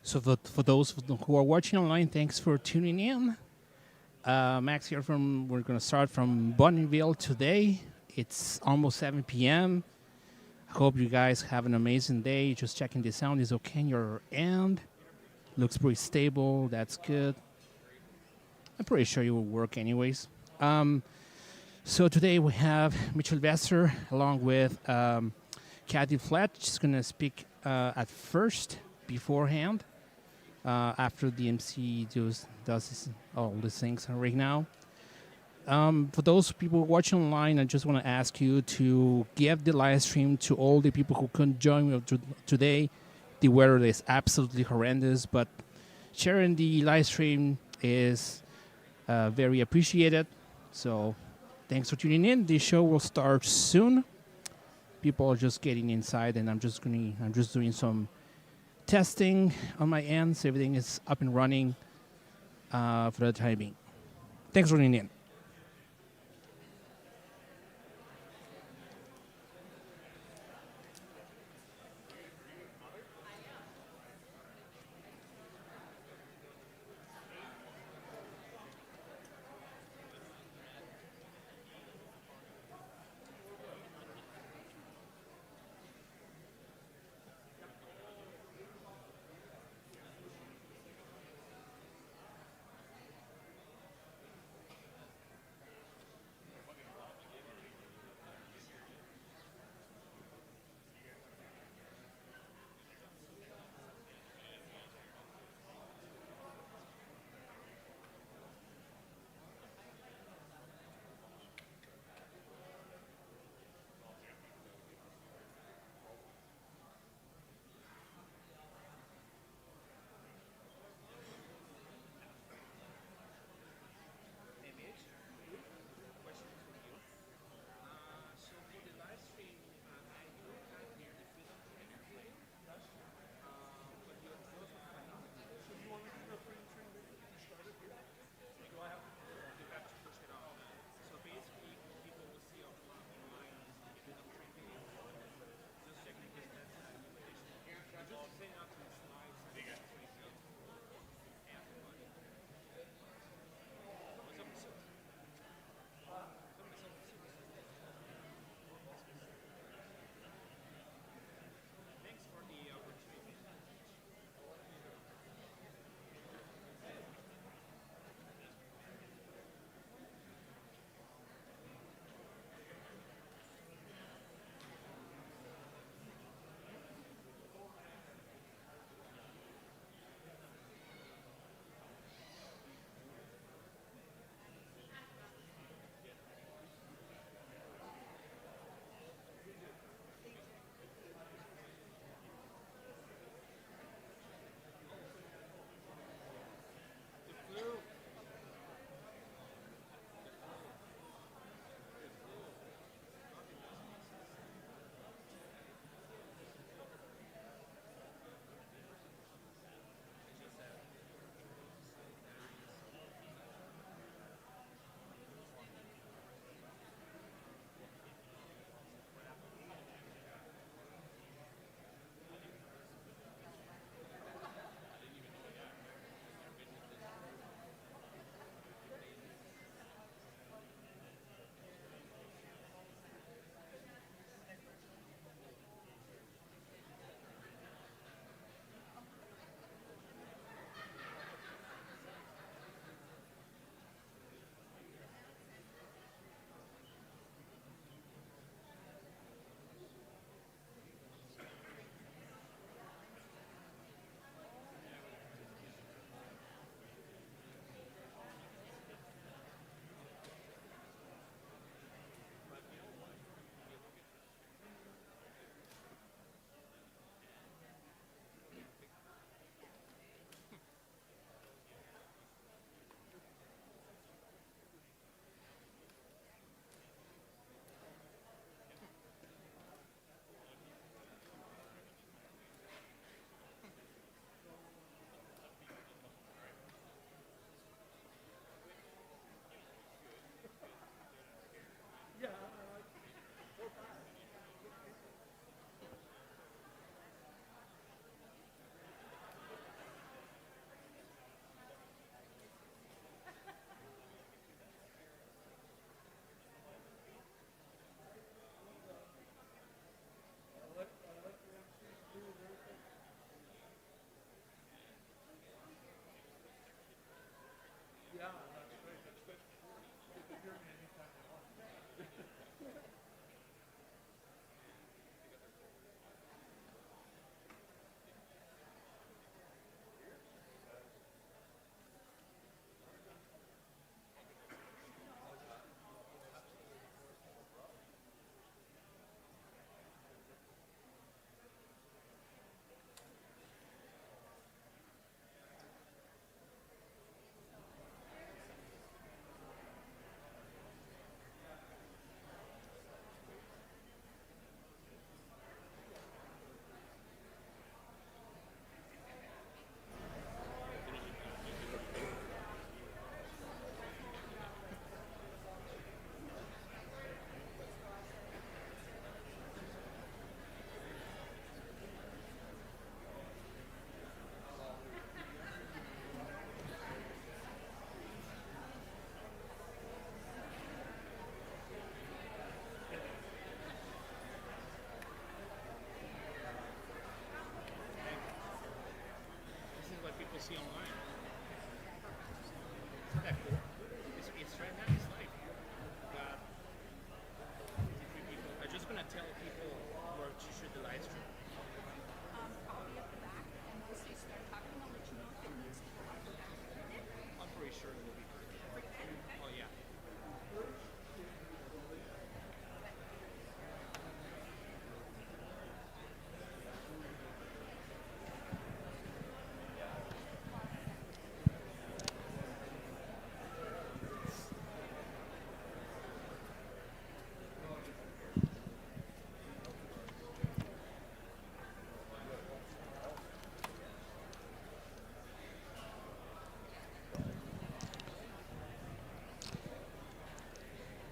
So for those who are watching online, thanks for tuning in. Max here we're going to start from Bonnyville today. It's almost 7 p.m. I hope you guys have an amazing day. Just checking the sound is okay on your end. Looks pretty stable. That's good. I'm pretty sure you will work anyways. So today we have Mitch Sylvestre along with Kathy Flett. She's going to speak at first beforehand. After the MC does all these things right now. For those people watching online, I just want to ask you to give the live stream to all the people who couldn't join me today. The weather is absolutely horrendous, but sharing the live stream is very appreciated. So thanks for tuning in. The show will start soon. People are just getting inside, and I'm just doing some testing on my end, so everything is up and running for the time being. Thanks for tuning in. It's right now, it's live. Got 53 people. I'm just gonna tell people where to shoot the live stream. I'll be at the back, and once they start talking, I'll let you know if it needs to go up or down. I'm pretty sure it will be good. Oh yeah.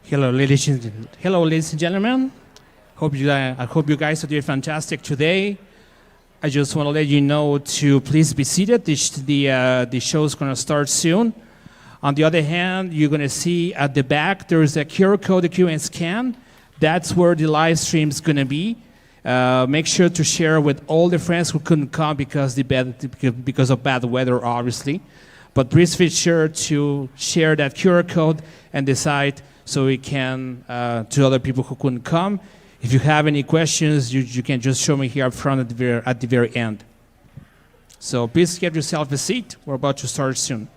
Hello, ladies and gentlemen. I hope you guys are doing fantastic today. I just want to let you know to please be seated. The show is going to start soon. On the other hand, you're going to see at the back there is a QR code that you can scan. That's where the live stream is going to be. Make sure to share with all the friends who couldn't come because of bad weather, obviously. But please be sure to share that QR code and decide so we can to other people who couldn't come. If you have any questions, you can just show me here up front at the very end. So please get yourself a seat. We're about to start soon.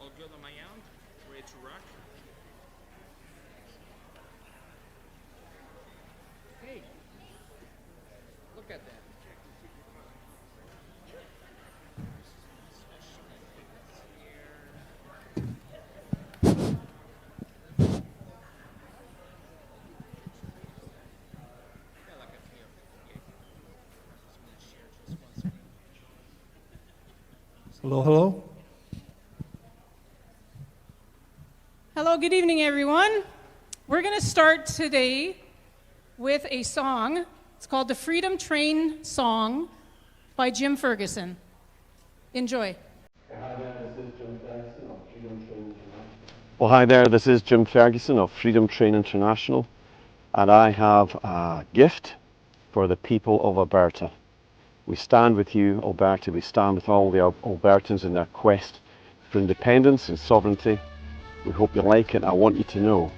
All good on my end? Ready to rock? Hey, look at that. Hello, hello. Hello, good evening, everyone. We're going to start today with a song. It's called the Freedom Train Song by Jim Ferguson. Enjoy. Well, hi there, this is Jim Ferguson of Freedom Train International, and I have a gift for the people of Alberta. We stand with you, Alberta. We stand with all the Albertans in their quest for independence and sovereignty. We hope you like it. I want you to know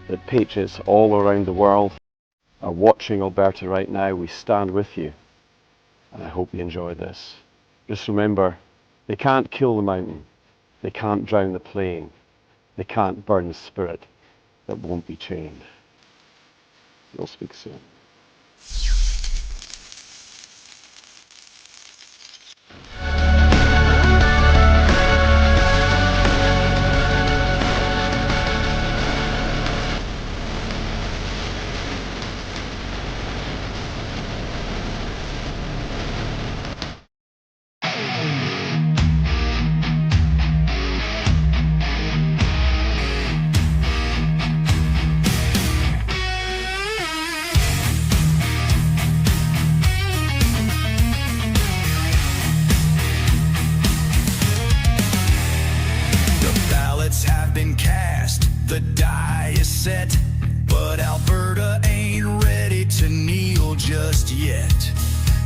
that patriots all around the world are watching Alberta right now. We stand with you, and I hope you enjoy this. Just remember, they can't kill the mountain. They can't drown the plain. They can't burn the spirit that won't be chained. You'll speak soon. The die is set, but Alberta ain't ready to kneel just yet.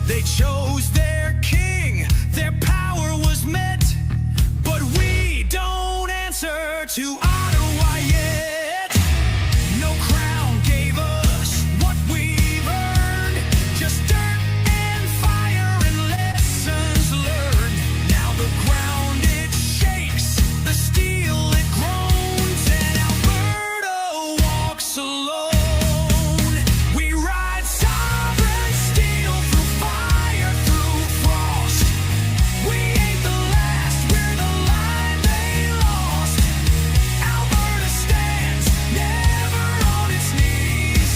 They chose their king, their power was met, but we don't answer to Ottawa yet. No crown gave us what we've earned, just dirt and fire and lessons learned. Now the ground it shakes, the steel it groans, and Alberta walks alone. We ride sovereign steel through fire, through frost. We ain't the last, we're the line they lost. Alberta stands, never on its knees.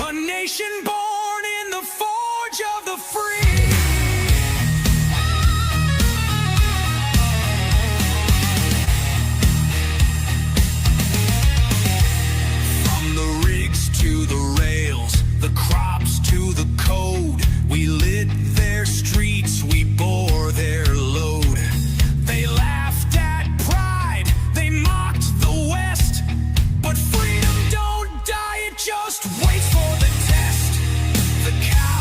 A nation born in the forge of the free. From the rigs to the rails, the crops to the code, we lit their streets, we bore their load. They laughed at pride, they mocked the West, but freedom don't die, it just waits for the test. The cow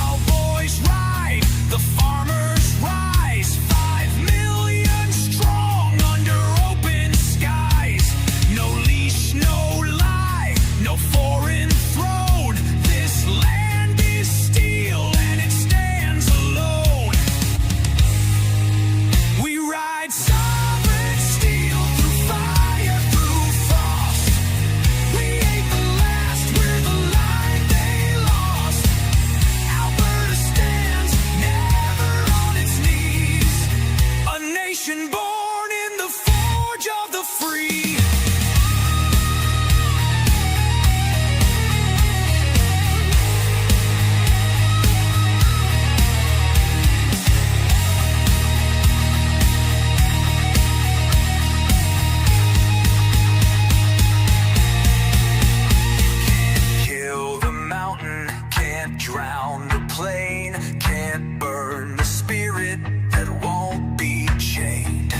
the plane can't burn the spirit that won't be chained.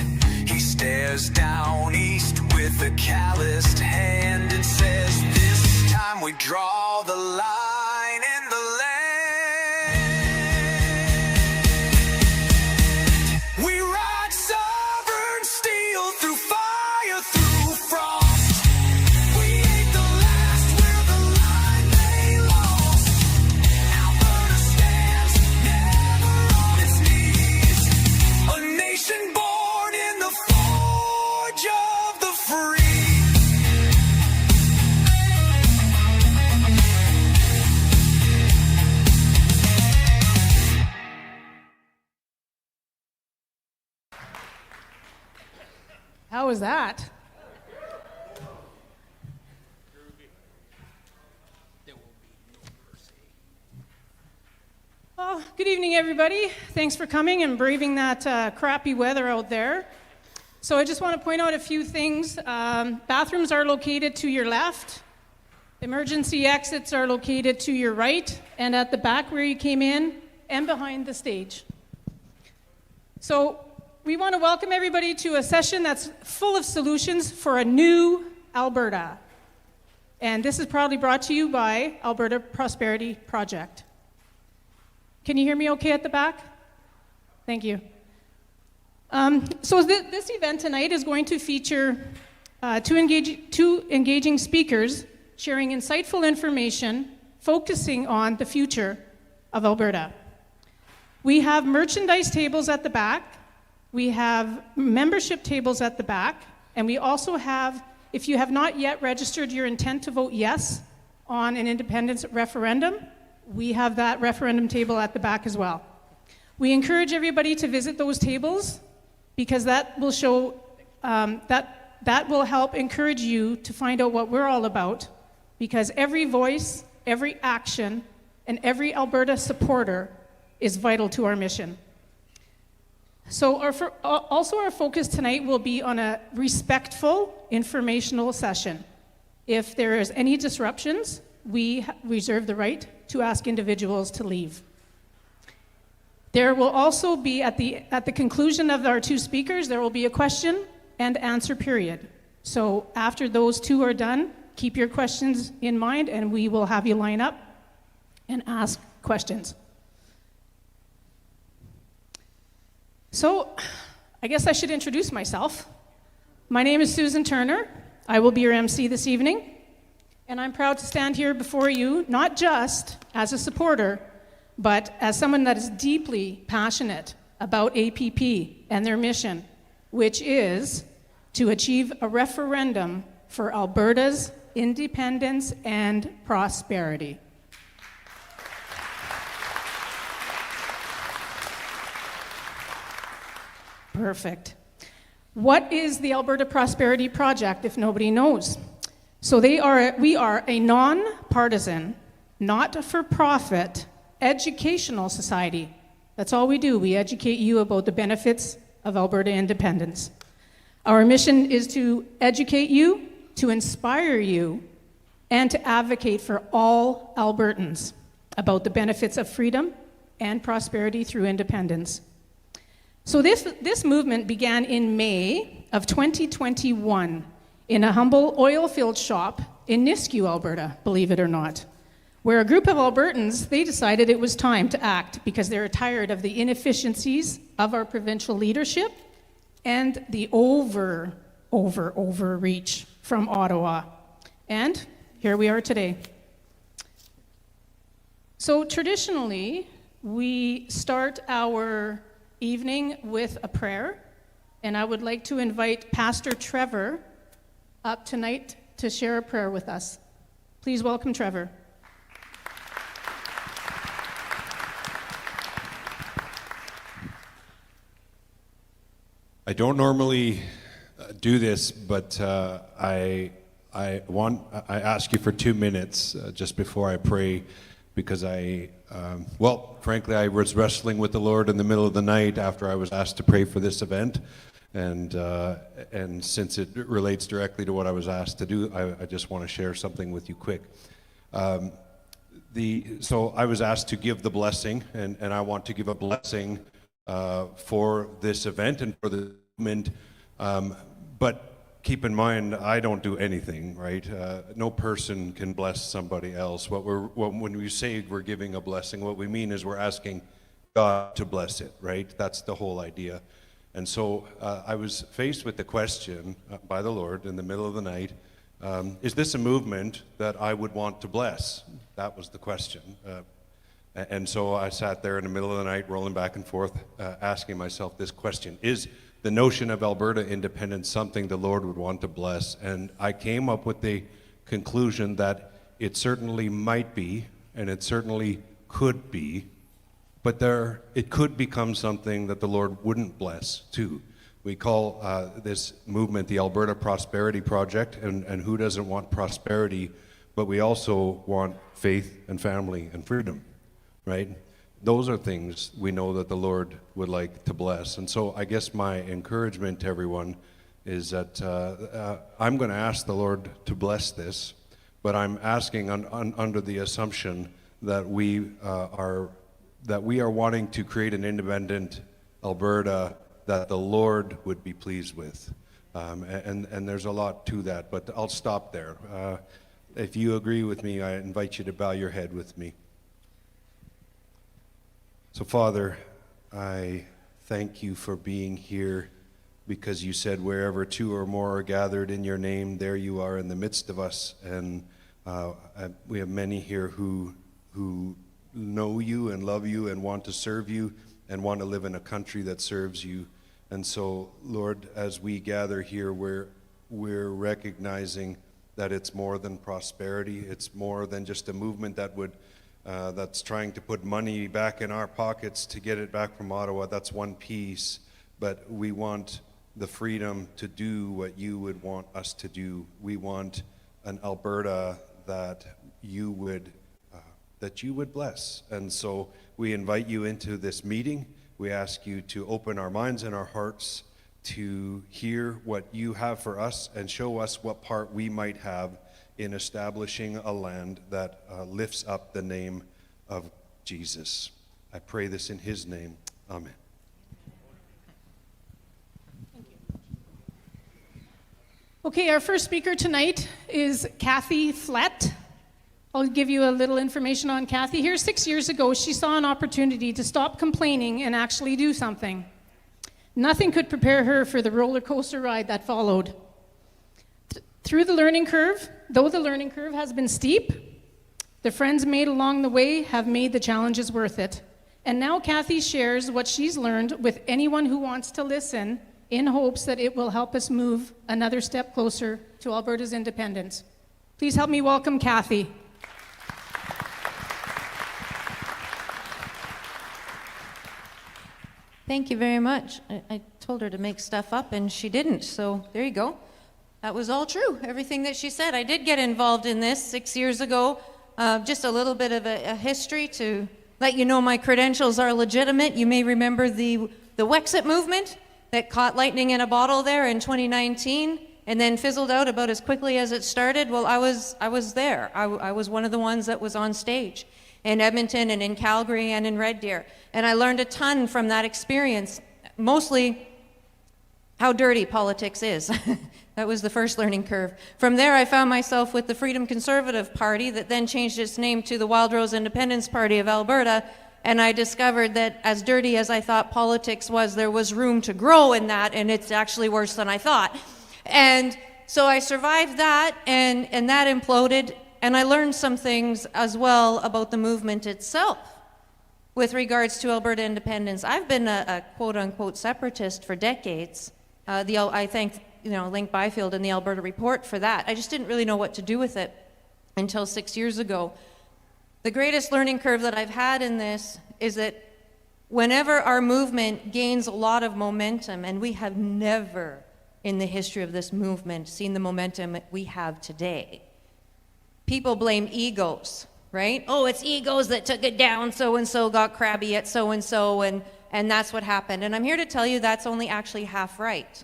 He stares down east with a calloused hand and says, this time we draw the line in the land. We ride sovereign steel through fire, through frost. We ain't the last, we're the line they lost. Alberta stands never on its knees. A nation born in the forge of the free. How was that? Well, good evening, everybody. Thanks for coming and braving that crappy weather out there. So I just want to point out a few things. Bathrooms are located to your left. Emergency exits are located to your right and at the back where you came in and behind the stage. So we want to welcome everybody to a session that's full of solutions for a new Alberta. And this is proudly brought to you by Alberta Prosperity Project. Can you hear me okay at the back? Thank you. This event tonight is going to feature two engaging speakers sharing insightful information focusing on the future of Alberta. We have merchandise tables at the back. We have membership tables at the back, and we also have, if you have not yet registered your intent to vote yes on an independence referendum, we have that referendum table at the back as well. We encourage everybody to visit those tables because that will show, that will help encourage you to find out what we're all about, because every voice, every action, and every Alberta supporter is vital to our mission. So our focus tonight will be on a respectful informational session. If there is any disruptions, we reserve the right to ask individuals to leave. There will also be, at the conclusion of our two speakers, there will be a question and answer period. So after those two are done, keep your questions in mind and we will have you line up and ask questions. So, I guess I should introduce myself. My name is Susan Turner. I will be your MC this evening. And I'm proud to stand here before you, not just as a supporter, but as someone that is deeply passionate about APP and their mission, which is to achieve a referendum for Alberta's independence and prosperity. Perfect. What is the Alberta Prosperity Project, if nobody knows? So we are a non-partisan, not-for-profit educational society. That's all we do. We educate you about the benefits of Alberta independence. Our mission is to educate you, to inspire you, and to advocate for all Albertans about the benefits of freedom and prosperity through independence. So this movement began in May of 2021 in a humble oil field shop in Nisku, Alberta, believe it or not, where a group of Albertans, they decided it was time to act because they were tired of the inefficiencies of our provincial leadership and the overreach from Ottawa. And here we are today. So traditionally, we start our evening with a prayer, and I would like to invite Pastor Trevor up tonight to share a prayer with us. Please welcome Trevor. I don't normally do this, but I ask you for 2 minutes just before I pray, because frankly, I was wrestling with the Lord in the middle of the night after I was asked to pray for this event, and since it relates directly to what I was asked to do, I just want to share something with you quick. So I was asked to give the blessing, and I want to give a blessing for this event and for the movement. But keep in mind, I don't do anything, right? No person can bless somebody else. When we say we're giving a blessing, what we mean is we're asking God to bless it, right? That's the whole idea. And so I was faced with the question by the Lord in the middle of the night, is this a movement that I would want to bless? That was the question. And so I sat there in the middle of the night, rolling back and forth, asking myself this question: is the notion of Alberta Independence something the Lord would want to bless? And I came up with the conclusion that it certainly might be, and it certainly could be, but it could become something that the Lord wouldn't bless too. We call this movement the Alberta Prosperity Project, and who doesn't want prosperity? But we also want faith and family and freedom, right? Those are things we know that the Lord would like to bless. And so I guess my encouragement to everyone is that I'm going to ask the Lord to bless this, but I'm asking under the assumption that we are wanting to create an independent Alberta that the Lord would be pleased with. And there's a lot to that, but I'll stop there. If you agree with me, I invite you to bow your head with me. So, Father, I thank you for being here, because you said wherever two or more are gathered in your name, there you are in the midst of us. And we have many here who know you and love you and want to serve you and want to live in a country that serves you. And so, Lord, as we gather here, we're recognizing that it's more than prosperity. It's more than just a movement that's trying to put money back in our pockets to get it back from Ottawa. That's one piece. But we want the freedom to do what you would want us to do. We want an Alberta that you would bless. And so we invite you into this meeting. We ask you to open our minds and our hearts to hear what you have for us and show us what part we might have in establishing a land that lifts up the name of Jesus. I pray this in his name. Amen. Okay, our first speaker tonight is Kathy Flett. I'll give you a little information on Kathy here. 6 years ago, she saw an opportunity to stop complaining and actually do something. Nothing could prepare her for the roller coaster ride that followed. Through the learning curve, though the learning curve has been steep, the friends made along the way have made the challenges worth it. And now Kathy shares what she's learned with anyone who wants to listen, in hopes that it will help us move another step closer to Alberta's independence. Please help me welcome Kathy. Thank you very much. I told her to make stuff up and she didn't, so there you go. That was all true, everything that she said. I did get involved in this 6 years ago. Just a little bit of a history to let you know my credentials are legitimate. You may remember the Wexit movement that caught lightning in a bottle there in 2019 and then fizzled out about as quickly as it started. Well, I was there. I was one of the ones that was on stage in Edmonton and in Calgary and in Red Deer. And I learned a ton from that experience, mostly how dirty politics is. That was the first learning curve. From there, I found myself with the Freedom Conservative Party that then changed its name to the Wild Rose Independence Party of Alberta. And I discovered that as dirty as I thought politics was, there was room to grow in that, and it's actually worse than I thought. And so I survived that, and that imploded. And I learned some things as well about the movement itself with regards to Alberta independence. I've been a quote-unquote separatist for decades. I thank Link Byfield and the Alberta Report for that. I just didn't really know what to do with it until 6 years ago. The greatest learning curve that I've had in this is that whenever our movement gains a lot of momentum, and we have never in the history of this movement seen the momentum that we have today, people blame egos, right? Oh, it's egos that took it down. So-and-so got crabby at so-and-so, and that's what happened. And I'm here to tell you that's only actually half right.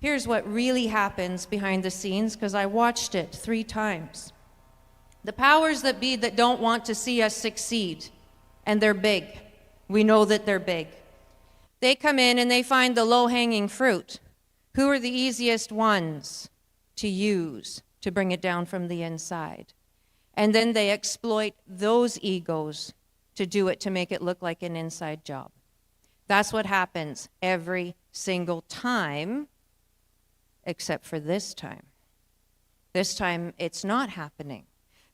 Here's what really happens behind the scenes, because I watched it 3 times. The powers that be that don't want to see us succeed, and they're big. We know that they're big. They come in and they find the low-hanging fruit. Who are the easiest ones to use to bring it down from the inside? And then they exploit those egos to do it, to make it look like an inside job. That's what happens every single time, except for this time. This time it's not happening,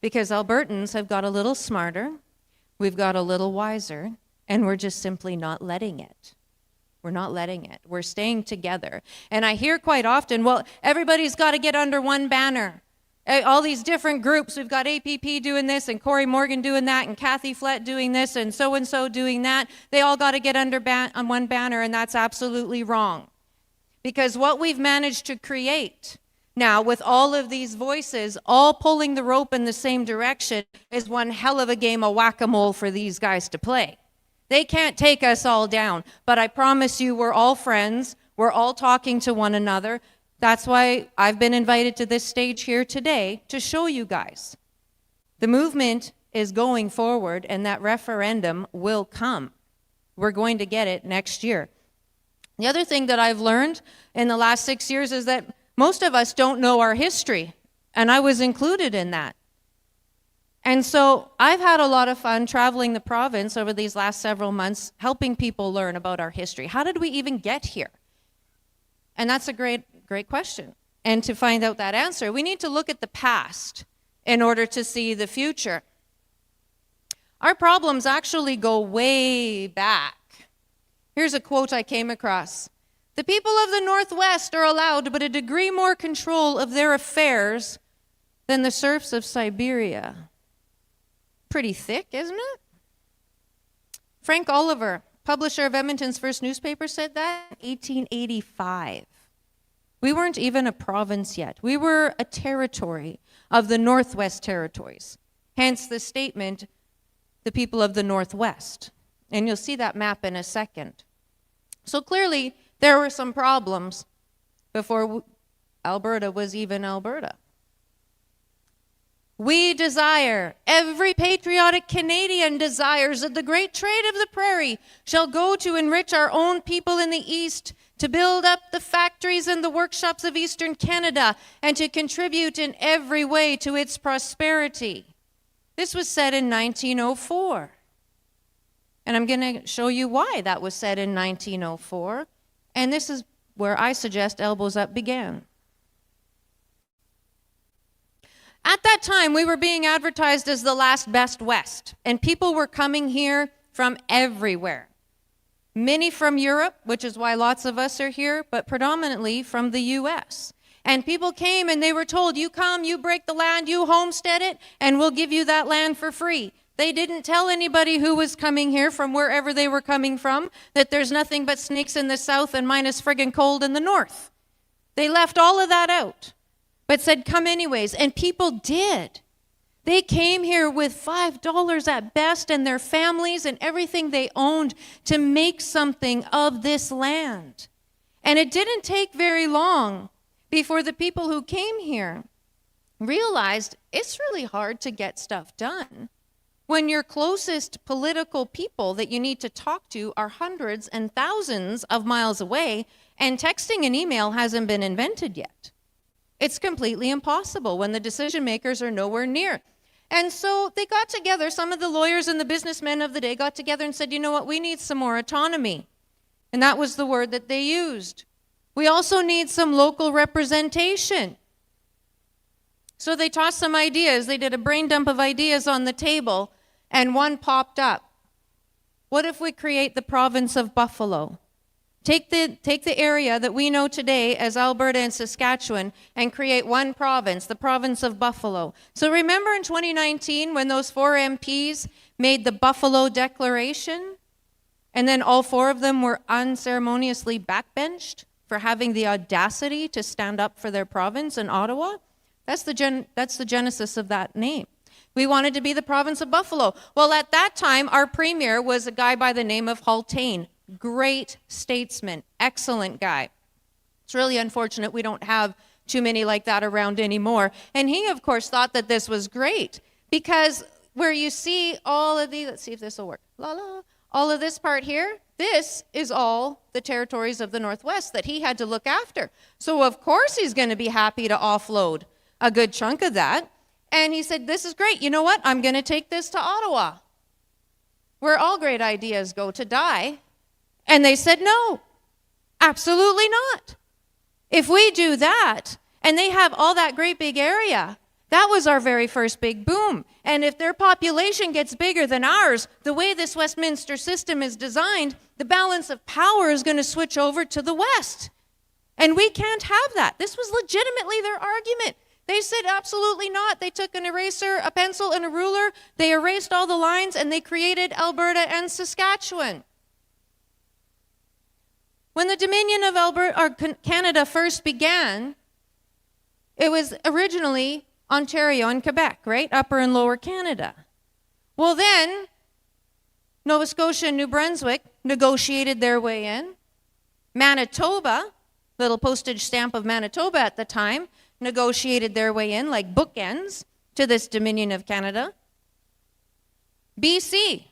because Albertans have got a little smarter, we've got a little wiser, and we're just simply not letting it. We're not letting it. We're staying together. And I hear quite often, well, everybody's got to get under one banner. All these different groups, we've got APP doing this, and Corey Morgan doing that, and Kathy Flett doing this, and so doing that. They all got to get under on one banner, and that's absolutely wrong. Because what we've managed to create now, with all of these voices all pulling the rope in the same direction, is one hell of a game of whack-a-mole for these guys to play. They can't take us all down, but I promise you we're all friends. We're all talking to one another. That's why I've been invited to this stage here today, to show you guys. The movement is going forward, and that referendum will come. We're going to get it next year. The other thing that I've learned in the last 6 years is that most of us don't know our history, and I was included in that. And so I've had a lot of fun traveling the province over these last several months, helping people learn about our history. How did we even get here? And that's a great question. And to find out that answer, we need to look at the past in order to see the future. Our problems actually go way back. Here's a quote I came across. The people of the Northwest are allowed but a degree more control of their affairs than the serfs of Siberia. Pretty thick, isn't it? Frank Oliver, publisher of Edmonton's first newspaper, said that in 1885. We weren't even a province yet. We were a territory of the Northwest Territories. Hence the statement, the people of the Northwest. And you'll see that map in a second. So clearly, there were some problems before Alberta was even Alberta. We desire, every patriotic Canadian desires, that the great trade of the prairie shall go to enrich our own people in the East, to build up the factories and the workshops of Eastern Canada, and to contribute in every way to its prosperity. This was said in 1904. And I'm going to show you why that was said in 1904. And this is where I suggest Elbows Up began. At that time, we were being advertised as the last best West, and people were coming here from everywhere. Many from Europe, which is why lots of us are here, but predominantly from the U.S. And people came and they were told, you come, you break the land, you homestead it, and we'll give you that land for free. They didn't tell anybody who was coming here from wherever they were coming from that there's nothing but snakes in the south and minus friggin' cold in the north. They left all of that out, but said, come anyways. And people did. They came here with $5 at best and their families and everything they owned to make something of this land. And it didn't take very long before the people who came here realized it's really hard to get stuff done when your closest political people that you need to talk to are hundreds and thousands of miles away, and texting and email hasn't been invented yet. It's completely impossible when the decision makers are nowhere near. And so they got together, some of the lawyers and the businessmen of the day got together and said, you know what, we need some more autonomy. And that was the word that they used. We also need some local representation. So they tossed some ideas. They did a brain dump of ideas on the table, and one popped up. What if we create the province of Buffalo? Take the area that we know today as Alberta and Saskatchewan and create one province, the province of Buffalo. So remember in 2019 when those 4 MPs made the Buffalo Declaration, and then all 4 of them were unceremoniously backbenched for having the audacity to stand up for their province in Ottawa? That's the genesis of that name. We wanted to be the province of Buffalo. Well, at that time, our premier was a guy by the name of Haltain. Great statesman, excellent guy. It's really unfortunate we don't have too many like that around anymore. And he, of course, thought that this was great Because where you see all of these, let's see if this will work. La la. All of this part here, this is all the territories of the Northwest that he had to look after. So of course he's going to be happy to offload a good chunk of that. And he said, this is great. You know what? I'm going to take this to Ottawa, where all great ideas go to die. And they said, no, absolutely not. If we do that, and they have all that great big area, that was our very first big boom. And if their population gets bigger than ours, the way this Westminster system is designed, the balance of power is going to switch over to the West. And we can't have that. This was legitimately their argument. They said absolutely not. They took an eraser, a pencil, and a ruler. They erased all the lines, and they created Alberta and Saskatchewan. When the Dominion of Alberta, or Canada first began, it was originally Ontario and Quebec, right? Upper and Lower Canada. Well then, Nova Scotia and New Brunswick negotiated their way in. Manitoba, little postage stamp of Manitoba at the time, negotiated their way in like bookends to this Dominion of Canada. BC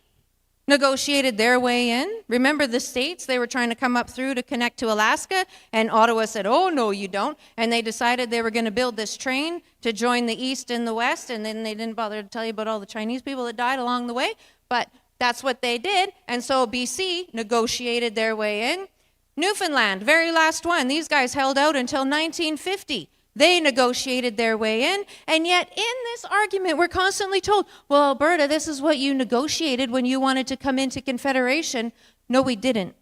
negotiated their way in. Remember the states? They were trying to come up through to connect to Alaska, and Ottawa said, oh, no, you don't. And they decided they were going to build this train to join the East and the West, and then they didn't bother to tell you about all the Chinese people that died along the way, but that's what they did, and so BC negotiated their way in. Newfoundland, very last one. These guys held out until 1950. They negotiated their way in, and yet in this argument, we're constantly told, well, Alberta, this is what you negotiated when you wanted to come into Confederation. No, we didn't.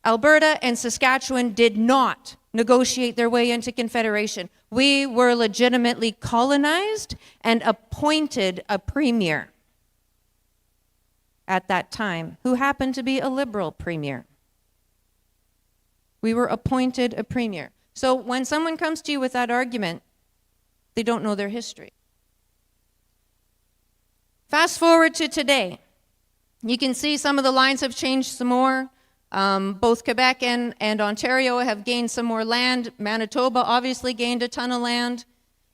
Alberta and Saskatchewan did not negotiate their way into Confederation. We were legitimately colonized and appointed a premier at that time, who happened to be a Liberal premier. We were appointed a premier. So when someone comes to you with that argument, they don't know their history. Fast forward to today. You can see some of the lines have changed some more. Both Quebec and Ontario have gained some more land. Manitoba obviously gained a ton of land.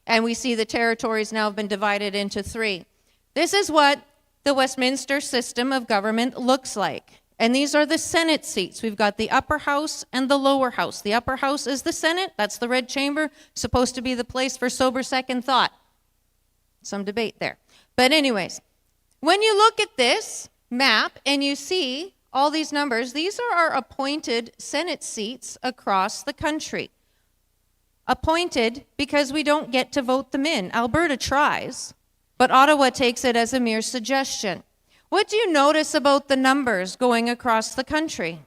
And we see the territories now have been divided into 3. This is what the Westminster system of government looks like. And these are the Senate seats. We've got the upper house and the lower house. The upper house is the Senate. That's the red chamber, supposed to be the place for sober second thought. Some debate there. But anyways, when you look at this map and you see all these numbers, these are our appointed Senate seats across the country. Appointed because we don't get to vote them in. Alberta tries, but Ottawa takes it as a mere suggestion. What do you notice about the numbers going across the country?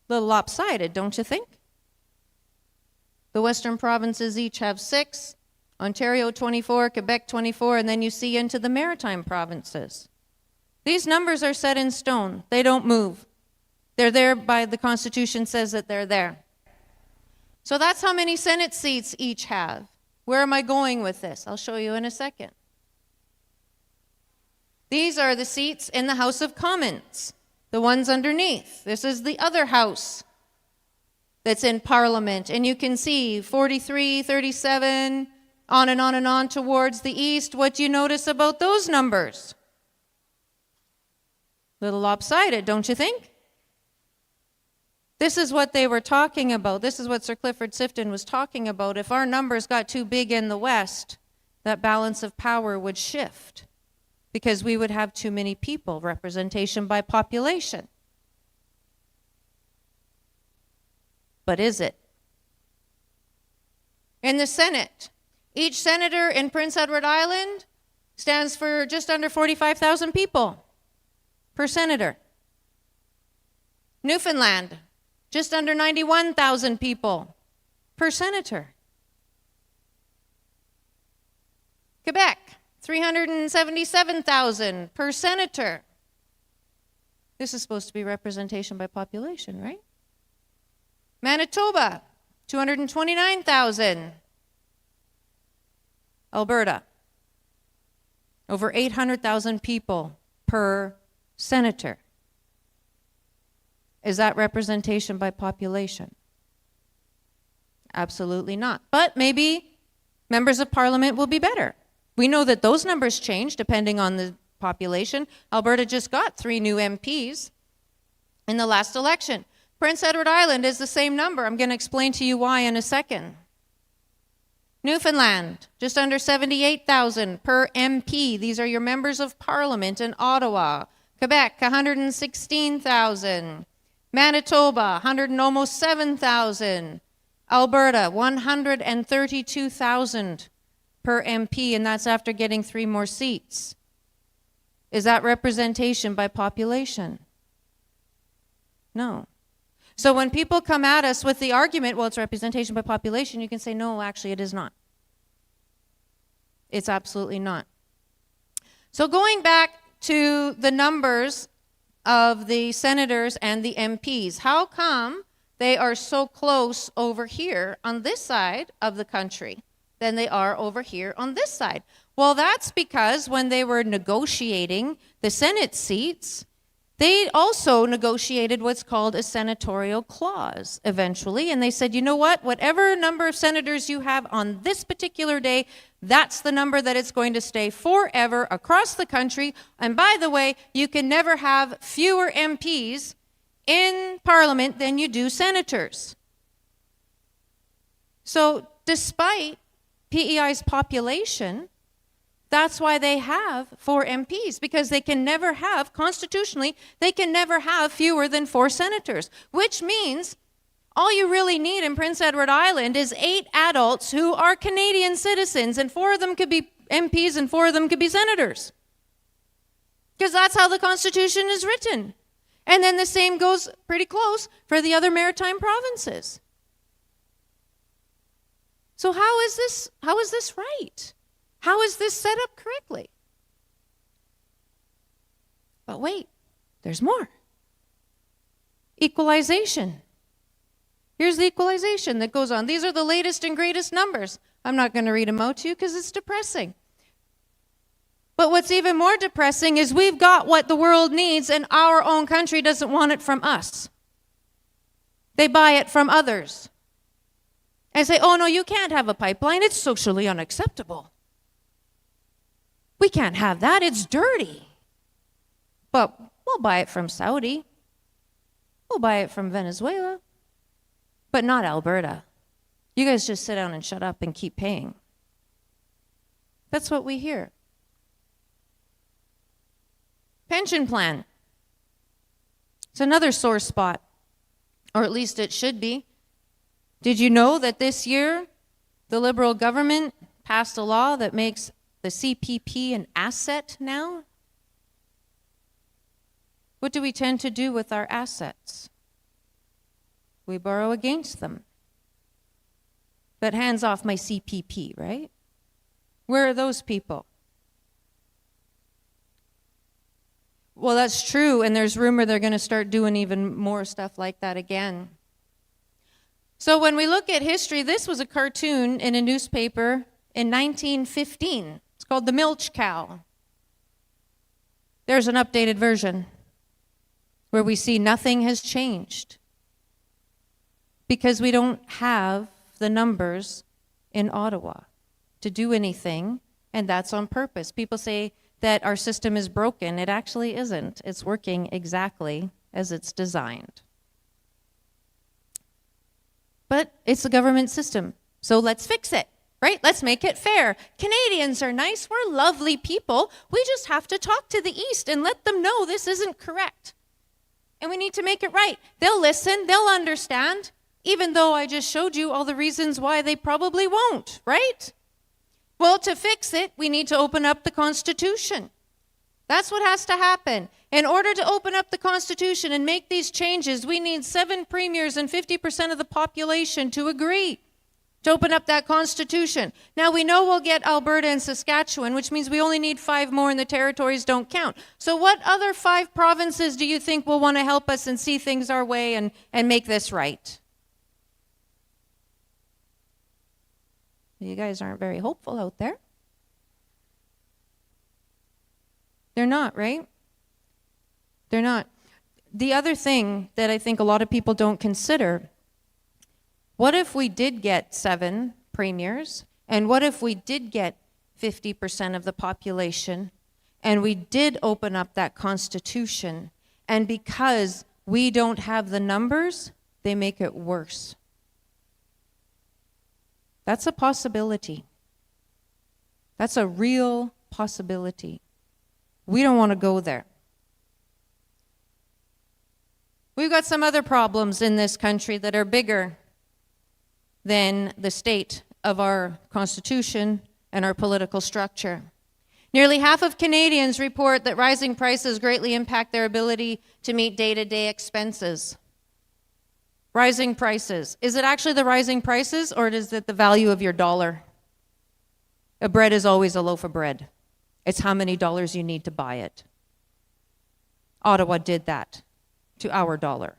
A little lopsided, don't you think? The western provinces each have 6, Ontario 24, Quebec 24, and then you see into the maritime provinces. These numbers are set in stone. They don't move. They're there by the Constitution says that they're there. So that's how many Senate seats each have. Where am I going with this? I'll show you in a second. These are the seats in the House of Commons, the ones underneath. This is the other house that's in Parliament. And you can see 43, 37, on and on and on towards the east. What do you notice about those numbers? A little lopsided, don't you think? This is what they were talking about. This is what Sir Clifford Sifton was talking about. If our numbers got too big in the West, that balance of power would shift, because we would have too many people, representation by population. But is it? In the Senate, each senator in Prince Edward Island stands for just under 45,000 people per senator. Newfoundland, just under 91,000 people per senator. Quebec, 377,000 per senator. This is supposed to be representation by population, right? Manitoba, 229,000. Alberta, over 800,000 people per senator. Is that representation by population? Absolutely not. But maybe members of parliament will be better. We know that those numbers change depending on the population. Alberta just got 3 new MPs in the last election. Prince Edward Island is the same number. I'm going to explain to you why in a second. Newfoundland, just under 78,000 per MP. These are your members of parliament in Ottawa. Quebec, 116,000. Manitoba, almost 7,000. Alberta, 132,000 per MP, and that's after getting 3 more seats. Is that representation by population? No. So when people come at us with the argument, well, it's representation by population, you can say, no, actually it is not. It's absolutely not. So going back to the numbers of the senators and the MPs, how come they are so close over here on this side of the country than they are over here on this side? Well, that's because when they were negotiating the Senate seats, they also negotiated what's called a senatorial clause eventually, and they said, you know what, whatever number of senators you have on this particular day, that's the number that it's going to stay forever across the country. And by the way, you can never have fewer MPs in Parliament than you do senators. So despite PEI's population, that's why they have 4 MPs, because they can never have, constitutionally, they can never have fewer than 4 senators, which means all you really need in Prince Edward Island is 8 adults who are Canadian citizens, and 4 of them could be MPs and 4 of them could be senators. Because that's how the Constitution is written. And then the same goes pretty close for the other maritime provinces. So how is this right? How is this set up correctly? But wait, there's more. Equalization. Here's the equalization that goes on. These are the latest and greatest numbers. I'm not going to read them out to you because it's depressing. But what's even more depressing is we've got what the world needs and our own country doesn't want it from us. They buy it from others. And say, oh no, you can't have a pipeline. It's socially unacceptable. We can't have that. It's dirty. But we'll buy it from Saudi. We'll buy it from Venezuela. But not Alberta. You guys just sit down and shut up and keep paying. That's what we hear. Pension plan. It's another sore spot, or at least it should be. Did you know that this year the Liberal government passed a law that makes the CPP an asset now? What do we tend to do with our assets? We borrow against them. But hands off my CPP, right? Where are those people? Well, that's true, and there's rumor they're going to start doing even more stuff like that again. So when we look at history, this was a cartoon in a newspaper in 1915. It's called The Milch Cow. There's an updated version where we see nothing has changed because we don't have the numbers in Ottawa to do anything, and that's on purpose. People say that our system is broken. It actually isn't. It's working exactly as it's designed. But it's a government system, so let's fix it, right? Let's make it fair. Canadians are nice. We're lovely people. We just have to talk to the East and let them know this isn't correct. And we need to make it right. They'll listen. They'll understand, even though I just showed you all the reasons why they probably won't, right? Well, to fix it, we need to open up the Constitution. That's what has to happen. In order to open up the Constitution and make these changes, we need 7 premiers and 50% of the population to agree to open up that Constitution. Now, we know we'll get Alberta and Saskatchewan, which means we only need 5 more and the territories don't count. So what other 5 provinces do you think will want to help us and see things our way and make this right? You guys aren't very hopeful out there. They're not, right? They're not. The other thing that I think a lot of people don't consider, what if we did get 7 premiers And what if we did get 50% of the population and we did open up that Constitution, and because we don't have the numbers, they make it worse? That's a possibility. That's a real possibility. We don't want to go there. We've got some other problems in this country that are bigger than the state of our Constitution and our political structure. Nearly half of Canadians report that rising prices greatly impact their ability to meet day-to-day expenses. Rising prices. Is it actually the rising prices, or is it the value of your dollar? A bread is always a loaf of bread. It's how many dollars you need to buy it. Ottawa did that to our dollar.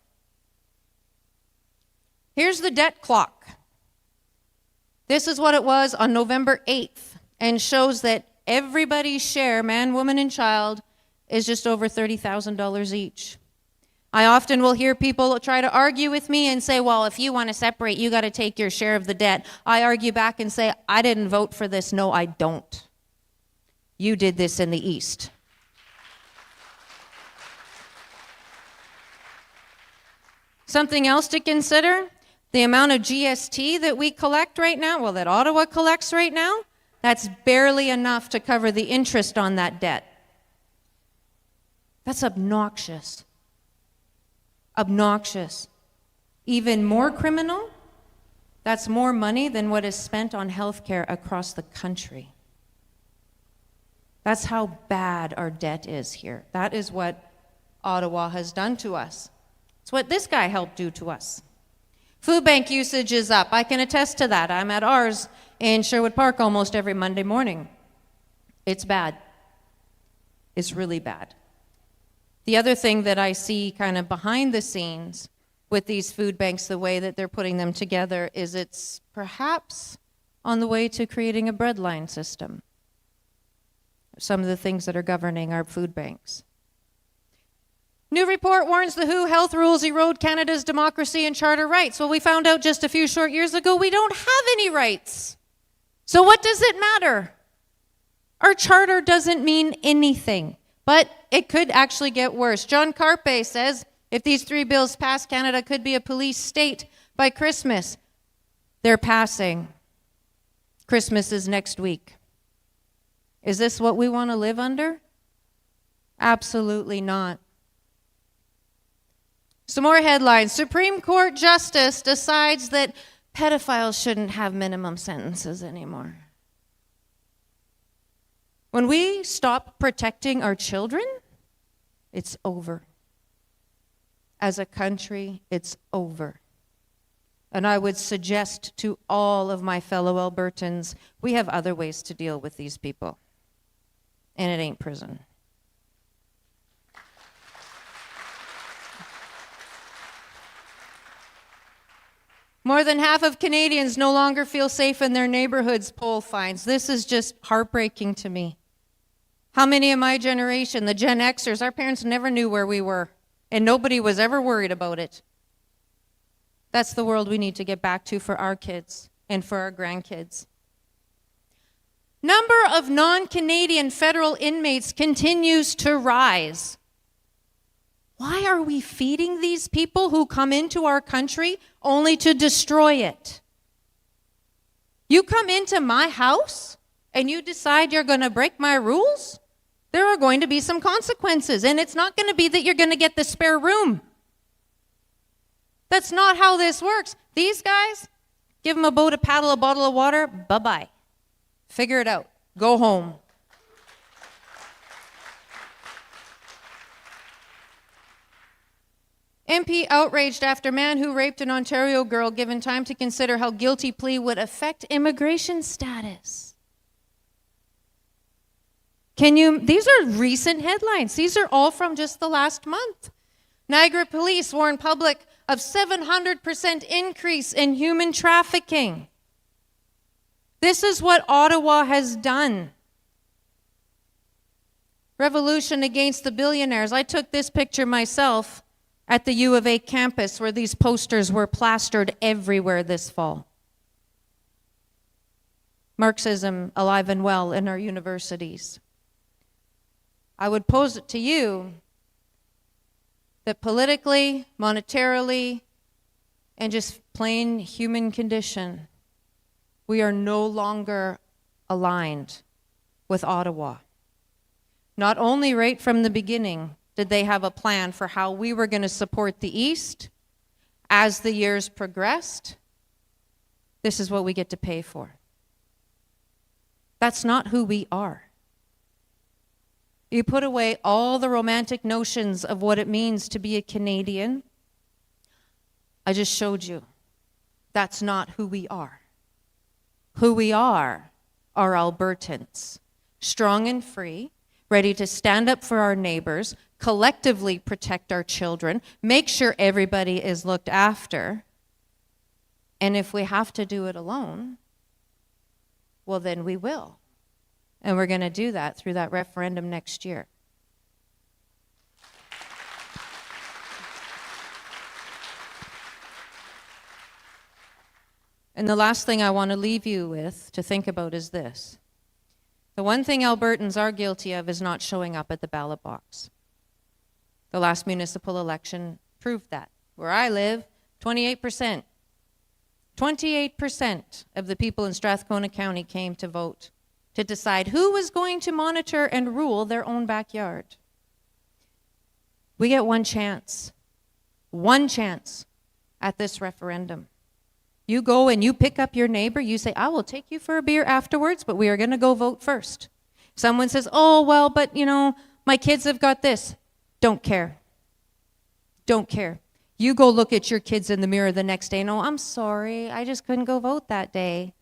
Here's the debt clock. This is what it was on November 8th, and shows that everybody's share, man, woman, and child, is just over $30,000 each. I often will hear people try to argue with me and say, well, if you want to separate, you got to take your share of the debt. I argue back and say, I didn't vote for this. No, I don't. You did this in the East. Something else to consider, the amount of GST that we collect right now, well, that Ottawa collects right now, that's barely enough to cover the interest on that debt. That's obnoxious. Obnoxious. Even more criminal, that's more money than what is spent on healthcare across the country. That's how bad our debt is here. That is what Ottawa has done to us. It's what this guy helped do to us. Food bank usage is up. I can attest to that. I'm at ours in Sherwood Park almost every Monday morning. It's bad. It's really bad. The other thing that I see kind of behind the scenes with these food banks, the way that they're putting them together, is it's perhaps on the way to creating a breadline system. Some of the things that are governing our food banks. New report warns the WHO health rules erode Canada's democracy and charter rights. Well, we found out just a few short years ago we don't have any rights. So what does it matter? Our charter doesn't mean anything, but it could actually get worse. John Carpe says if these 3 bills pass, Canada could be a police state by Christmas. They're passing. Christmas is next week. Is this what we want to live under? Absolutely not. Some more headlines. Supreme Court Justice decides that pedophiles shouldn't have minimum sentences anymore. When we stop protecting our children, it's over. As a country, it's over. And I would suggest to all of my fellow Albertans, we have other ways to deal with these people. And it ain't prison. More than half of Canadians no longer feel safe in their neighborhoods, poll finds. This is just heartbreaking to me. How many of my generation, the Gen Xers, our parents never knew where we were, and nobody was ever worried about it. That's the world we need to get back to for our kids and for our grandkids. Number of non-Canadian federal inmates continues to rise. Why are we feeding these people who come into our country only to destroy it? You come into my house and you decide you're going to break my rules? There are going to be some consequences, and it's not going to be that you're going to get the spare room. That's not how this works. These guys, give them a boat, a paddle, a bottle of water, bye-bye. Figure it out. Go home. MP outraged after man who raped an Ontario girl given time to consider how guilty plea would affect immigration status. These are recent headlines. These are all from just the last month. Niagara police warn public of 700% increase in human trafficking. This is what Ottawa has done. Revolution against the billionaires. I took this picture myself at the U of A campus where these posters were plastered everywhere this fall. Marxism alive and well in our universities. I would pose it to you that politically, monetarily, and just plain human condition, we are no longer aligned with Ottawa. Not only right from the beginning did they have a plan for how we were going to support the East, as the years progressed, this is what we get to pay for. That's not who we are. You put away all the romantic notions of what it means to be a Canadian. I just showed you. That's not who we are. Who we are Albertans, strong and free, ready to stand up for our neighbors, collectively protect our children, make sure everybody is looked after. And if we have to do it alone, well, then we will. And we're going to do that through that referendum next year. And the last thing I want to leave you with to think about is this. The one thing Albertans are guilty of is not showing up at the ballot box. The last municipal election proved that. Where I live, 28%. 28% of the people in Strathcona County came to vote to decide who was going to monitor and rule their own backyard. We get one chance at this referendum. You go and you pick up your neighbor, you say, I will take you for a beer afterwards, but we are going to go vote first. Someone says, oh, well, but my kids have got this. Don't care. Don't care. You go look at your kids in the mirror the next day and, oh, I'm sorry, I just couldn't go vote that day.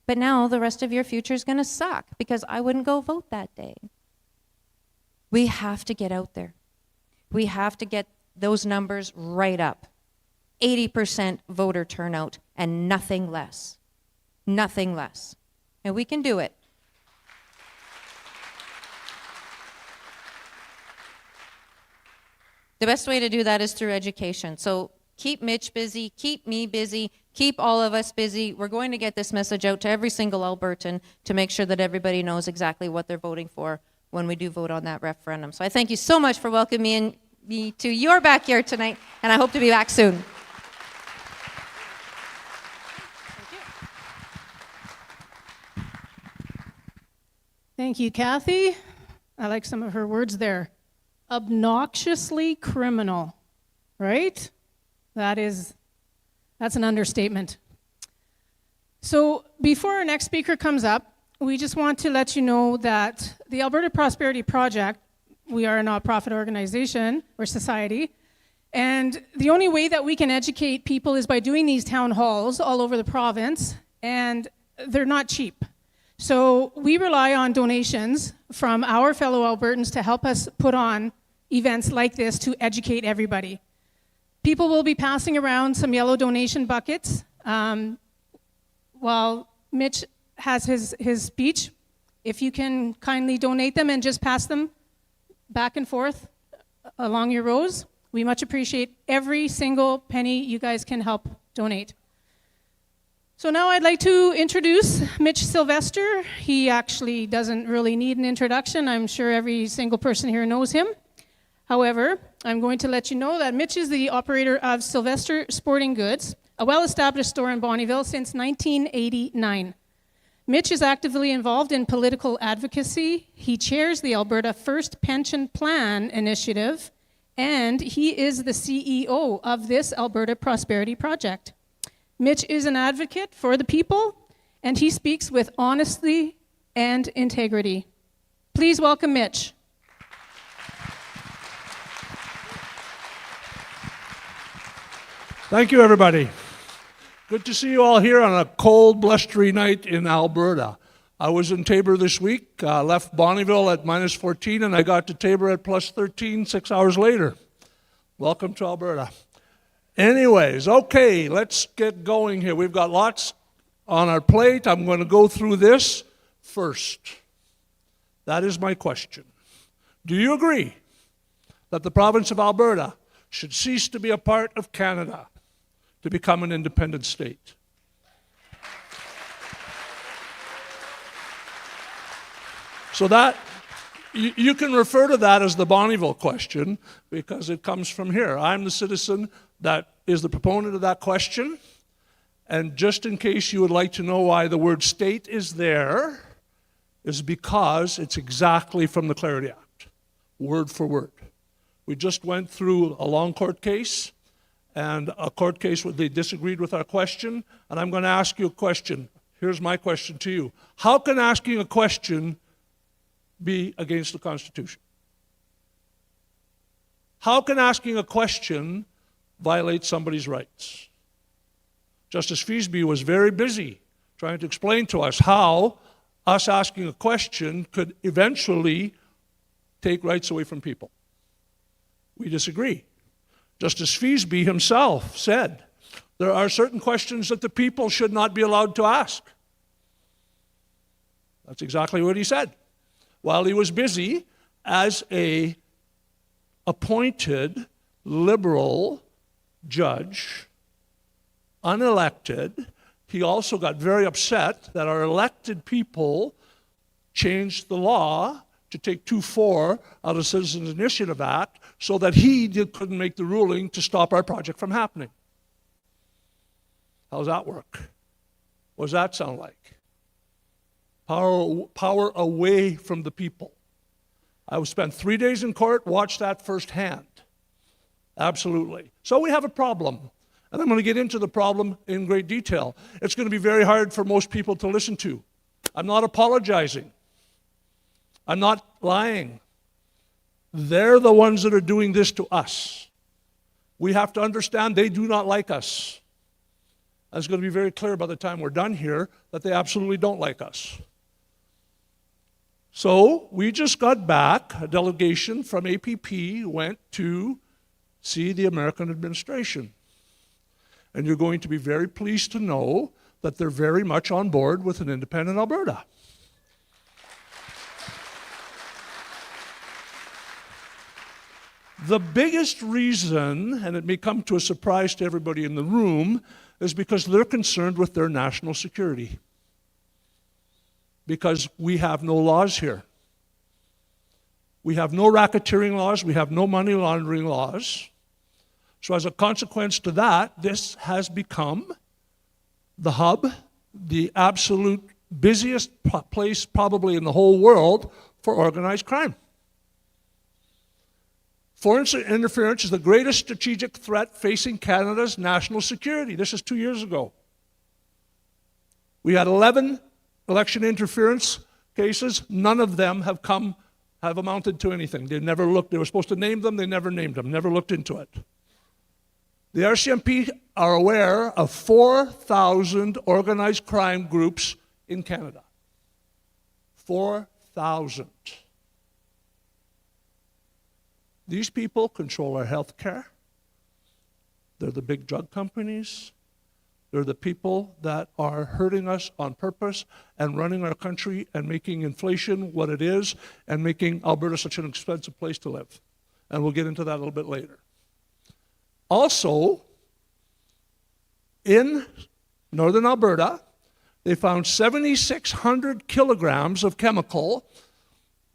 But now the rest of your future is going to suck because I wouldn't go vote that day. We have to get out there. We have to get those numbers right up. 80% voter turnout and nothing less. Nothing less. And we can do it. The best way to do that is through education. So keep Mitch busy, keep me busy, keep all of us busy. We're going to get this message out to every single Albertan to make sure that everybody knows exactly what they're voting for when we do vote on that referendum. So I thank you so much for welcoming me to your backyard tonight, and I hope to be back soon. Thank you, Kathy. I like some of her words there. Obnoxiously criminal, right? That's an understatement. So before our next speaker comes up, we just want to let you know that the Alberta Prosperity Project, we are a not-profit organization or society, and the only way that we can educate people is by doing these town halls all over the province, and they're not cheap. So we rely on donations from our fellow Albertans to help us put on events like this to educate everybody. People will be passing around some yellow donation buckets while Mitch has his speech. If you can kindly donate them and just pass them back and forth along your rows, we much appreciate every single penny you guys can help donate. So now I'd like to introduce Mitch Sylvestre. He actually doesn't really need an introduction. I'm sure every single person here knows him. However, I'm going to let you know that Mitch is the operator of Sylvestre Sporting Goods, a well-established store in Bonnyville since 1989. Mitch is actively involved in political advocacy. He chairs the Alberta First Pension Plan Initiative, and he is the CEO of this Alberta Prosperity Project. Mitch is an advocate for the people, and he speaks with honesty and integrity. Please welcome Mitch. Thank you, everybody. Good to see you all here on a cold, blustery night in Alberta. I was in Taber this week, left Bonnyville at -14, and I got to Taber at +13 6 hours later. Welcome to Alberta. Anyways, okay, let's get going here. We've got lots on our plate. I'm going to go through this first. That is my question. Do you agree that the province of Alberta should cease to be a part of Canada to become an independent state? So that, you can refer to that as the Bonnyville question because it comes from here. I'm the citizen that is the proponent of that question. And just in case you would like to know why the word state is there, is because it's exactly from the Clarity Act, word for word. We just went through a long court case, and a court case where they disagreed with our question, and I'm going to ask you a question. Here's my question to you. How can asking a question be against the Constitution? How can asking a question violate somebody's rights? Justice Feasby was very busy trying to explain to us how us asking a question could eventually take rights away from people. We disagree. Justice Feasby himself said there are certain questions that the people should not be allowed to ask. That's exactly what he said. While he was busy as a appointed liberal judge, unelected, he also got very upset that our elected people changed the law to take 2-4 out of the Citizens Initiative Act so that couldn't make the ruling to stop our project from happening. How does that work? What does that sound like? Power away from the people. I spent 3 days in court, watched that firsthand. Absolutely. So we have a problem. And I'm going to get into the problem in great detail. It's going to be very hard for most people to listen to. I'm not apologizing. I'm not lying. They're the ones that are doing this to us. We have to understand they do not like us. And it's going to be very clear by the time we're done here that they absolutely don't like us. So we just got back, a delegation from APP went to see the American administration. And you're going to be very pleased to know that they're very much on board with an independent Alberta. The biggest reason, and it may come to a surprise to everybody in the room, is because they're concerned with their national security. Because we have no laws here. We have no racketeering laws, we have no money laundering laws. So as a consequence to that, this has become the hub, the absolute busiest place probably in the whole world for organized crime. Foreign interference is the greatest strategic threat facing Canada's national security. This is 2 years ago. We had 11 election interference cases. None of them have amounted to anything. They never looked. They were supposed to name them. They never named them, never looked into it. The RCMP are aware of 4,000 organized crime groups in Canada. 4,000. These people control our health care. They're the big drug companies. They're the people that are hurting us on purpose and running our country and making inflation what it is and making Alberta such an expensive place to live. And we'll get into that a little bit later. Also, in northern Alberta, they found 7,600 kilograms of chemical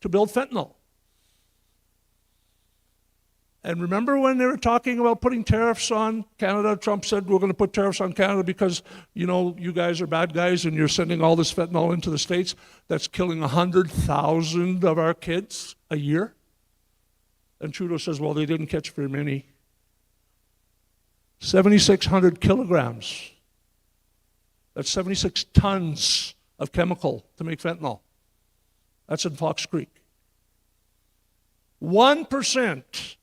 to build fentanyl. And remember when they were talking about putting tariffs on Canada? Trump said, we're going to put tariffs on Canada because, you know, you guys are bad guys and you're sending all this fentanyl into the States. That's killing 100,000 of our kids a year. And Trudeau says, well, they didn't catch very many. 7,600 kilograms. That's 76 tons of chemical to make fentanyl. That's in Fox Creek. 1%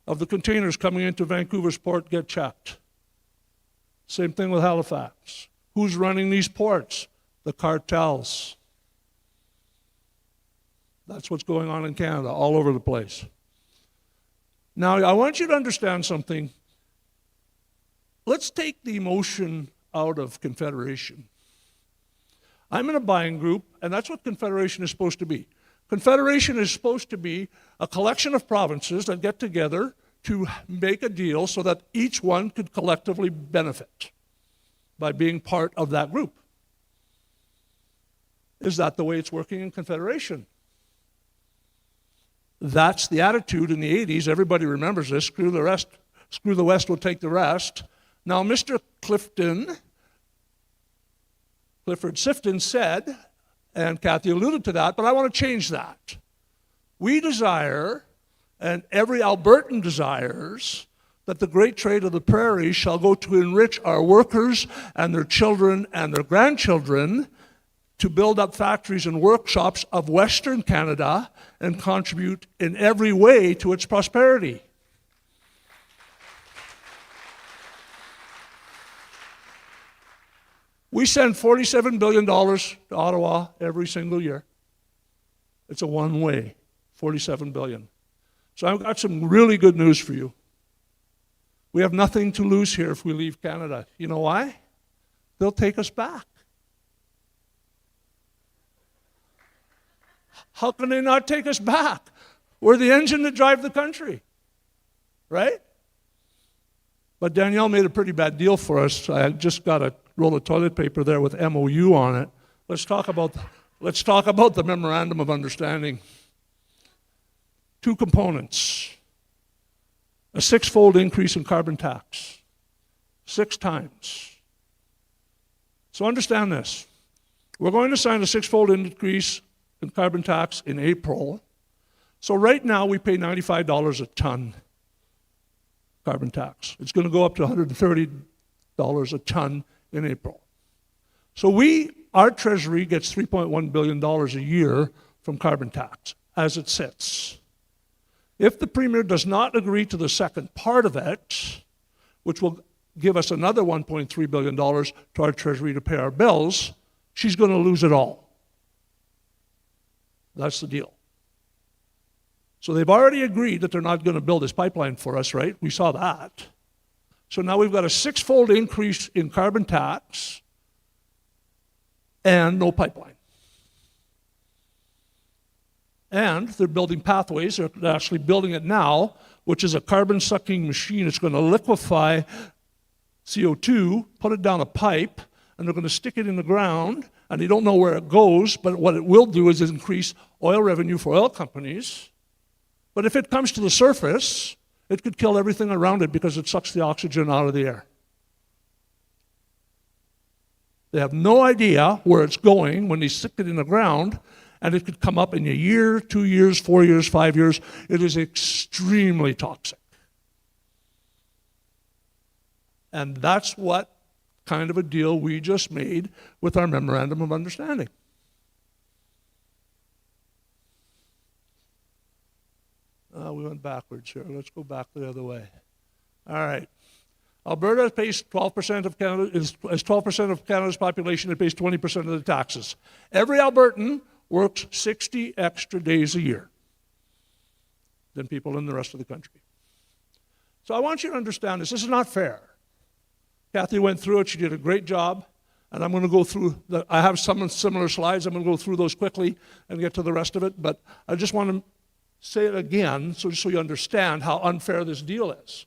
of the containers coming into Vancouver's port get checked. Same thing with Halifax. Who's running these ports? The cartels. That's what's going on in Canada, all over the place. Now, I want you to understand something. Let's take the emotion out of Confederation. I'm in a buying group, and that's what Confederation is supposed to be. Confederation is supposed to be a collection of provinces that get together to make a deal so that each one could collectively benefit by being part of that group. Is that the way it's working in Confederation? That's the attitude in the 80s. Everybody remembers this. Screw the rest. Screw the West, we'll take the rest. Now, Mr. Clifford Sifton said, and Kathy alluded to that, but I want to change that. We desire, and every Albertan desires, that the great trade of the prairies shall go to enrich our workers and their children and their grandchildren, to build up factories and workshops of Western Canada and contribute in every way to its prosperity. We send $47 billion to Ottawa every single year. It's a one-way, $47 billion. So I've got some really good news for you. We have nothing to lose here if we leave Canada. You know why? They'll take us back. How can they not take us back? We're the engine that drives the country, right? But Danielle made a pretty bad deal for us. I just got a roll of toilet paper there with MOU on it. Let's talk about the Memorandum of Understanding. Two components. A six-fold increase in carbon tax. 6 times. So understand this. We're going to sign a six-fold increase in carbon tax in April. So right now we pay $95 a ton carbon tax. It's going to go up to $130 a ton in April. So our Treasury gets $3.1 billion a year from carbon tax as it sits. If the Premier does not agree to the second part of it, which will give us another $1.3 billion to our Treasury to pay our bills, she's going to lose it all. That's the deal. So they've already agreed that they're not going to build this pipeline for us, right? We saw that. So now we've got a six-fold increase in carbon tax and no pipeline. And they're building pathways. They're actually building it now, which is a carbon-sucking machine. It's going to liquefy CO2, put it down a pipe, and they're going to stick it in the ground, and they don't know where it goes, but what it will do is increase oil revenue for oil companies. But if it comes to the surface, it could kill everything around it because it sucks the oxygen out of the air. They have no idea where it's going when they stick it in the ground, and it could come up in a year, 2 years, 4 years, 5 years. It is extremely toxic. And that's what kind of a deal we just made with our Memorandum of Understanding. We went backwards here. Let's go back the other way. All right. Alberta pays 12% of Canada, as 12% of Canada's population, it pays 20% of the taxes. Every Albertan works 60 extra days a year than people in the rest of the country. So I want you to understand this. This is not fair. Kathy went through it. She did a great job. And I'm going to go through, I have some similar slides. I'm going to go through those quickly and get to the rest of it. But I just want to say it again so you understand how unfair this deal is.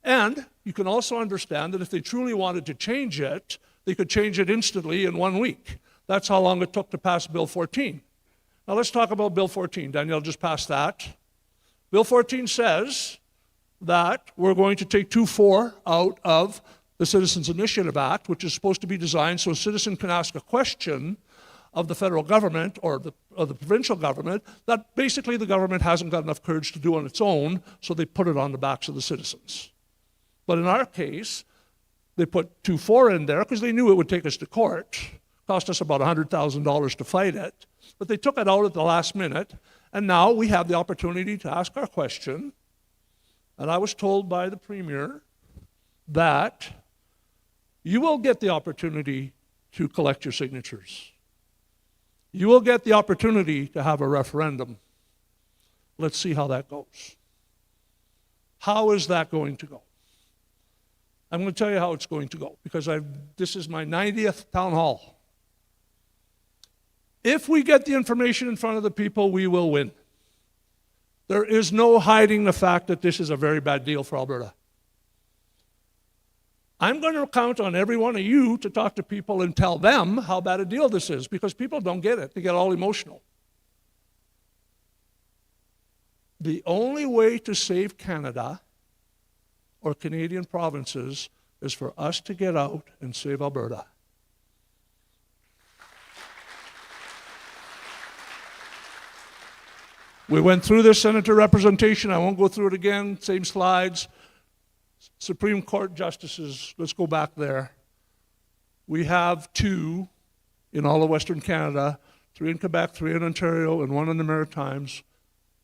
And you can also understand that if they truly wanted to change it, they could change it instantly in 1 week. That's how long it took to pass Bill 14. Now let's talk about Bill 14. Danielle just passed that. Bill 14 says that we're going to take 2(4) out of the Citizens Initiative Act, which is supposed to be designed so a citizen can ask a question of the federal government or the provincial government that basically the government hasn't got enough courage to do on its own, so they put it on the backs of the citizens. But in our case, they put 2(4) in there because they knew it would take us to court. Cost us about $100,000 to fight it. But they took it out at the last minute, and now we have the opportunity to ask our question. And I was told by the Premier that you will get the opportunity to collect your signatures. You will get the opportunity to have a referendum. Let's see how that goes. How is that going to go? I'm going to tell you how it's going to go because this is my 90th town hall. If we get the information in front of the people, we will win. There is no hiding the fact that this is a very bad deal for Alberta. I'm going to count on every one of you to talk to people and tell them how bad a deal this is because people don't get it. They get all emotional. the only way to save Canada or Canadian provinces is for us to get out and save Alberta. We went through this senator representation. I won't go through it again. Same slides. Supreme Court justices, let's go back there. We have 2 in all of Western Canada, 3 in Quebec, 3 in Ontario, and 1 in the Maritimes,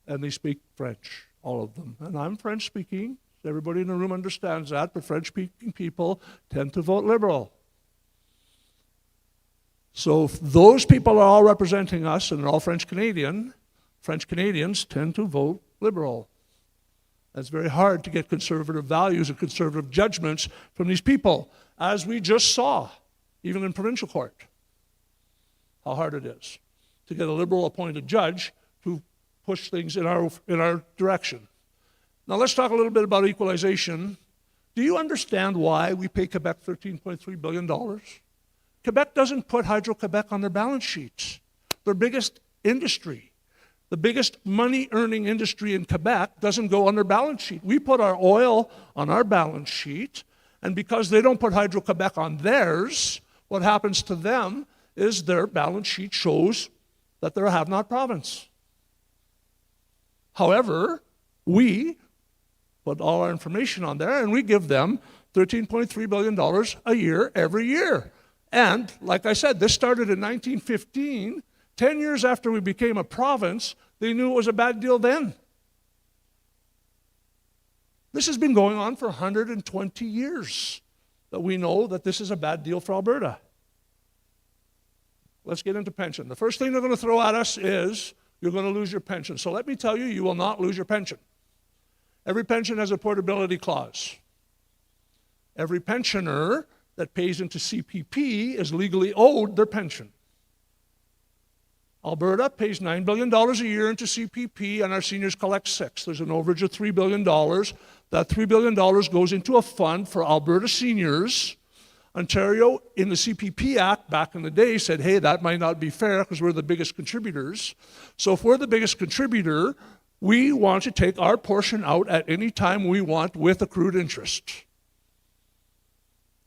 and they speak French, all of them. And I'm French-speaking. Everybody in the room understands that, but French-speaking people tend to vote Liberal. So if those people are all representing us, and they're all French-Canadian, French Canadians tend to vote Liberal. It's very hard to get conservative values and conservative judgments from these people, as we just saw, even in provincial court, how hard it is to get a Liberal appointed judge to push things in our direction. Now let's talk a little bit about equalization. Do you understand why we pay Quebec $13.3 billion? Quebec doesn't put Hydro-Quebec on their balance sheets. Their biggest industry, the biggest money-earning industry in Quebec doesn't go on their balance sheet. We put our oil on our balance sheet, and because they don't put Hydro-Quebec on theirs, what happens to them is their balance sheet shows that they're a have-not province. However, we put all our information on there, and we give them $13.3 billion a year, every year. And, like I said, this started in 1915. 10 years after we became a province, they knew it was a bad deal then. This has been going on for 120 years, that we know that this is a bad deal for Alberta. Let's get into pension. The first thing they're going to throw at us is you're going to lose your pension. So let me tell you, you will not lose your pension. Every pension has a portability clause. Every pensioner that pays into CPP is legally owed their pension. Alberta pays $9 billion a year into CPP, and our seniors collect $6. There's an overage of $3 billion. That $3 billion goes into a fund for Alberta seniors. Ontario, in the CPP Act back in the day, said, hey, that might not be fair because we're the biggest contributors. So if we're the biggest contributor, we want to take our portion out at any time we want with accrued interest.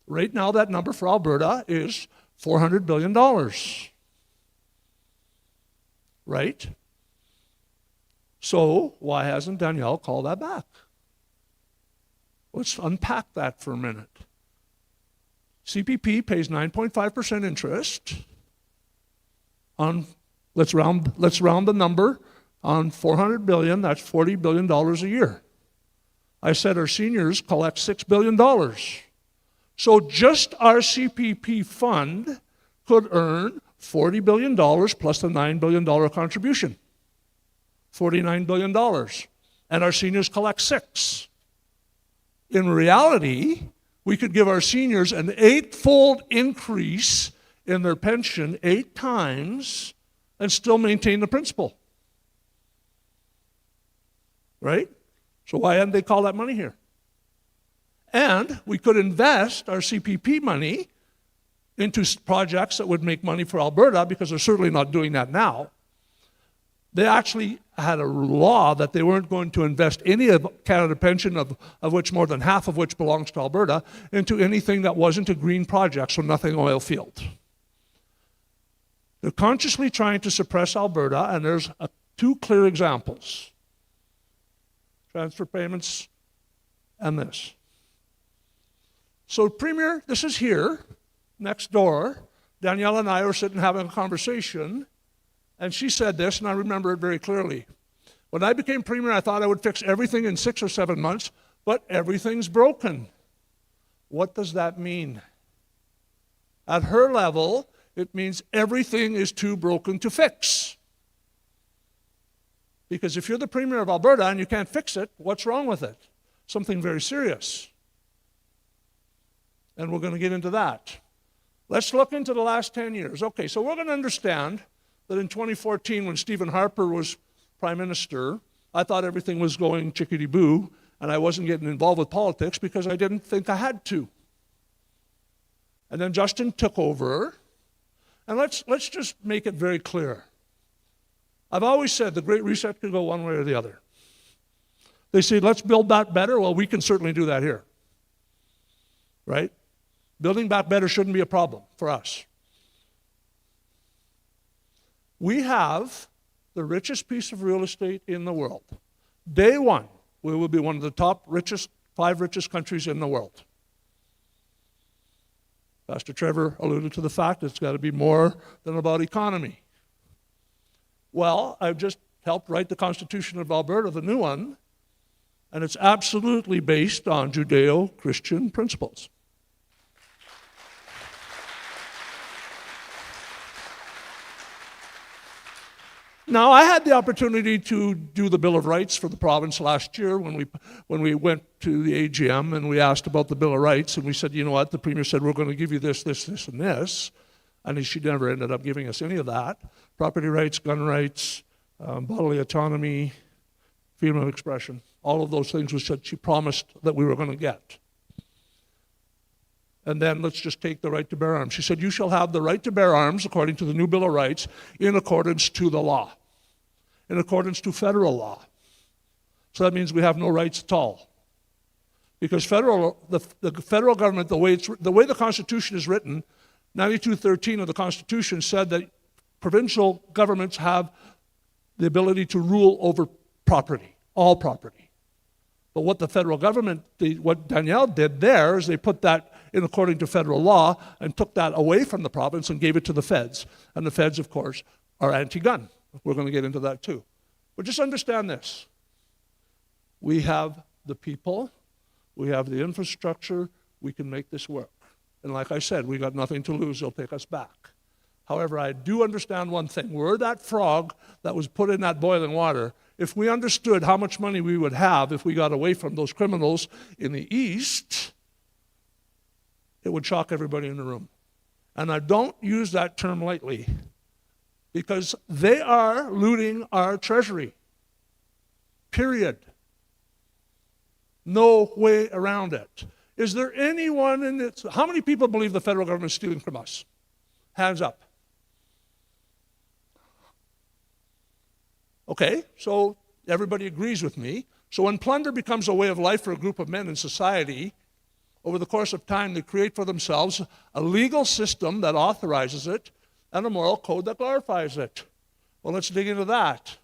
Right now, that number for Alberta is $400 billion. Right? So why hasn't Danielle called that back? Let's unpack that for a minute. CPP pays 9.5% interest on, let's round the number, on $400 billion, that's $40 billion a year. I said our seniors collect $6 billion. So just our CPP fund could earn $40 billion plus the $9 billion contribution. $49 billion. And our seniors collect $6. In reality, we could give our seniors an 8-fold increase in their pension 8 times and still maintain the principal. Right? So why hadn't they called that money here? And we could invest our CPP money into projects that would make money for Alberta, because they're certainly not doing that now. They actually had a law that they weren't going to invest any of Canada Pension, of which more than half of which belongs to Alberta, into anything that wasn't a green project, so nothing oil field. They're consciously trying to suppress Alberta, and there's 2 clear examples. Transfer payments and this. So Premier, this is here. Next door, Danielle and I were sitting having a conversation, and she said this, and I remember it very clearly. When I became Premier, I thought I would fix everything in 6 or 7 months, but everything's broken. What does that mean? At her level, it means everything is too broken to fix. Because if you're the Premier of Alberta and you can't fix it, what's wrong with it? Something very serious. And we're going to get into that. Let's look into the last 10 years. Okay, so we're going to understand that in 2014, when Stephen Harper was Prime Minister, I thought everything was going chickadee-boo, and I wasn't getting involved with politics because I didn't think I had to. And then Justin took over, and let's just make it very clear. I've always said the Great Reset could go one way or the other. They say, let's build back better. Well, we can certainly do that here. Right? Building back better shouldn't be a problem for us. We have the richest piece of real estate in the world. Day one, we will be one of the top 5 richest countries in the world. Pastor Trevor alluded to the fact it's got to be more than about economy. Well, I've just helped write the Constitution of Alberta, the new one, and it's absolutely based on Judeo-Christian principles. Now, I had the opportunity to do the Bill of Rights for the province last year when we went to the AGM and we asked about the Bill of Rights, and we said, you know what, the Premier said, we're going to give you this, this, this, and this, and she never ended up giving us any of that. Property rights, gun rights, bodily autonomy, freedom of expression, all of those things which she promised that we were going to get. And then let's just take the right to bear arms. She said, you shall have the right to bear arms according to the new Bill of Rights in accordance to the law, in accordance to federal law. So that means we have no rights at all. Because the federal government, the way the Constitution is written, 92:13 of the Constitution said that provincial governments have the ability to rule over property, all property. But what the federal government, what Danielle did there is they put that in according to federal law and took that away from the province and gave it to the feds. And the feds, of course, are anti-gun. We're going to get into that too. But just understand this. We have the people, we have the infrastructure, we can make this work. And like I said, we got nothing to lose, they'll take us back. However, I do understand one thing. We're that frog that was put in that boiling water. If we understood how much money we would have if we got away from those criminals in the East, it would shock everybody in the room. And I don't use that term lightly, because they are looting our treasury. Period. No way around it. Is there anyone in this? How many people believe the federal government is stealing from us? Hands up. Okay, so everybody agrees with me. So when plunder becomes a way of life for a group of men in society, over the course of time they create for themselves a legal system that authorizes it and a moral code that glorifies it. Well, let's dig into that.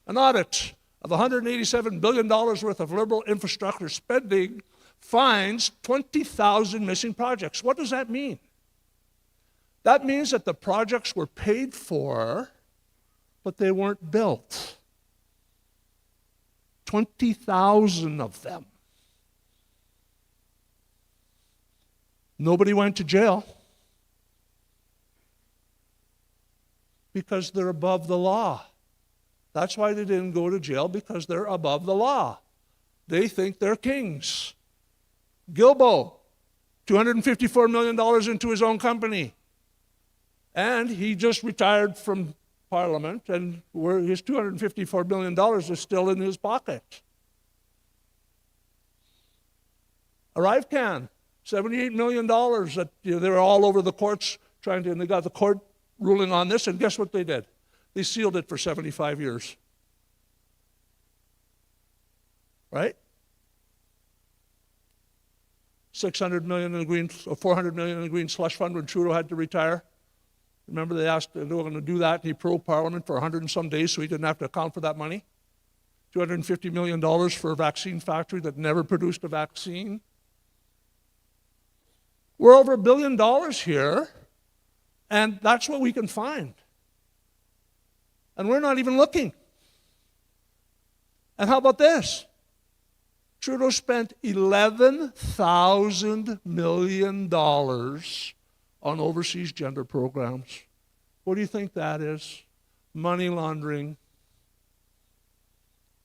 An audit of $187 billion worth of liberal infrastructure spending finds 20,000 missing projects. What does that mean? That means that the projects were paid for, but they weren't built. 20,000 of them. Nobody went to jail because they're above the law. That's why they didn't go to jail, because they're above the law. They think they're kings. Gilbo, $254 million into his own company. And he just retired from Parliament, and his $254 million is still in his pocket. ArriveCan, $78 million that they were all over the courts trying to, and they got the court ruling on this, and guess what they did? They sealed it for 75 years. Right? 600 million in the green, or 400 million in the green slush fund when Trudeau had to retire. Remember they asked they were going to do that, and he probed Parliament for 100 and some days so he didn't have to account for that money. $250 million for a vaccine factory that never produced a vaccine. We're over $1 billion here, and that's what we can find. And we're not even looking. And how about this? Trudeau spent $11,000 million on overseas gender programs. What do you think that is? Money laundering.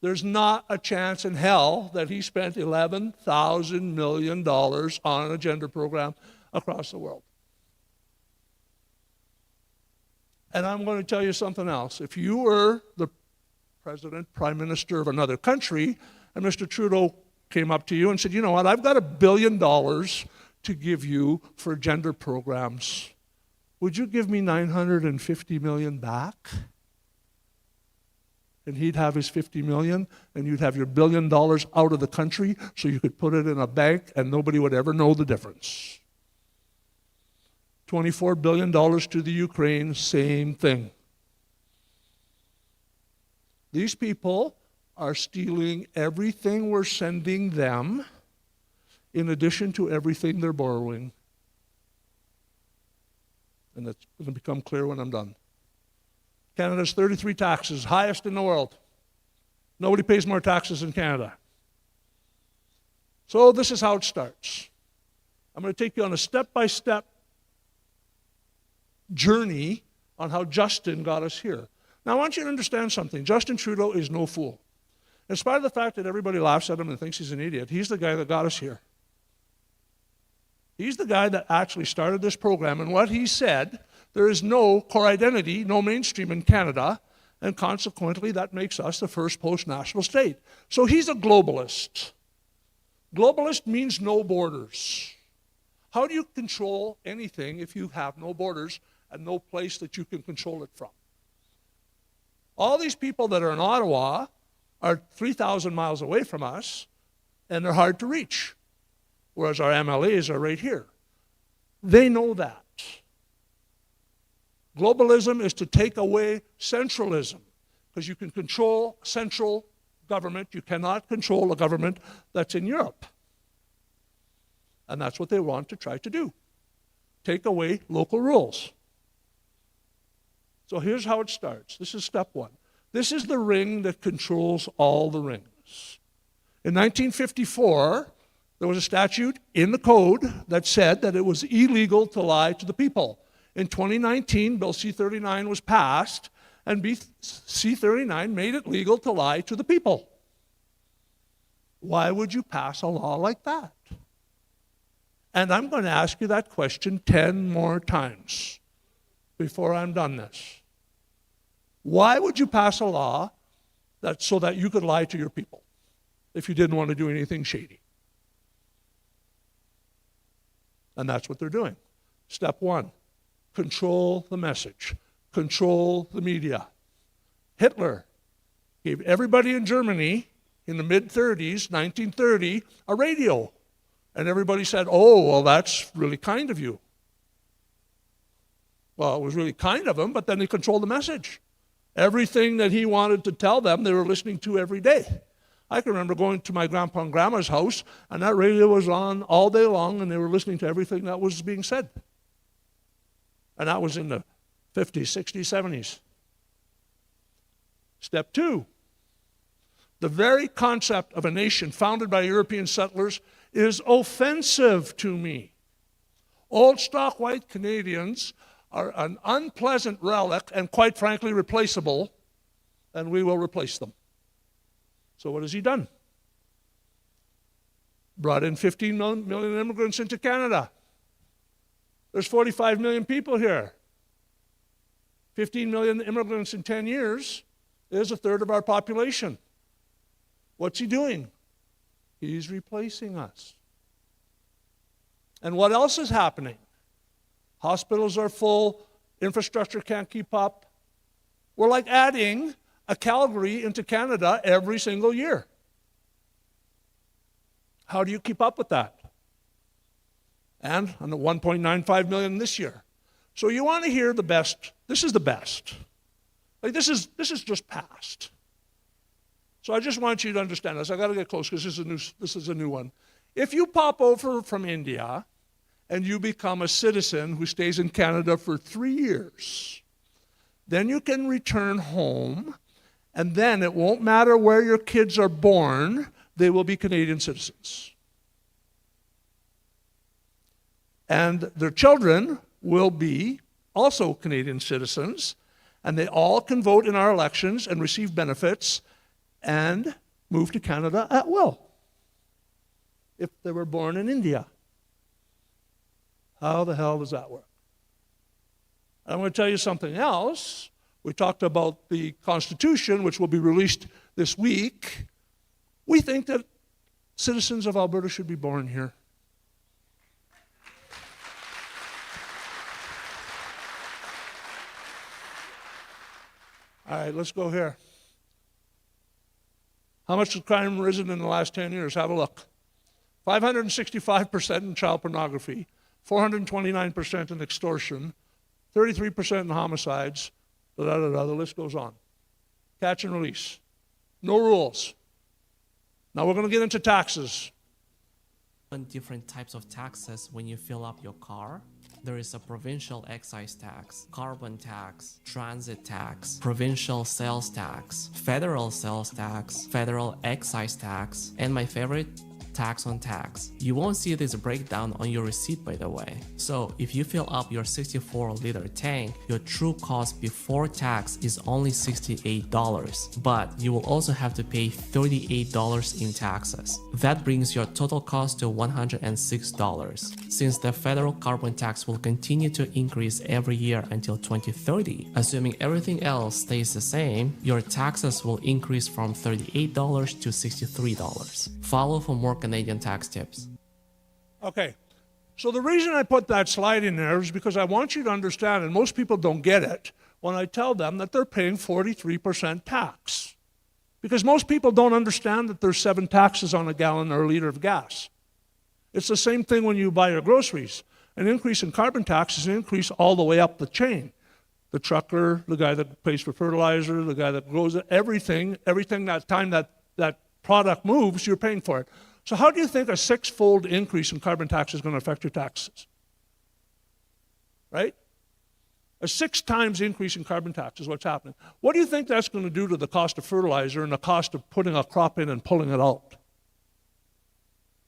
There's not a chance in hell that he spent $11,000 million on a gender program across the world. And I'm going to tell you something else. If you were the president, prime minister of another country, and Mr. Trudeau came up to you and said, you know what, I've got $1 billion to give you for gender programs. Would you give me $950 million back? and he'd have his 50 million, and you'd have your $1 billion out of the country so you could put it in a bank and nobody would ever know the difference. $24 billion to the Ukraine, same thing. These people are stealing everything we're sending them in addition to everything they're borrowing. And that's going to become clear when I'm done. Canada's 33 taxes, highest in the world. Nobody pays more taxes in Canada. So this is how it starts. I'm going to take you on a step-by-step journey on how Justin got us here. Now I want you to understand something. Justin Trudeau is no fool. In spite of the fact that everybody laughs at him and thinks he's an idiot, he's the guy that got us here. He's the guy that actually started this program, and what he said, there is no core identity, no mainstream in Canada, and consequently that makes us the first post-national state. So he's a globalist. Globalist means no borders. How do you control anything if you have no borders and no place that you can control it from? All these people that are in Ottawa are 3,000 miles away from us, and they're hard to reach, whereas our MLAs are right here. They know that. Globalism is to take away centralism, because you can control central government. You cannot control a government that's in Europe. And that's what they want to try to do. Take away local rules. So here's how it starts. This is step one. This is the ring that controls all the rings. In 1954, there was a statute in the code that said that it was illegal to lie to the people. In 2019, Bill C-39 was passed, and C-39 made it legal to lie to the people. Why would you pass a law like that? And I'm going to ask you that question 10 more times before I'm done this. Why would you pass a law so that you could lie to your people if you didn't want to do anything shady? And that's what they're doing. Step one, control the message, control the media. Hitler gave everybody in Germany in the mid-30s, 1930, a radio. And everybody said, oh, well, that's really kind of you. Well, it was really kind of him, but then he controlled the message. Everything that he wanted to tell them, they were listening to every day. I can remember going to my grandpa and grandma's house, and that radio was on all day long, and they were listening to everything that was being said. And that was in the 50s, 60s, 70s. Step two, the very concept of a nation founded by European settlers is offensive to me. Old stock white Canadians are an unpleasant relic and quite frankly replaceable, and we will replace them. So what has he done? Brought in 15 million immigrants into Canada. There's 45 million people here. 15 million immigrants in 10 years is a third of our population. What's he doing? He's replacing us. And what else is happening? Hospitals are full, infrastructure can't keep up. We're like adding a Calgary into Canada every single year. How do you keep up with that? And on the 1.95 million this year. So you want to hear the best. This is the best. Like this is just past. So I just want you to understand this. I got to get close because this is a new one. If you pop over from India and you become a citizen who stays in Canada for 3 years, then you can return home, and then it won't matter where your kids are born, they will be Canadian citizens. And their children will be also Canadian citizens, and they all can vote in our elections and receive benefits and move to Canada at will if they were born in India. How the hell does that work? I'm going to tell you something else. We talked about the Constitution, which will be released this week. We think that citizens of Alberta should be born here. All right, let's go here. How much has crime risen in the last 10 years? Have a look. 565% in child pornography, 429% in extortion, 33% in homicides, the list goes on. Catch and release. No rules. Now we're going to get into taxes. Different types of taxes when you fill up your car. There is a provincial excise tax, carbon tax, transit tax, provincial sales tax, federal sales tax, federal excise tax, and my favorite, tax on tax. You won't see this breakdown on your receipt, by the way. So if you fill up your 64-liter tank, your true cost before tax is only $68, but you will also have to pay $38 in taxes. That brings your total cost to $106. Since the federal carbon tax will continue to increase every year until 2030, assuming everything else stays the same, your taxes will increase from $38 to $63. Follow for more Canadian tax tips. Okay, so the reason I put that slide in there is because I want you to understand, and most people don't get it, when I tell them that they're paying 43% tax. Because most people don't understand that there's 7 taxes on a gallon or a liter of gas. It's the same thing when you buy your groceries. An increase in carbon tax is an increase all the way up the chain. The trucker, the guy that pays for fertilizer, the guy that grows it, everything that time that product moves, you're paying for it. So how do you think a 6-fold increase in carbon tax is going to affect your taxes? Right? A 6 times increase in carbon tax is what's happening. What do you think that's going to do to the cost of fertilizer and the cost of putting a crop in and pulling it out?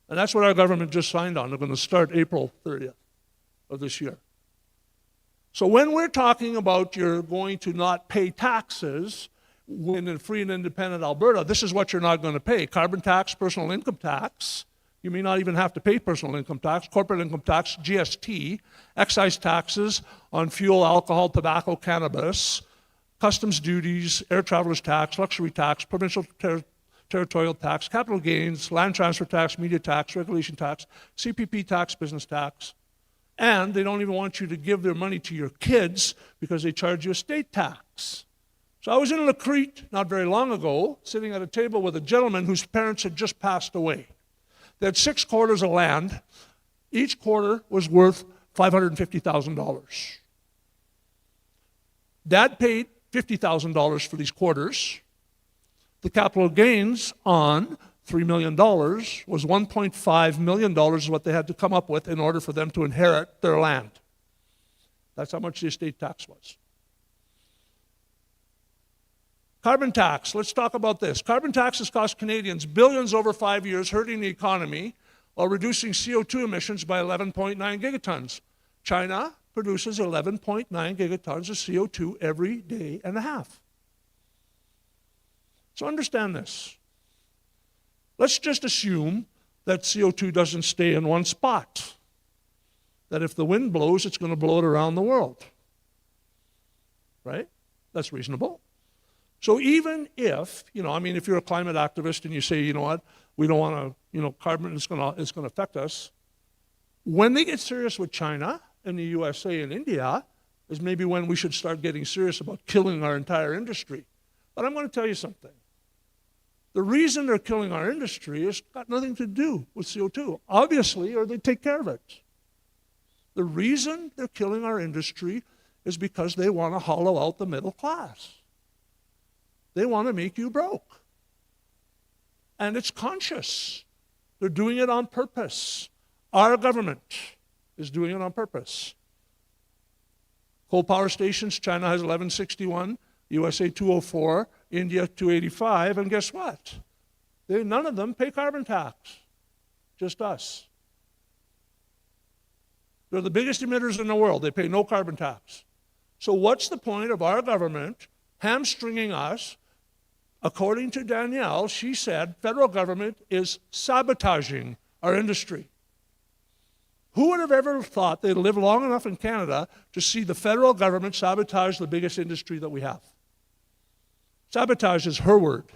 And that's what our government just signed on. They're going to start April 30th of this year. So when we're talking about you're going to not pay taxes in free and independent Alberta, this is what you're not going to pay. Carbon tax, personal income tax. You may not even have to pay personal income tax, corporate income tax, GST, excise taxes on fuel, alcohol, tobacco, cannabis, customs duties, air travelers tax, luxury tax, provincial territorial tax, capital gains, land transfer tax, media tax, regulation tax, CPP tax, business tax. And they don't even want you to give their money to your kids because they charge you a state tax. So I was in Le Crete not very long ago, sitting at a table with a gentleman whose parents had just passed away. They had 6 quarters of land. Each quarter was worth $550,000. Dad paid $50,000 for these quarters. The capital gains on $3 million was $1.5 million is what they had to come up with in order for them to inherit their land. That's how much the estate tax was. Carbon tax, let's talk about this. Carbon taxes cost Canadians billions over 5 years, hurting the economy while reducing CO2 emissions by 11.9 gigatons. China produces 11.9 gigatons of CO2 every day and a half. So understand this. Let's just assume that CO2 doesn't stay in one spot. That if the wind blows, it's going to blow it around the world. Right? That's reasonable. So even if, if you're a climate activist and you say, you know what, we don't want to, carbon is going to affect us, when they get serious with China and the USA and India is maybe when we should start getting serious about killing our entire industry. But I'm going to tell you something. The reason they're killing our industry has got nothing to do with CO2, obviously, or they take care of it. The reason they're killing our industry is because they want to hollow out the middle class. They want to make you broke. And it's conscious. They're doing it on purpose. Our government is doing it on purpose. Coal power stations, China has 1161, USA 204, India 285, and guess what? None of them pay carbon tax, just us. They're the biggest emitters in the world. They pay no carbon tax. So what's the point of our government hamstringing us? According to Danielle, she said federal government is sabotaging our industry. Who would have ever thought they'd live long enough in Canada to see the federal government sabotage the biggest industry that we have? Sabotage is her word.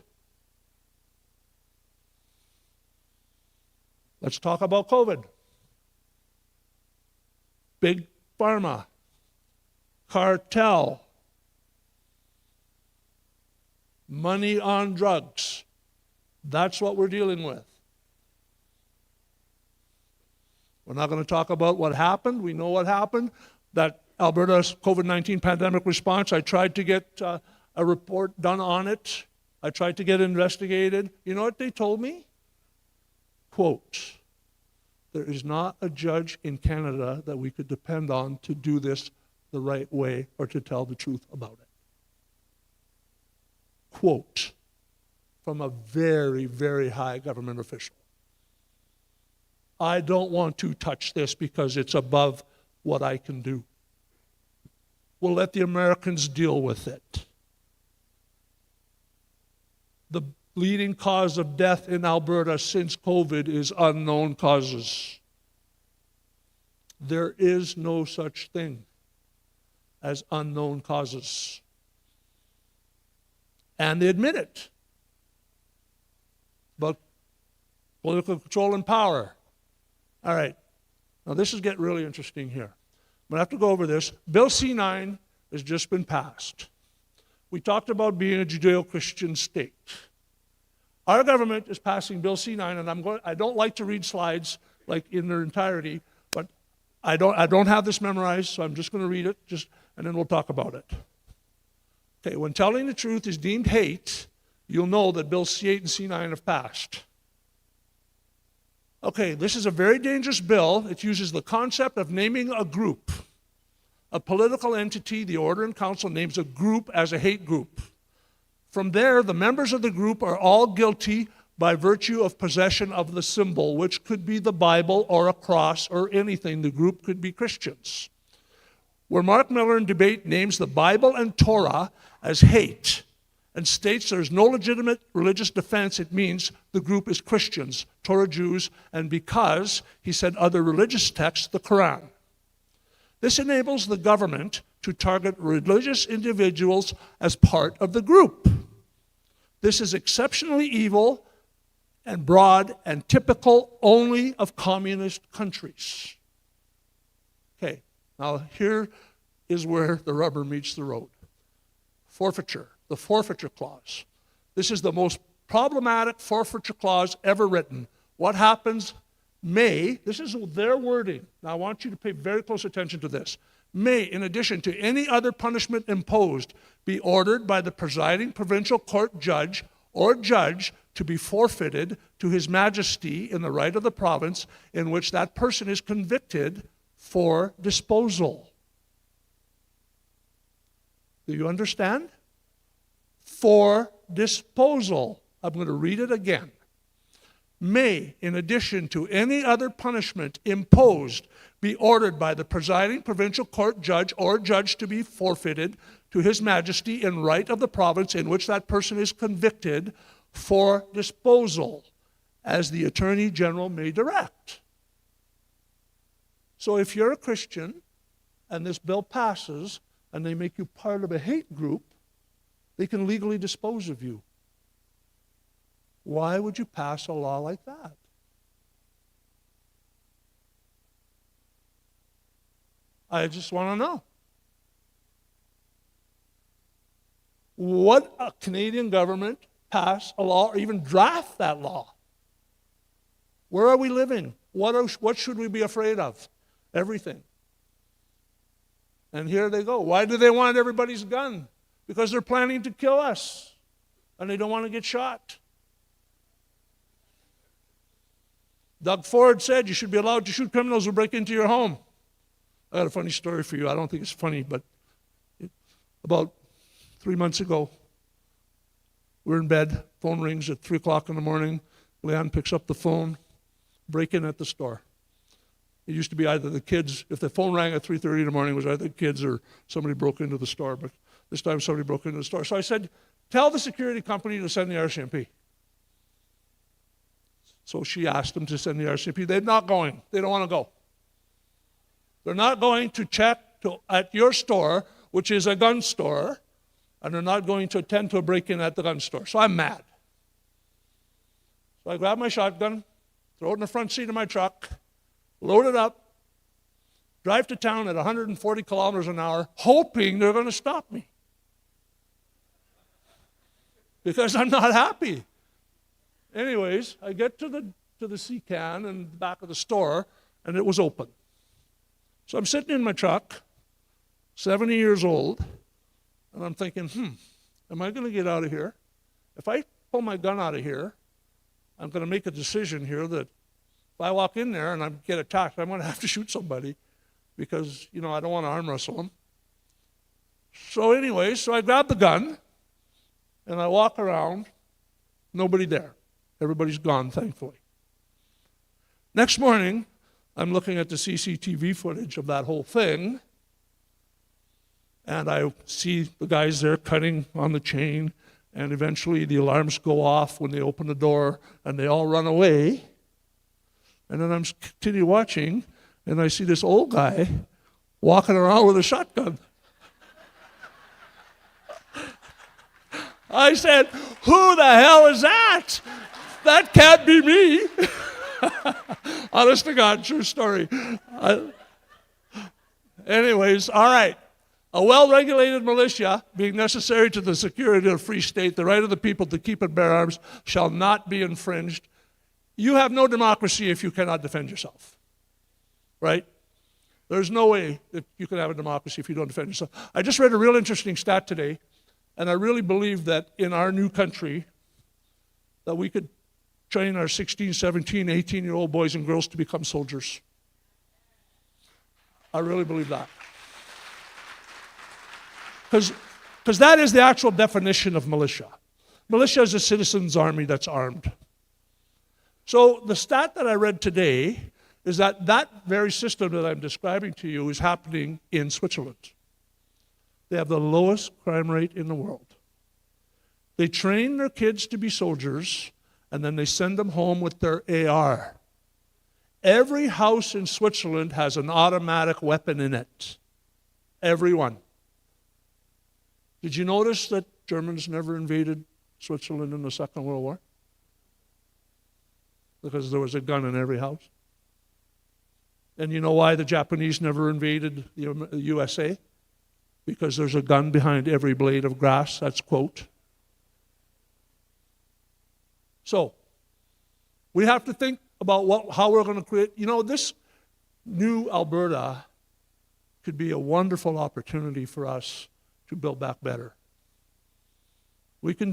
Let's talk about COVID. Big pharma, cartel, money on drugs, That's what we're dealing with. We're not going to talk about what happened. We know what happened. That Alberta's COVID-19 pandemic response, I tried to get a report done on it. I tried to get investigated. You know what they told me? Quote, there is not a judge in Canada that we could depend on to do this the right way or to tell the truth about it. Quote from a very, very high government official. I don't want to touch this because it's above what I can do. We'll let the Americans deal with it. The leading cause of death in Alberta since COVID is unknown causes. There is no such thing as unknown causes. And they admit it. But political control and power. All right. Now this is getting really interesting here. I'm going to have to go over this. Bill C-9 has just been passed. We talked about being a Judeo-Christian state. Our government is passing Bill C-9, and I don't like to read slides like in their entirety, but I don't have this memorized, so I'm just going to read it, and then we'll talk about it. Okay, when telling the truth is deemed hate, you'll know that Bill C-8 and C-9 have passed. Okay, this is a very dangerous bill. It uses the concept of naming a group. A political entity, the Order in Council, names a group as a hate group. From there, the members of the group are all guilty by virtue of possession of the symbol, which could be the Bible or a cross or anything. The group could be Christians. Where Mark Miller in debate names the Bible and Torah as hate and states there's no legitimate religious defense, it means the group is Christians, Torah Jews, and because, he said, other religious texts, the Quran. This enables the government to target religious individuals as part of the group. This is exceptionally evil and broad and typical only of communist countries. Okay, now here is where the rubber meets the road. Forfeiture, the forfeiture clause. This is the most problematic forfeiture clause ever written. What happens may, this is their wording. Now I want you to pay very close attention to this. May, in addition to any other punishment imposed, be ordered by the presiding provincial court judge or judge to be forfeited to His Majesty in the right of the province in which that person is convicted for disposal. Do you understand? For disposal. I'm going to read it again. May, in addition to any other punishment imposed, be ordered by the presiding provincial court judge or judge to be forfeited to His Majesty in right of the province in which that person is convicted for disposal, as the Attorney General may direct. So if you're a Christian and this bill passes and they make you part of a hate group, they can legally dispose of you. Why would you pass a law like that? I just want to know. Would a Canadian government pass a law or even draft that law? Where are we living? What should we be afraid of? Everything. And here they go. Why do they want everybody's gun? Because they're planning to kill us. And they don't want to get shot. Doug Ford said you should be allowed to shoot criminals who break into your home. I got a funny story for you. I don't think it's funny, but about 3 months ago, we're in bed. Phone rings at 3 o'clock in the morning. Leanne picks up the phone. Break in at the store. It used to be either the kids, if the phone rang at 3:30 in the morning, it was either the kids or somebody broke into the store. But this time somebody broke into the store. So I said, tell the security company to send the RCMP. So she asked them to send the RCMP. They're not going. They don't want to go. They're not going to check at your store, which is a gun store, and they're not going to attend to a break-in at the gun store. So I'm mad. So I grab my shotgun, throw it in the front seat of my truck, load it up, drive to town at 140 kilometers an hour, hoping they're going to stop me. Because I'm not happy. Anyways, I get to the sea can in the back of the store, and it was open. So I'm sitting in my truck, 70 years old, and I'm thinking, am I going to get out of here? If I pull my gun out of here, I'm going to make a decision here that if I walk in there and I get attacked, I'm going to have to shoot somebody because, I don't want to arm wrestle them. So anyways, so I grab the gun, and I walk around, nobody there. Everybody's gone, thankfully. Next morning, I'm looking at the CCTV footage of that whole thing, and I see the guys there cutting on the chain, and eventually the alarms go off when they open the door, and they all run away. And then I'm continue watching, and I see this old guy walking around with a shotgun. I said, who the hell is that? That can't be me. Honest to God, true story. Anyways, all right. A well-regulated militia, being necessary to the security of a free state, the right of the people to keep and bear arms, shall not be infringed. You have no democracy if you cannot defend yourself. Right? There's no way that you can have a democracy if you don't defend yourself. I just read a real interesting stat today, and I really believe that in our new country, that we could train our 16, 17, 18-year-old boys and girls to become soldiers. I really believe that. Because that is the actual definition of militia. Militia is a citizen's army that's armed. So the stat that I read today is that that very system that I'm describing to you is happening in Switzerland. They have the lowest crime rate in the world. They train their kids to be soldiers, and then they send them home with their AR. Every house in Switzerland has an automatic weapon in it. Every one. Did you notice that Germans never invaded Switzerland in the Second World War? Because there was a gun in every house. And you know why the Japanese never invaded the USA? Because there's a gun behind every blade of grass. That's quote. So, we have to think about how we're going to create. This new Alberta could be a wonderful opportunity for us to build back better. We can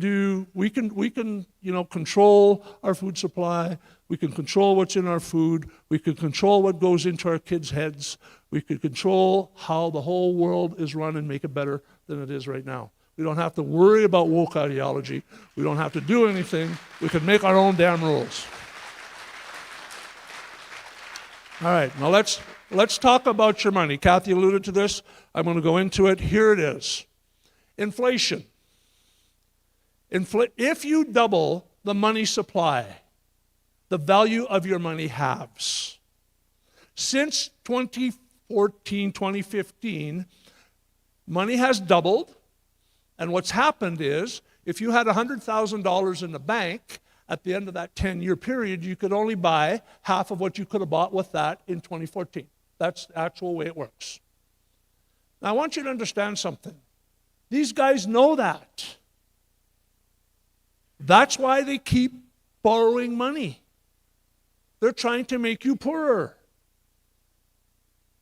control our food supply. We can control what's in our food. We can control what goes into our kids' heads. We can control how the whole world is run and make it better than it is right now. We don't have to worry about woke ideology. We don't have to do anything. We can make our own damn rules. All right, now let's talk about your money. Kathy alluded to this. I'm going to go into it. Here it is. Inflation. If you double the money supply, the value of your money halves. Since 2014, 2015, money has doubled, and what's happened is, if you had $100,000 in the bank, at the end of that 10-year period, you could only buy half of what you could have bought with that in 2014. That's the actual way it works. Now, I want you to understand something. These guys know that. That's why they keep borrowing money. They're trying to make you poorer.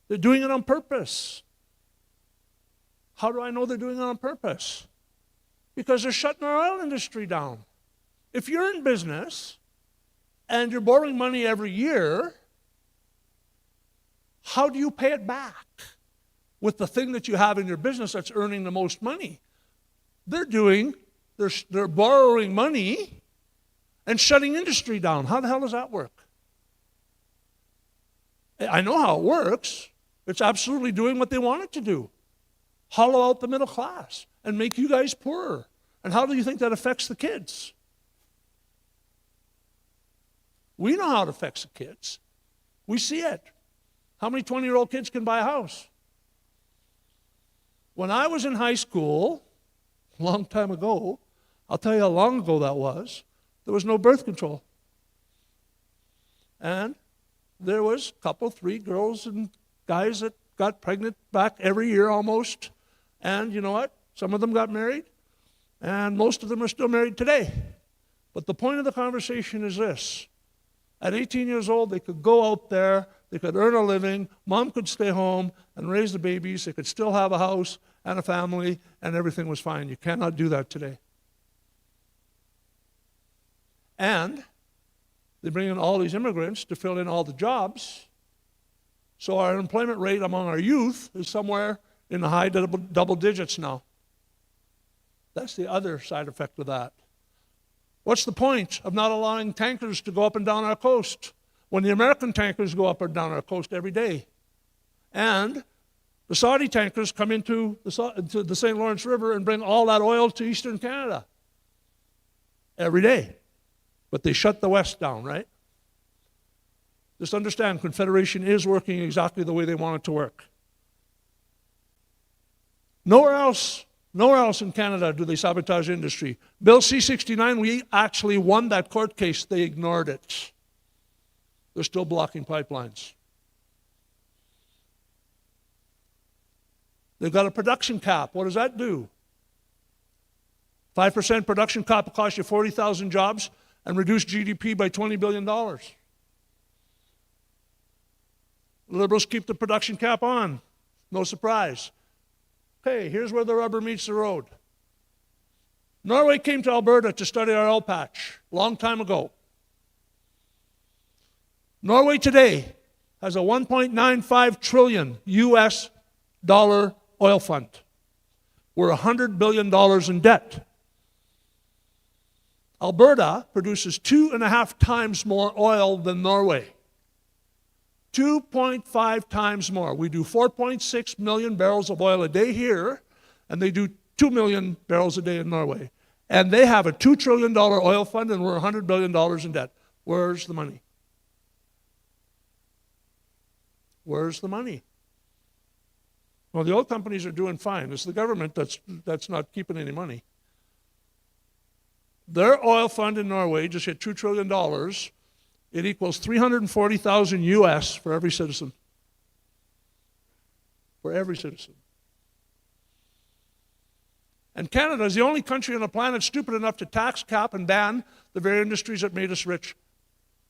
They're doing it on purpose. How do I know they're doing it on purpose? Because they're shutting our oil industry down. If you're in business and you're borrowing money every year, how do you pay it back with the thing that you have in your business that's earning the most money? They're borrowing money and shutting industry down. How the hell does that work? I know how it works. It's absolutely doing what they want it to do. Hollow out the middle class and make you guys poorer. And how do you think that affects the kids? We know how it affects the kids. We see it. How many 20-year-old kids can buy a house? When I was in high school, a long time ago, I'll tell you how long ago that was, there was no birth control. And there was a couple, 3 girls and guys that got pregnant back every year almost. And you know what? Some of them got married, and most of them are still married today. But the point of the conversation is this. At 18 years old, they could go out there, they could earn a living, mom could stay home and raise the babies, they could still have a house and a family, and everything was fine. You cannot do that today. And they bring in all these immigrants to fill in all the jobs. So our employment rate among our youth is somewhere in the high double digits now. That's the other side effect of that. What's the point of not allowing tankers to go up and down our coast when the American tankers go up and down our coast every day? And the Saudi tankers come into the St. Lawrence River and bring all that oil to Eastern Canada every day. But they shut the West down, right? Just understand, Confederation is working exactly the way they want it to work. Nowhere else in Canada do they sabotage industry. Bill C-69, we actually won that court case. They ignored it. They're still blocking pipelines. They've got a production cap. What does that do? 5% production cap will cost you 40,000 jobs and reduce GDP by $20 billion. The Liberals keep the production cap on. No surprise. Okay, here's where the rubber meets the road. Norway came to Alberta to study our oil patch a long time ago. Norway today has a $1.95 trillion US dollar oil fund. We're $100 billion in debt. Alberta produces 2.5 times more oil than Norway. 2.5 times more. We do 4.6 million barrels of oil a day here, and they do 2 million barrels a day in Norway. And they have a $2 trillion oil fund, and we're $100 billion in debt. Where's the money? Where's the money? Well, the oil companies are doing fine. It's the government that's not keeping any money. Their oil fund in Norway just hit $2 trillion. It equals 340,000 US for every citizen. For every citizen. And Canada is the only country on the planet stupid enough to tax, cap, and ban the very industries that made us rich.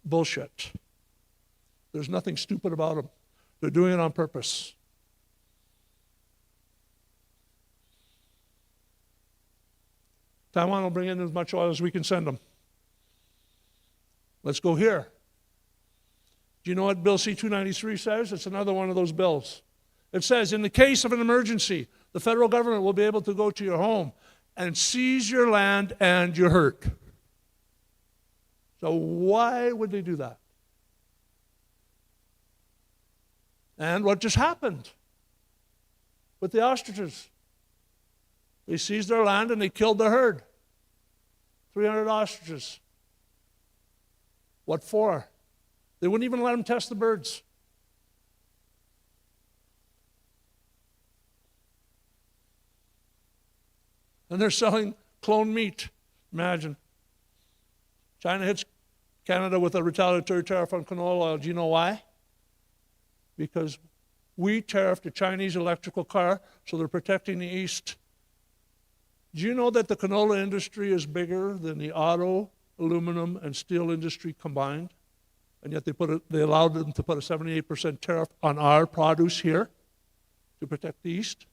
Bullshit. There's nothing stupid about them. They're doing it on purpose. Taiwan will bring in as much oil as we can send them. Let's go here. Do you know what Bill C-293 says? It's another one of those bills. It says, in the case of an emergency, the federal government will be able to go to your home and seize your land and your herd. So why would they do that? And what just happened with the ostriches? They seized their land and they killed their herd. 300 ostriches. What for? They wouldn't even let them test the birds. And they're selling cloned meat. Imagine. China hits Canada with a retaliatory tariff on canola oil. Do you know why? Because we tariffed a Chinese electrical car, so they're protecting the East. Do you know that the canola industry is bigger than the auto, aluminum, and steel industry combined? And yet they allowed them to put a 78% tariff on our produce here to protect the East?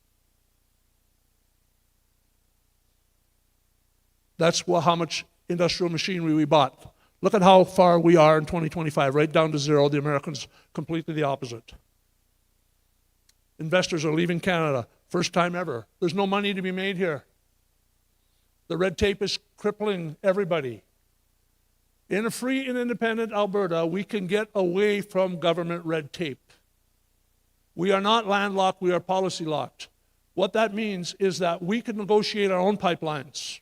That's how much industrial machinery we bought. Look at how far we are in 2025, right down to zero. The Americans completely the opposite. Investors are leaving Canada, first time ever. There's no money to be made here. The red tape is crippling everybody. In a free and independent Alberta, we can get away from government red tape. We are not landlocked, we are policy locked. What that means is that we can negotiate our own pipelines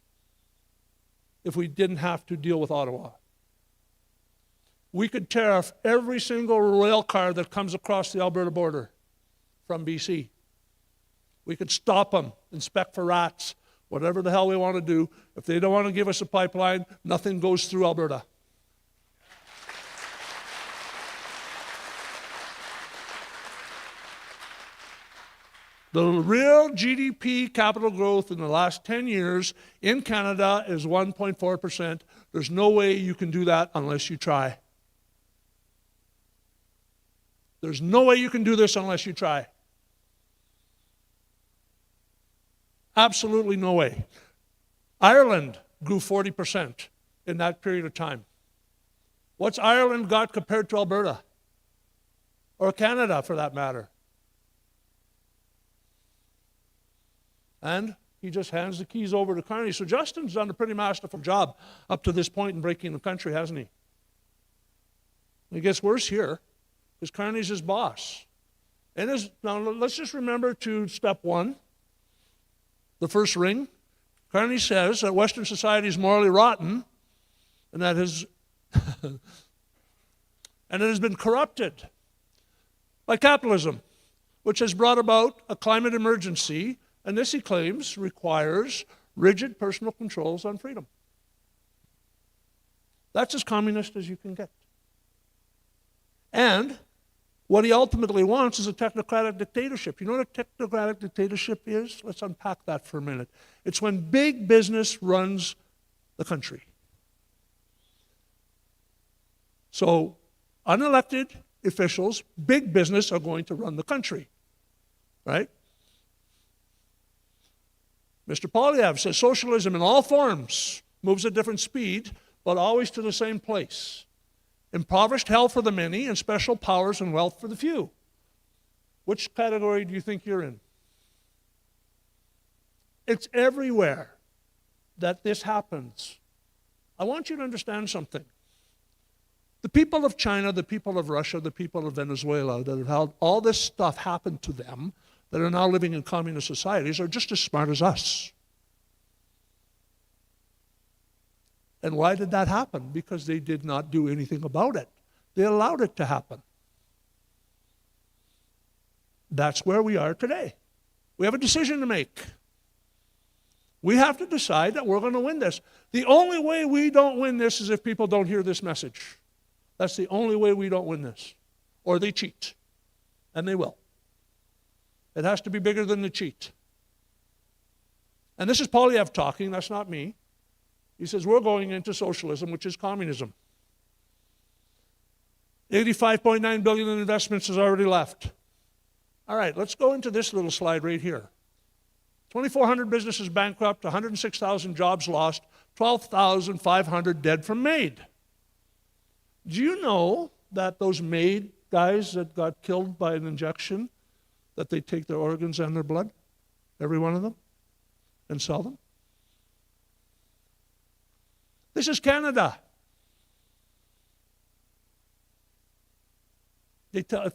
if we didn't have to deal with Ottawa. We could tariff every single rail car that comes across the Alberta border from BC. We could stop them, inspect for rats, whatever the hell we want to do. If they don't want to give us a pipeline, nothing goes through Alberta. The real GDP capital growth in the last 10 years in Canada is 1.4%. There's no way you can do that unless you try. There's no way you can do this unless you try. Absolutely no way. Ireland grew 40% in that period of time. What's Ireland got compared to Alberta? Or Canada, for that matter? And he just hands the keys over to Carney. So Justin's done a pretty masterful job up to this point in breaking the country, hasn't he? It gets worse here, because Carney's his boss. Now, let's just remember to step one, the first ring. Carney says that Western society is morally rotten, and that and it has been corrupted by capitalism, which has brought about a climate emergency, and this, he claims, requires rigid personal controls on freedom. That's as communist as you can get. And what he ultimately wants is a technocratic dictatorship. You know what a technocratic dictatorship is? Let's unpack that for a minute. It's when big business runs the country. So unelected officials, big business, are going to run the country, right? Mr. Polyev says socialism in all forms moves at different speed, but always to the same place. Impoverished health for the many and special powers and wealth for the few. Which category do you think you're in? It's everywhere that this happens. I want you to understand something. The people of China, the people of Russia, the people of Venezuela that have had all this stuff happen to them, that are now living in communist societies, are just as smart as us. And why did that happen? Because they did not do anything about it. They allowed it to happen. That's where we are today. We have a decision to make. We have to decide that we're going to win this. The only way we don't win this is if people don't hear this message. That's the only way we don't win this. Or they cheat. And they will. It has to be bigger than the cheat. And this is Polyev talking, that's not me. He says we're going into socialism, which is communism. $85.9 billion in investments has already left. All right, let's go into this little slide right here. 2,400 businesses bankrupt, 106,000 jobs lost, 12,500 dead from MAID. Do you know that those MAID guys that got killed by an injection, that they take their organs and their blood, every one of them, and sell them? This is Canada. They tell,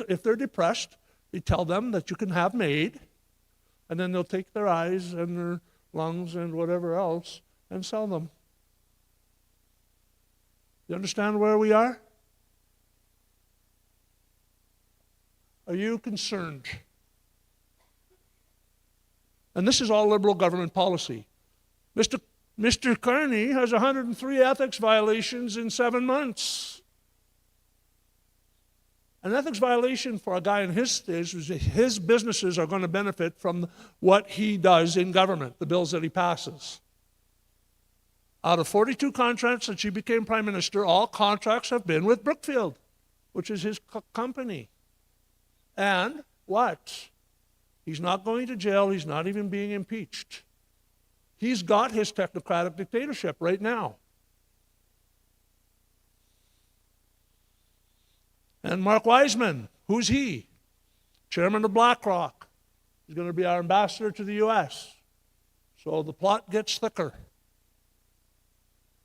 if they're depressed, they tell them that you can have MAID, and then they'll take their eyes and their lungs and whatever else and sell them. You understand where we are? Are you concerned? And this is all Liberal government policy. Mr. Carney has 103 ethics violations in 7 months. An ethics violation for a guy in his stage is that his businesses are going to benefit from what he does in government, the bills that he passes. Out of 42 contracts since he became Prime Minister, all contracts have been with Brookfield, which is his company. And what? He's not going to jail. He's not even being impeached. He's got his technocratic dictatorship right now. And Mark Wiseman, who's he? Chairman of BlackRock. He's going to be our ambassador to the U.S. So the plot gets thicker.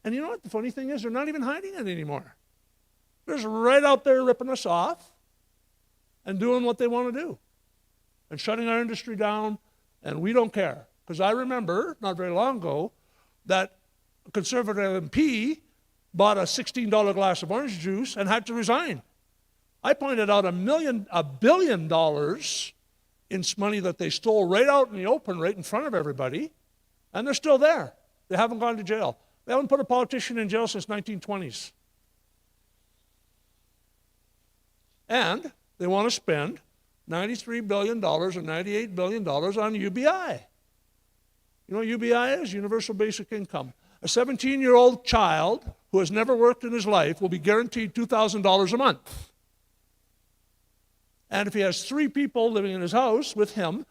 And you know what the funny thing is? They're not even hiding it anymore. They're just right out there ripping us off and doing what they want to do and shutting our industry down, and we don't care. Because I remember, not very long ago, that a Conservative MP bought a $16 glass of orange juice and had to resign. I pointed out $1 billion in money that they stole right out in the open, right in front of everybody, and they're still there. They haven't gone to jail. They haven't put a politician in jail since 1920s. And they want to spend $93 billion or $98 billion on UBI. You know what UBI is? Universal Basic Income. A 17-year-old child who has never worked in his life will be guaranteed $2,000 a month. And if he has 3 people living in his house with him,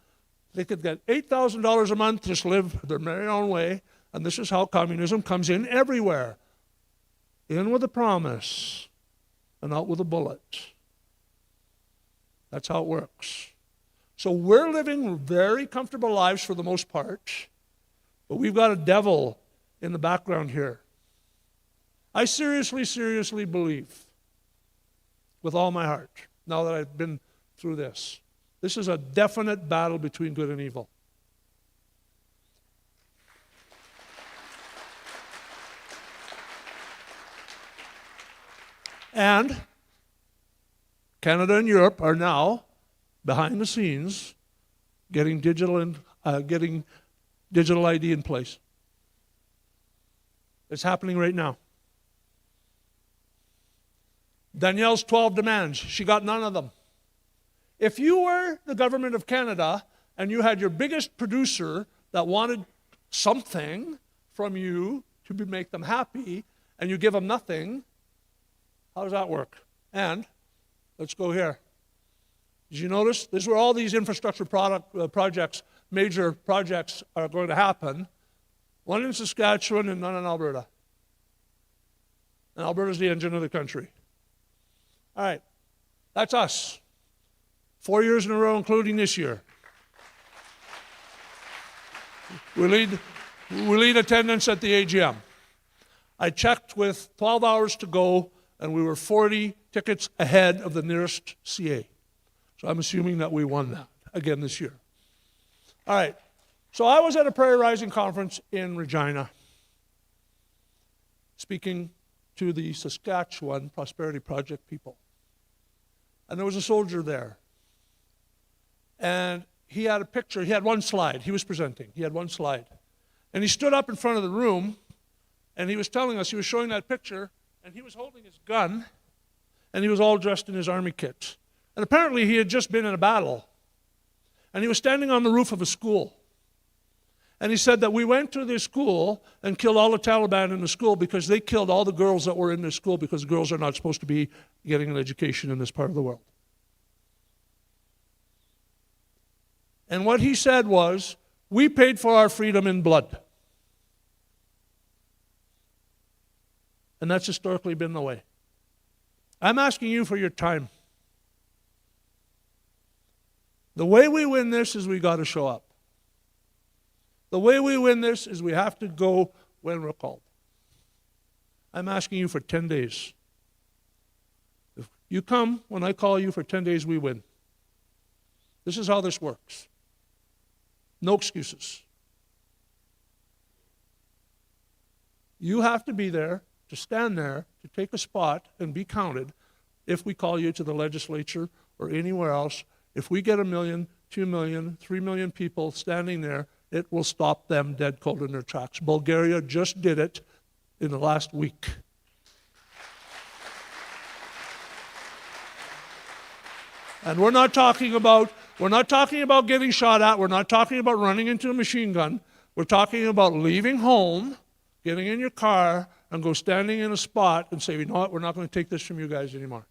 they could get $8,000 a month, just live their merry own way. And this is how communism comes in everywhere. In with a promise and out with a bullet. That's how it works. So we're living very comfortable lives for the most part, but we've got a devil in the background here. I seriously, seriously believe with all my heart, now that I've been through this, this is a definite battle between good and evil. And Canada and Europe are now, behind the scenes, getting digital ID in place. It's happening right now. Danielle's 12 demands, she got none of them. If you were the government of Canada and you had your biggest producer that wanted something from you to make them happy, and you give them nothing, how does that work? And let's go here. Did you notice? This is where all these infrastructure projects, major projects, are going to happen. One in Saskatchewan and none in Alberta. And Alberta's the engine of the country. All right, that's us. 4 years in a row, including this year. We lead attendance at the AGM. I checked with 12 hours to go, and we were 40 tickets ahead of the nearest CA. So I'm assuming that we won that again this year. All right, so I was at a Prayer Rising conference in Regina, speaking to the Saskatchewan Prosperity Project people. And there was a soldier there. And he had a picture, he had one slide, he was presenting, he had one slide. And he stood up in front of the room, and he was telling us, he was showing that picture, and he was holding his gun, and he was all dressed in his army kit. And apparently he had just been in a battle. And he was standing on the roof of a school. And he said that we went to this school and killed all the Taliban in the school because they killed all the girls that were in this school because girls are not supposed to be getting an education in this part of the world. And what he said was, we paid for our freedom in blood. And that's historically been the way. I'm asking you for your time. The way we win this is we got to show up. The way we win this is we have to go when we're called. I'm asking you for 10 days. If you come when I call you for 10 days, we win. This is how this works. No excuses. You have to be there, to stand there, to take a spot and be counted if we call you to the legislature or anywhere else. If we get 1 million, 2 million, 3 million people standing there, it will stop them dead cold in their tracks. Bulgaria just did it in the last week. And we're not talking about getting shot at. We're not talking about running into a machine gun. We're talking about leaving home, getting in your car, and go standing in a spot and say, you know what, we're not going to take this from you guys anymore.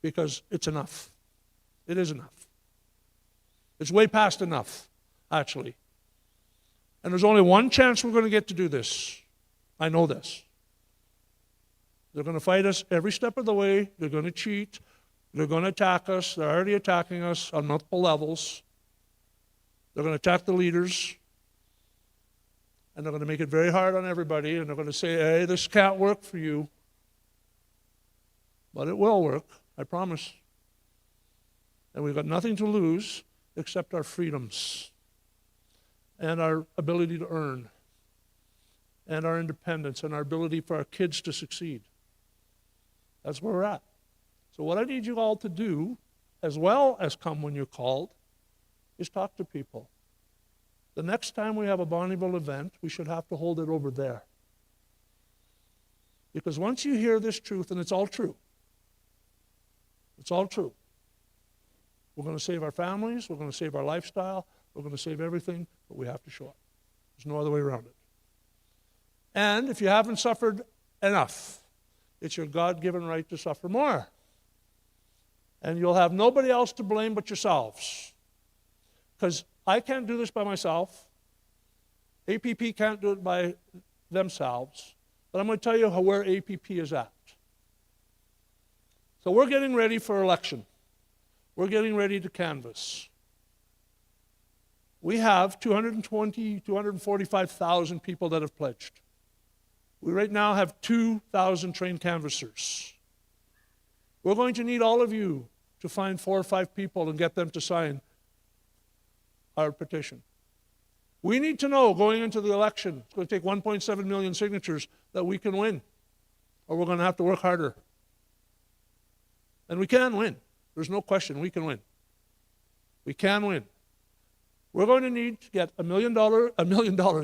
Because it's enough. It is enough. It's way past enough, actually. And there's only one chance we're going to get to do this. I know this. They're going to fight us every step of the way. They're going to cheat. They're going to attack us. They're already attacking us on multiple levels. They're going to attack the leaders. And they're going to make it very hard on everybody. And they're going to say, hey, this can't work for you. But it will work, I promise. And we've got nothing to lose except our freedoms and our ability to earn and our independence and our ability for our kids to succeed. That's where we're at. So what I need you all to do, as well as come when you're called, is talk to people. The next time we have a Bonnyville event, we should have to hold it over there. Because once you hear this truth, and it's all true, it's all true. We're going to save our families, we're going to save our lifestyle, we're going to save everything, but we have to show up. There's no other way around it. And if you haven't suffered enough, it's your God-given right to suffer more. And you'll have nobody else to blame but yourselves. Because I can't do this by myself. APP can't do it by themselves. But I'm going to tell you where APP is at. So we're getting ready for election. We're getting ready to canvass. We have 245,000 people that have pledged. We right now have 2,000 trained canvassers. We're going to need all of you to find 4 or 5 people and get them to sign our petition. We need to know going into the election, it's going to take 1.7 million signatures, that we can win, or we're going to have to work harder. And we can win. There's no question we can win. We can win. We're going to need to get $1 million,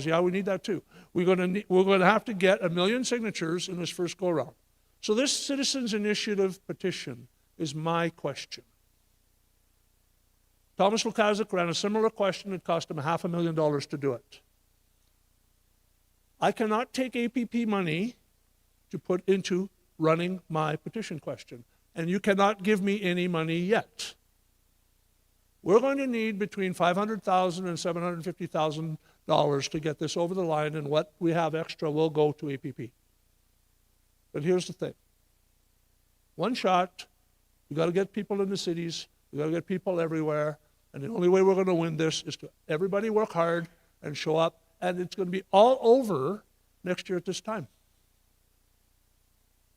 yeah, we need that too. We're going to have to get 1 million signatures in this first go-round. So this Citizens Initiative petition is my question. Thomas Lukaszuk ran a similar question. It cost him $500,000 to do it. I cannot take APP money to put into running my petition question, and you cannot give me any money yet. We're going to need between $500,000 and $750,000 to get this over the line, and what we have extra will go to APP. But here's the thing. One shot, we've got to get people in the cities, we've got to get people everywhere, and the only way we're going to win this is to everybody work hard and show up, and it's going to be all over next year at this time.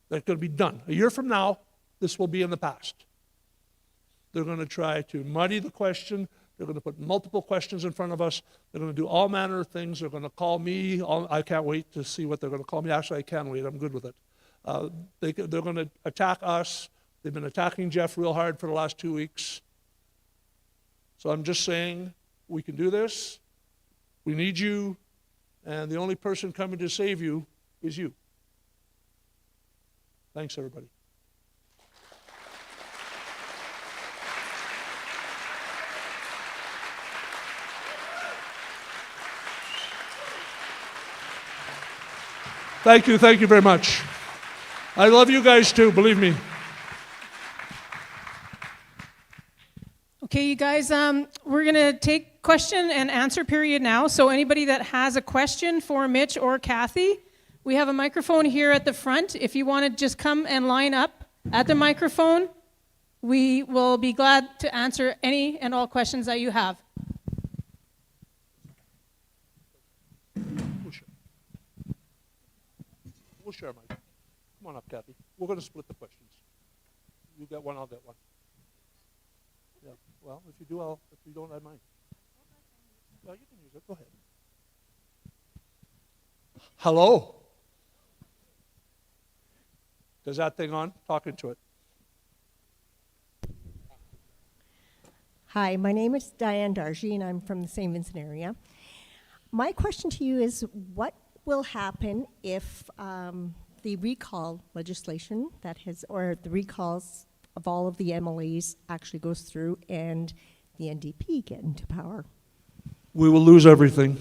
That's going to be done. A year from now, this will be in the past. They're going to try to muddy the question. They're going to put multiple questions in front of us. They're going to do all manner of things. They're going to call me. I can't wait to see what they're going to call me. Actually, I can wait. I'm good with it. They're going to attack us. They've been attacking Jeff real hard for the last 2 weeks. So I'm just saying, we can do this. We need you. And the only person coming to save you is you. Thanks, everybody. Thank you very much. I love you guys too, believe me. Okay, you guys, we're going to take question and answer period now. So anybody that has a question for Mitch or Kathy, we have a microphone here at the front. If you want to just come and line up at the microphone, we will be glad to answer any and all questions that you have. We'll share, Mike. Come on up, Kathy. We're going to split the questions. You get one, I'll get one. Yeah. Well, if you do, if you don't, I mind. Yeah, you can use it. Go ahead. Hello. Is that thing on? Talking to it. Hi, my name is Diane Dargy, and I'm from the St. Vincent area. My question to you is, what will happen if the recall legislation or the recalls of all of the MLAs actually goes through and the NDP get into power? We will lose everything.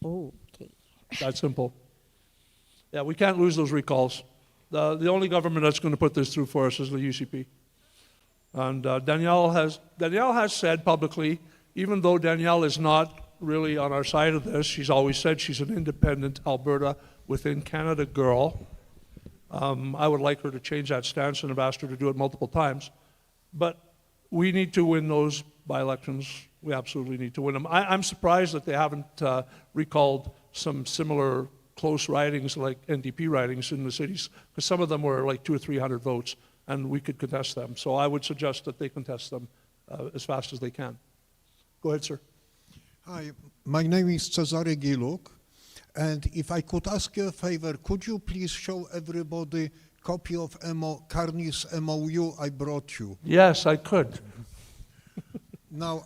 Okay. That simple. Yeah, we can't lose those recalls. The only government that's going to put this through for us is the UCP. And Danielle has said publicly, even though Danielle is not really on our side of this, she's always said she's an independent Alberta within Canada girl. I would like her to change that stance, and have asked her to do it multiple times. But we need to win those by-elections. We absolutely need to win them. I'm surprised that they haven't recalled some similar close ridings like NDP ridings in the cities, because some of them were like 200 or 300 votes, and we could contest them. So I would suggest that they contest them as fast as they can. Go ahead, sir. Hi, my name is Cezary Giluk, and if I could ask you a favor, could you please show everybody copy of Carney's MOU I brought you? Yes, I could. Now,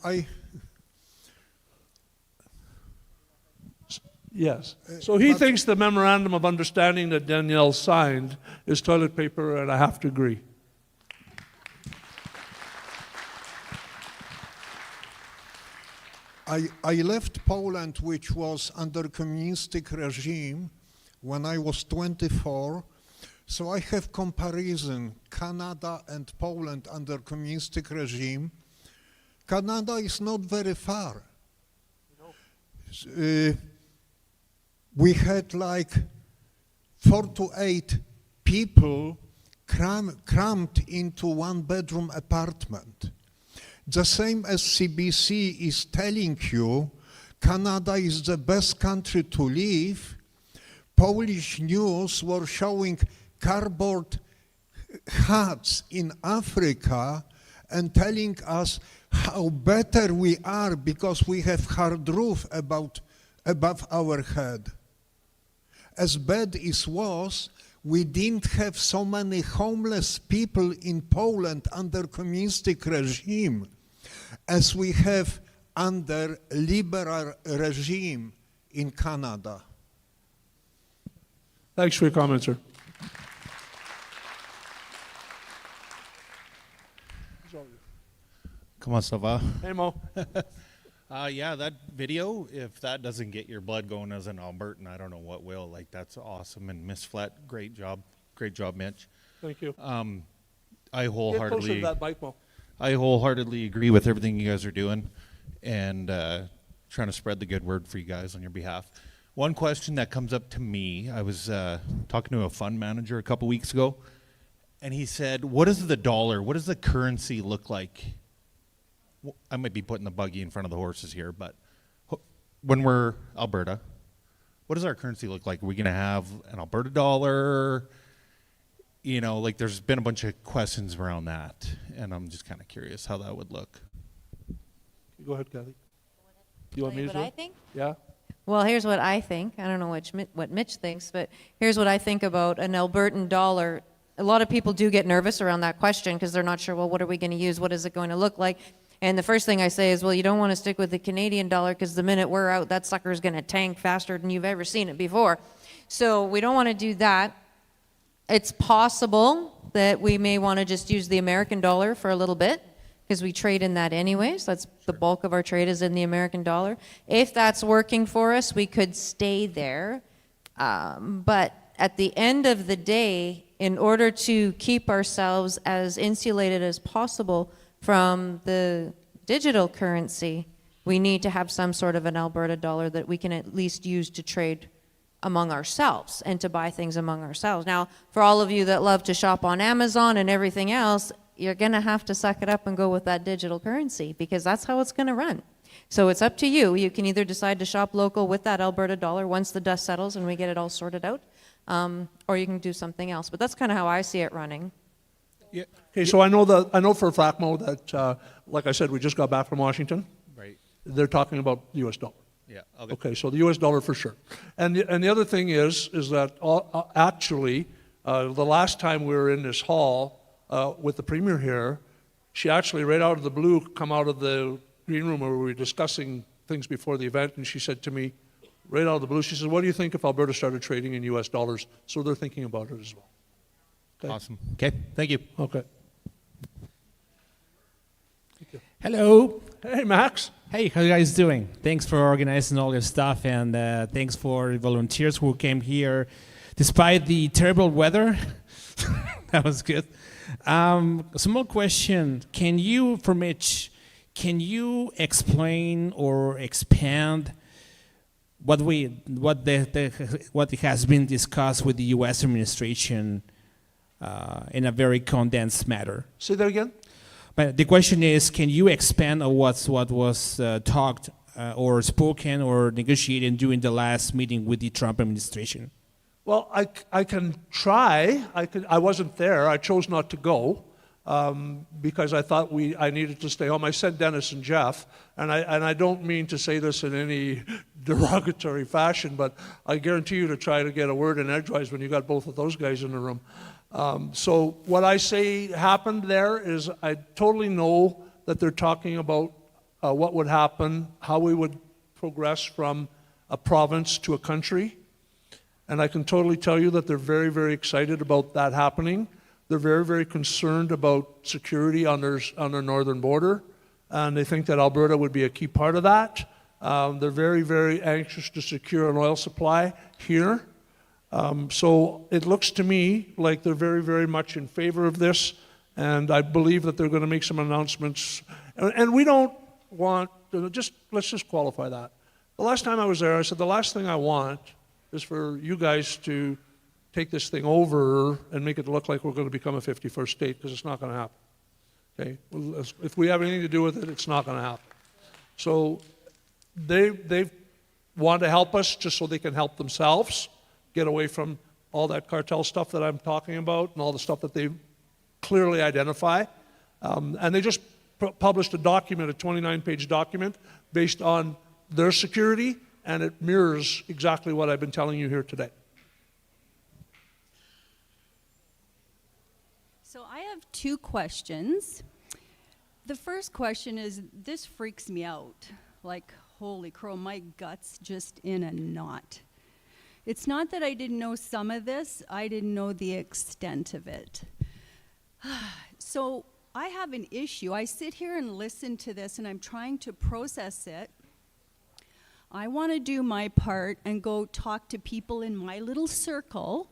Yes. So he thinks the memorandum of understanding that Danielle signed is toilet paper, and I have to agree. I left Poland, which was under communistic regime, when I was 24. So I have comparison, Canada and Poland under communistic regime. Canada is not very far. We had like 4 to 8 people crammed into one-bedroom apartment. The same as CBC is telling you, Canada is the best country to live. Polish news were showing cardboard huts in Africa and telling us how better we are because we have hard roof above our head. As bad as was, we didn't have so many homeless people in Poland under communistic regime as we have under liberal regime in Canada. Thanks for your comment, sir. Comment ça va? Hey, Mo. Yeah, that video, if that doesn't get your blood going as an Albertan, I don't know what will. Like, that's awesome. And Miss Flett, great job. Great job, Mitch. Thank you. I Get closer to wholeheartedly, that mic, Mo. I wholeheartedly agree with everything you guys are doing and trying to spread the good word for you guys on your behalf. One question that comes up to me, I was talking to a fund manager a couple weeks ago, and he said, what is the dollar? What does the currency look like? I might be putting the buggy in front of the horses here, but when we're Alberta, what does our currency look like? Are we going to have an Alberta dollar? You know, like there's been a bunch of questions around that, and I'm just kind of curious how that would look. Go ahead, Kathy. You want me to what do I it? think? Yeah? Well, here's what I think. I don't know what Mitch thinks, but here's what I think about an Albertan dollar. A lot of people do get nervous around that question because they're not sure, well, what are we going to use? What is it going to look like? And the first thing I say is, well, you don't want to stick with the Canadian dollar because the minute we're out, that sucker is going to tank faster than you've ever seen it before. So we don't want to do that. It's possible that we may want to just use the American dollar for a little bit because we trade in that anyways. That's the bulk of our trade is in the American dollar. If that's working for us, we could stay there. But at the end of the day, in order to keep ourselves as insulated as possible from the digital currency, we need to have some sort of an Alberta dollar that we can at least use to trade among ourselves and to buy things among ourselves. Now, for all of you that love to shop on Amazon and everything else, you're going to have to suck it up and go with that digital currency because that's how it's going to run. So it's up to you. You can either decide to shop local with that Alberta dollar once the dust settles and we get it all sorted out, or you can do something else. But that's kind of how I see it running. Yeah. Okay, so I know for a fact, Mo, that, like I said, we just got back from Washington. Right. They're talking about the U.S. dollar. Yeah. Okay, so the U.S. dollar for sure. And the other thing is that actually, the last time we were in this hall with the Premier here, she actually, right out of the blue, come out of the green room where we were discussing things before the event, and she said to me, right out of the blue, she said, what do you think if Alberta started trading in U.S. dollars? So they're thinking about it as well. Okay. Awesome. Okay, thank you. Okay. Hello. Hey, Max. Hey, how you guys doing? Thanks for organizing all your stuff, and thanks for the volunteers who came here despite the terrible weather. That was good. Some more question. For Mitch, can you explain or expand what has been discussed with the U.S. administration in a very condensed manner? Say that again? But the question is, can you expand on what was talked or spoken or negotiated during the last meeting with the Trump administration? Well, I can try. I wasn't there. I chose not to go because I thought I needed to stay home. I sent Dennis and Jeff, and I don't mean to say this in any derogatory fashion, but I guarantee you to try to get a word in edgewise when you got both of those guys in the room. So what I say happened there is I totally know that they're talking about what would happen, how we would progress from a province to a country. And I can totally tell you that they're very, very excited about that happening. They're very, very concerned about security on their northern border. And they think that Alberta would be a key part of that. They're very, very anxious to secure an oil supply here. So it looks to me like they're very, very much in favor of this, and I believe that they're going to make some announcements. And we don't want, let's just qualify that. The last time I was there, I said the last thing I want is for you guys to take this thing over and make it look like we're going to become a 51st state, because it's not going to happen. Okay? If we have anything to do with it, it's not going to happen. So they want to help us just so they can help themselves get away from all that cartel stuff that I'm talking about and all the stuff that they clearly identify. And they just published a document, a 29-page document, based on their security, and it mirrors exactly what I've been telling you here today. So I have two questions. The first question is, this freaks me out. Like, holy crow, my gut's just in a knot. It's not that I didn't know some of this, I didn't know the extent of it. So I have an issue. I sit here and listen to this and I'm trying to process it. I want to do my part and go talk to people in my little circle,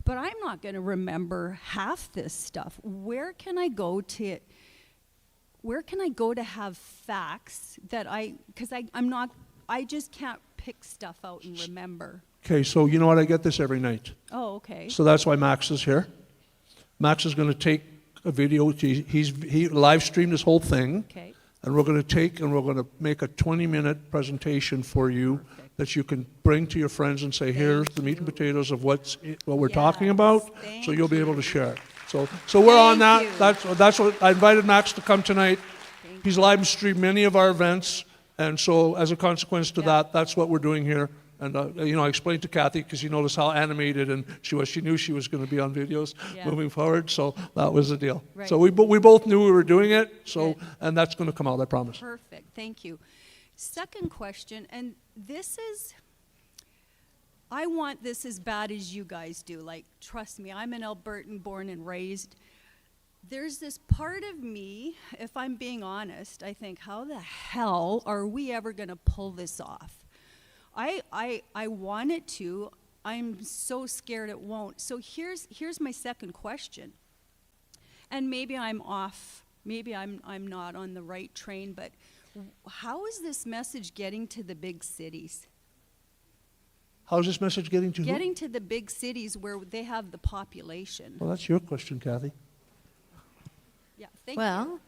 but I'm not going to remember half this stuff. Where can I go to have facts that because I just can't pick stuff out and remember. Okay, so you know what? I get this every night. Oh, okay. So that's why Max is here. Max is going to take a video. He live streamed this whole thing. Okay. And we're going to make a 20-minute presentation for you that you can bring to your friends and say, here's the meat and potatoes of what we're talking about, so you'll be able to share it. So we're on that. That's what I invited Max to come tonight. He's live streamed many of our events, and so as a consequence to that, that's what we're doing here. And I explained to Kathy, because you noticed how animated and she was. She knew she was going to be on videos moving forward, so that was the deal. Right. So we both knew we were doing it. So and that's going to come out, I promise. Perfect. Thank you. Second question, and I want this as bad as you guys do. Like, trust me, I'm an Albertan, born and raised. There's this part of me, if I'm being honest, I think, how the hell are we ever going to pull this off? I want it to. I'm so scared it won't. So here's my second question. And maybe I'm off. Maybe I'm not on the right train, but how is this message getting to the big cities? How is this message getting to who? Getting to the big cities where they have the population. Well, that's your question, Kathy. Yeah, thank you.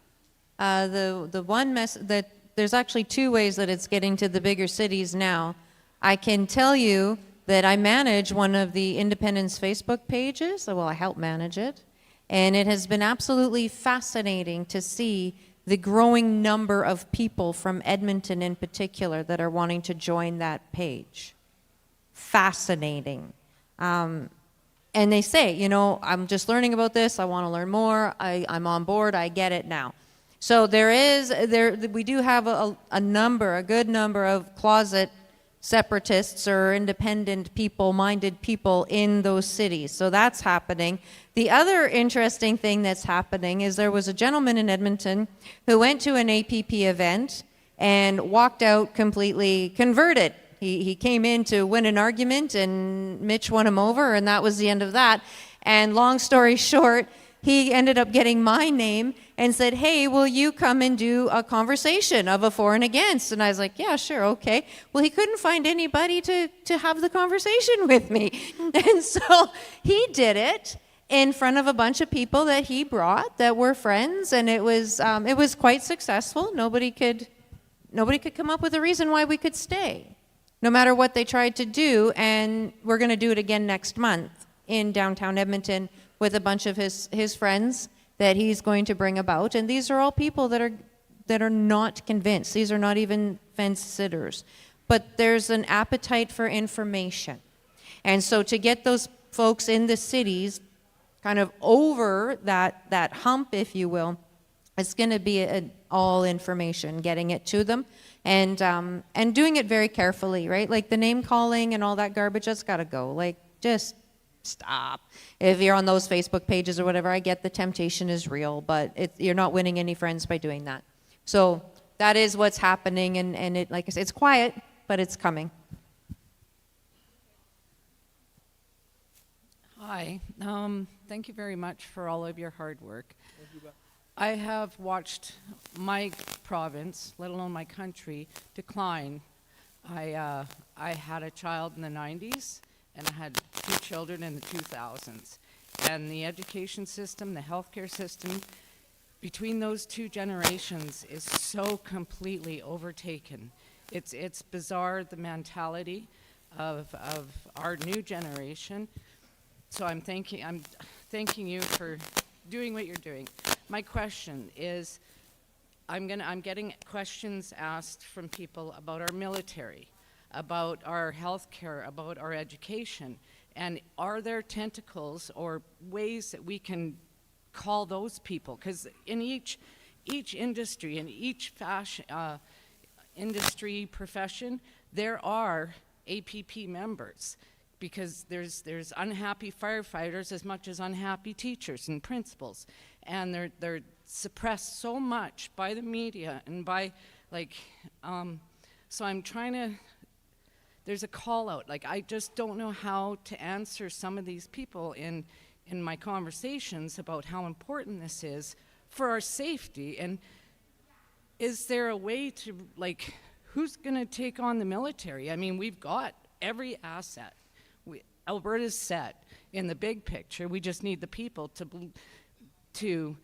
Well, the one that there's actually two ways that it's getting to the bigger cities now. I can tell you that I manage one of the Independence Facebook pages. Well, I help manage it. And it has been absolutely fascinating to see the growing number of people from Edmonton in particular that are wanting to join that page. Fascinating. And they say, I'm just learning about this. I want to learn more. I'm on board. I get it now. So we do have a good number of closet separatists or independent minded people in those cities. So that's happening. The other interesting thing that's happening is there was a gentleman in Edmonton who went to an APP event and walked out completely converted. He came in to win an argument and Mitch won him over, and that was the end of that. And long story short, he ended up getting my name and said, hey, will you come and do a conversation of a for and against? And I was like, yeah, sure, okay. Well, he couldn't find anybody to have the conversation with me. And so he did it in front of a bunch of people that he brought that were friends, and it was quite successful. Nobody could come up with a reason why we could stay, no matter what they tried to do. And we're going to do it again next month in downtown Edmonton with a bunch of his friends that he's going to bring about. And these are all people that are not convinced. These are not even fence sitters. But there's an appetite for information. And so to get those folks in the cities kind of over that hump, if you will, it's going to be all information, getting it to them. And doing it very carefully, right? Like the name calling and all that garbage, that's got to go. Like, just stop. If you're on those Facebook pages or whatever, I get the temptation is real, but you're not winning any friends by doing that. So that is what's happening, and it, like I said, it's quiet, but it's coming. Hi. Thank you very much for all of your hard work. I have watched my province, let alone my country, decline. I had a child in the 90s, and I had 2 children in the 2000s. And the education system, the healthcare system, between those 2 generations is so completely overtaken. It's bizarre, the mentality of our new generation. So I'm thanking you for doing what you're doing. My question is, I'm getting questions asked from people about our military, about our healthcare, about our education, and are there tentacles or ways that we can call those people? Because in each industry, in each industry profession, there are APP members, because there's unhappy firefighters as much as unhappy teachers and principals, and they're suppressed so much by the media and by so I'm trying to, there's a call out, like I just don't know how to answer some of these people in my conversations about how important this is for our safety. And is there a way to, like, who's gonna take on the military? I mean, we've got every asset. Alberta's set in the big picture. We just need the people to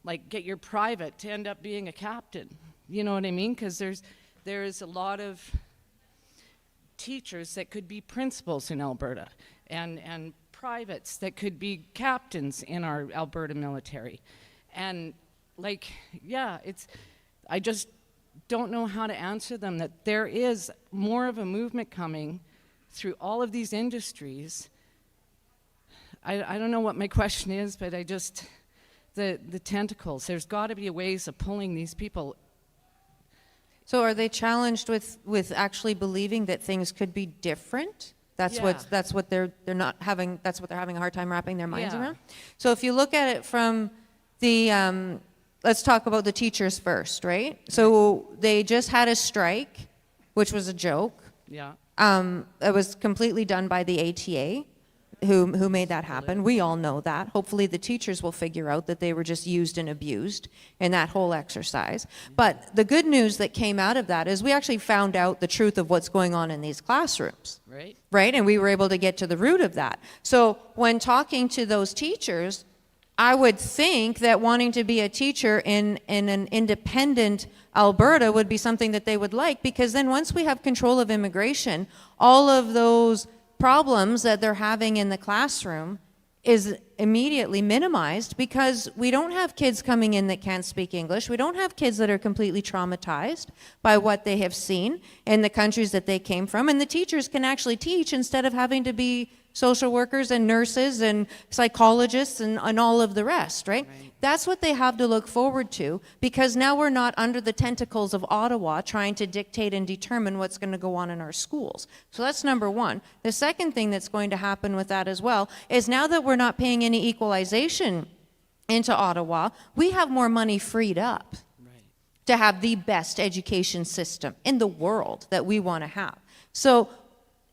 like get your private to end up being a captain. You know what I mean? Because there's a lot of teachers that could be principals in Alberta, and privates that could be captains in our Alberta military. And like, yeah, I just don't know how to answer them, that there is more of a movement coming through all of these industries. I don't know what my question is, but I just, the tentacles, there's got to be ways of pulling these people. So are they challenged with actually believing that things could be different? That's what they're not having, that's what they're having a hard time wrapping their minds around? So if you look at it from the, let's talk about the teachers first, right? So they just had a strike, which was a joke. Yeah. It was completely done by the ATA, who made that happen. We all know that. Hopefully the teachers will figure out that they were just used and abused in that whole exercise. But the good news that came out of that is we actually found out the truth of what's going on in these classrooms. Right. Right? And we were able to get to the root of that. So when talking to those teachers, I would think that wanting to be a teacher in an independent Alberta would be something that they would like, because then once we have control of immigration, all of those problems that they're having in the classroom is immediately minimized, because we don't have kids coming in that can't speak English. We don't have kids that are completely traumatized by what they have seen in the countries that they came from, and the teachers can actually teach instead of having to be social workers and nurses and psychologists and all of the rest, right? That's what they have to look forward to, because now we're not under the tentacles of Ottawa trying to dictate and determine what's going to go on in our schools. So that's number one. The second thing that's going to happen with that as well is, now that we're not paying any equalization into Ottawa, we have more money freed up to have the best education system in the world that we want to have. So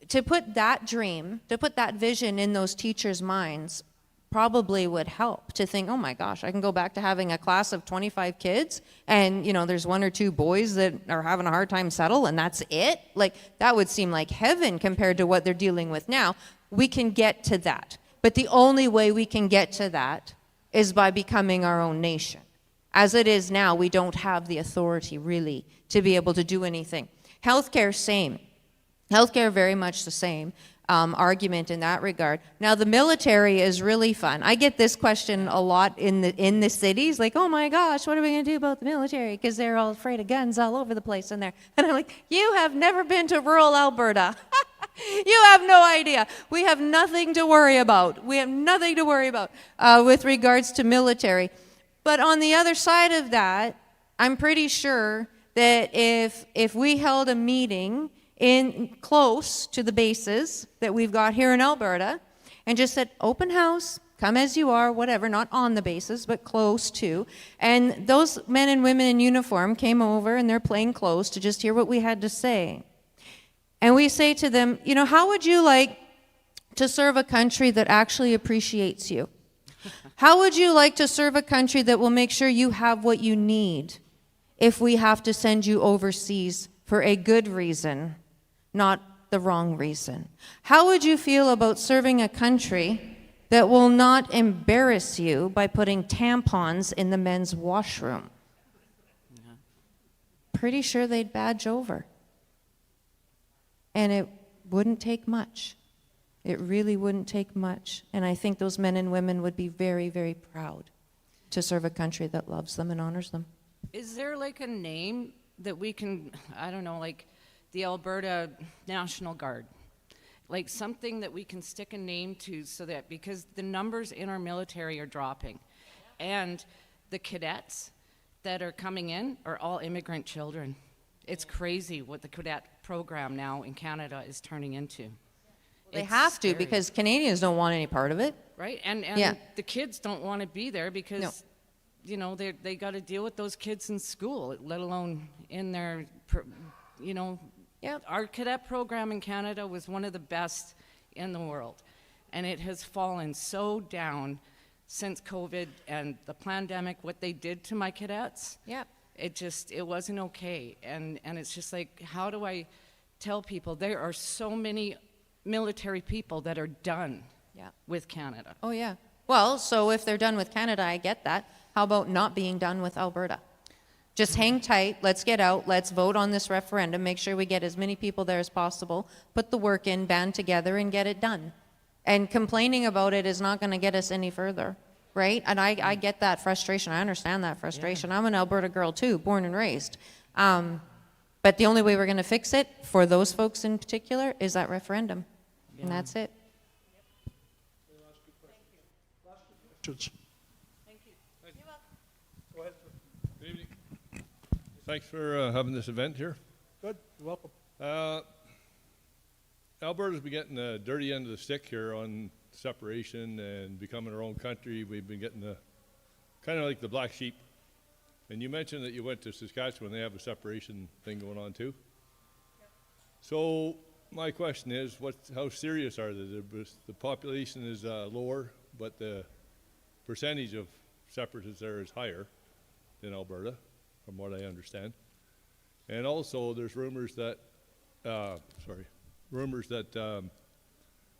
to put that dream, to put that vision in those teachers' minds probably would help, to think, oh my gosh, I can go back to having a class of 25 kids and, you know, there's 1 or 2 boys that are having a hard time settle and that's it. Like, that would seem like heaven compared to what they're dealing with now. We can get to that. But the only way we can get to that is by becoming our own nation. As it is now, we don't have the authority really to be able to do anything. Healthcare, same. Healthcare, very much the same argument in that regard. Now, the military is really fun. I get this question a lot in the cities, like, oh my gosh, what are we going to do about the military? Because they're all afraid of guns all over the place in there. And I'm like, you have never been to rural Alberta. You have no idea. We have nothing to worry about. We have nothing to worry about with regards to military. But on the other side of that, I'm pretty sure that if we held a meeting in close to the bases that we've got here in Alberta, and just said, open house, come as you are, whatever, not on the bases, but close to. And those men and women in uniform came over in their plain clothes to just hear what we had to say. And we say to them, you know, how would you like to serve a country that actually appreciates you? How would you like to serve a country that will make sure you have what you need if we have to send you overseas for a good reason, not the wrong reason? How would you feel about serving a country that will not embarrass you by putting tampons in the men's washroom? Pretty sure they'd badge over. And it wouldn't take much. It really wouldn't take much. And I think those men and women would be very, very proud to serve a country that loves them and honors them. Is there like a name that we can, I don't know, like the Alberta National Guard? Like something that we can stick a name to so that, because the numbers in our military are dropping. And the cadets that are coming in are all immigrant children. It's crazy what the cadet program now in Canada is turning into. They It's have to, scary. because Canadians don't want any part of it. Right, and Yeah. the kids don't want to be there because, No. you know, they got to deal with those kids in school, let alone in their, you know. Yep. Our cadet program in Canada was one of the best in the world, and it has fallen so down since COVID and the pandemic, what they did to my cadets. Yep. It wasn't okay, and it's just like, how do I tell people? There are so many military people that are done Yeah. with Canada. Oh, yeah. Well, so if they're done with Canada, I get that. How about not being done with Alberta? Just hang tight, let's get out, let's vote on this referendum, make sure we get as many people there as possible, put the work in, band together, and get it done. And complaining about it is not going to get us any further, right? And I get that frustration. I understand that frustration. I'm an Alberta girl too, born and raised. But the only way we're going to fix it, for those folks in particular, is that referendum. And that's it. Thanks for having this event here. Good, you're welcome. Alberta's been getting the dirty end of the stick here on separation and becoming our own country. We've been getting the kind of like the black sheep. And you mentioned that you went to Saskatchewan. They have a separation thing going on too. Yep. So my question is, how serious are they? The population is lower, but the percentage of separatists there is higher than Alberta, from what I understand. And also, there's rumors that,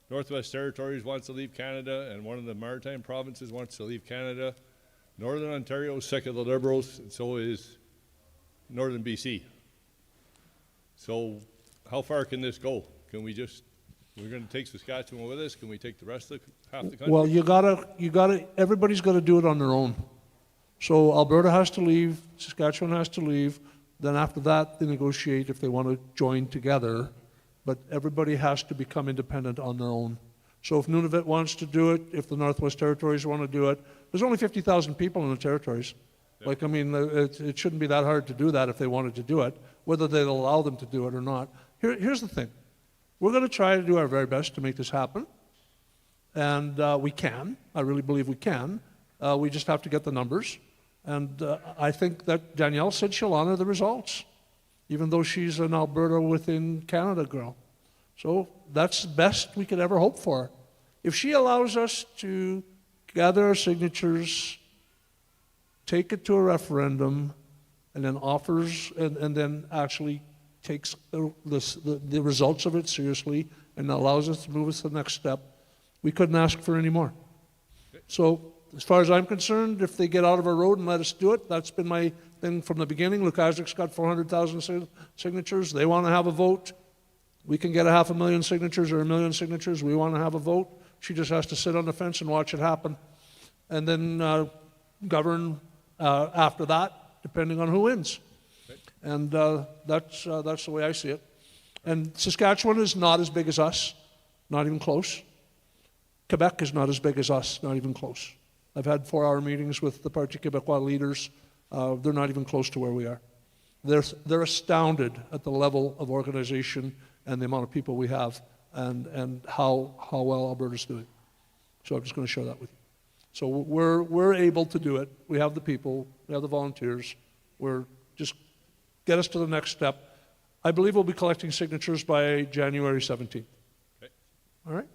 Northwest Territories wants to leave Canada, and one of the maritime provinces wants to leave Canada. Northern Ontario is sick of the Liberals, and so is Northern BC. So how far can this go? Can we just, we're going to take Saskatchewan with us, can we take the rest of half the country? Well, you gotta, everybody's got to do it on their own. So Alberta has to leave, Saskatchewan has to leave, then after that, they negotiate if they want to join together, but everybody has to become independent on their own. So if Nunavut wants to do it, if the Northwest Territories want to do it, there's only 50,000 people in the territories. Yeah. Like, I mean, it shouldn't be that hard to do that if they wanted to do it, whether they'll allow them to do it or not. Here's the thing. We're going to try to do our very best to make this happen, and we can. I really believe we can. We just have to get the numbers. And I think that Danielle said she'll honor the results, even though she's an Alberta within Canada girl. So that's the best we could ever hope for. If she allows us to gather our signatures, take it to a referendum, and then offers, and then actually takes the results of it seriously and allows us to move us to the next step, we couldn't ask for any more. So as far as I'm concerned, if they get out of our road and let us do it, that's been my thing from the beginning. Lukaszyk's got 400,000 signatures. They want to have a vote. We can get 500,000 signatures or 1 million signatures. We want to have a vote. She just has to sit on the fence and watch it happen. And then govern after that, depending on who wins. And that's the way I see it. And Saskatchewan is not as big as us, not even close. Quebec is not as big as us, not even close. I've had 4-hour meetings with the Parti Québécois leaders. They're not even close to where we are. They're astounded at the level of organization and the amount of people we have and how well Alberta's doing. So I'm just going to share that with you. So we're able to do it. We have the people, we have the volunteers. We're just get us to the next step. I believe we'll be collecting signatures by January 17th. Okay. All right?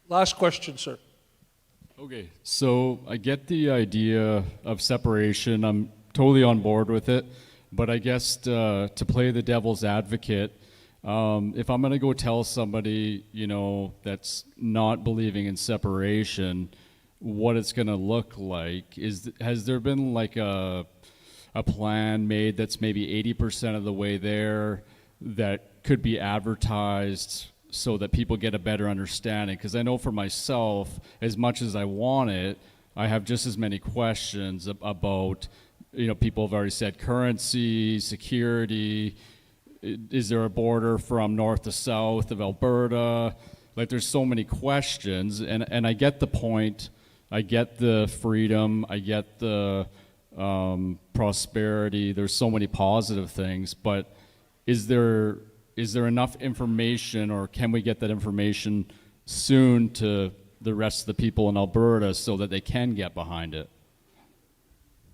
Last question, sir. Okay, so I get the idea of separation. I'm totally on board with it. But I guess to play the devil's advocate, if I'm going to go tell somebody, that's not believing in separation, what it's going to look like, has there been like a plan made that's maybe 80% of the way there that could be advertised so that people get a better understanding? Because I know for myself, as much as I want it, I have just as many questions about, people have already said currency, security, is there a border from north to south of Alberta? Like, there's so many questions, and I get the point, I get the freedom, I get the prosperity, there's so many positive things, but is there enough information, or can we get that information soon to the rest of the people in Alberta so that they can get behind it?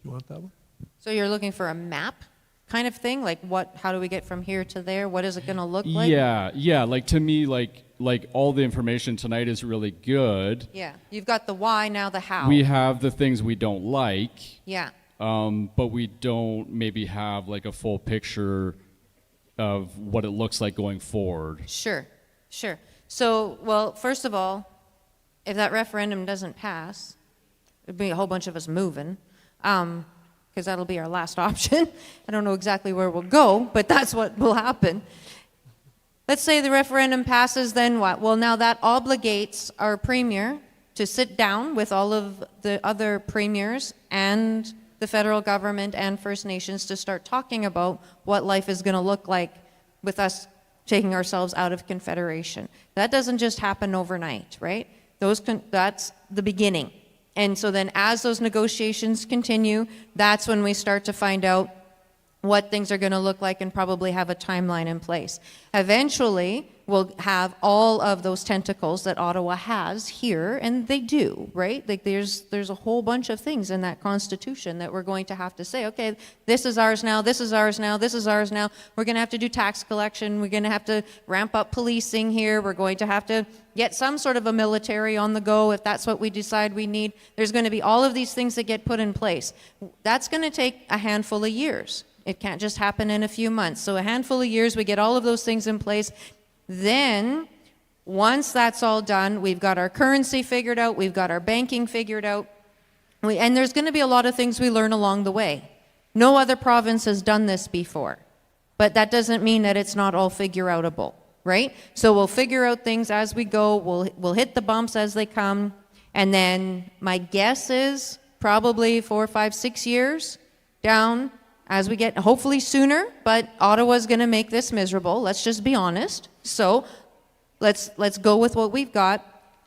You want that one? So you're looking for a map kind of thing? Like how do we get from here to there? What is it going to look like? Yeah. Like, to me, like all the information tonight is really good. Yeah. You've got the why, now the how. We have the things we don't like. Yeah. But we don't maybe have like a full picture of what it looks like going forward. Sure. So, well, first of all, if that referendum doesn't pass, it'd be a whole bunch of us moving, because that'll be our last option. I don't know exactly where we'll go, but that's what will happen. Let's say the referendum passes, then what? Well, now that obligates our premier to sit down with all of the other premiers and the federal government and First Nations to start talking about what life is going to look like with us taking ourselves out of Confederation. That doesn't just happen overnight, right? That's the beginning. And so then as those negotiations continue, that's when we start to find out what things are going to look like and probably have a timeline in place. Eventually, we'll have all of those tentacles that Ottawa has here, and they do, right? Like there's a whole bunch of things in that Constitution that we're going to have to say, okay, this is ours now, this is ours now, this is ours now. We're going to have to do tax collection. We're going to have to ramp up policing here. We're going to have to get some sort of a military on the go if that's what we decide we need. There's going to be all of these things that get put in place. That's going to take a handful of years. It can't just happen in a few months. So a handful of years, we get all of those things in place. Then, once that's all done, we've got our currency figured out, we've got our banking figured out, and there's going to be a lot of things we learn along the way. No other province has done this before, but that doesn't mean that it's not all figure-outable, right? So we'll figure out things as we go, we'll hit the bumps as they come, and then my guess is probably 4, 5, 6 years down, as we get, hopefully sooner, but Ottawa's going to make this miserable. Let's just be honest. So let's go with what we've got.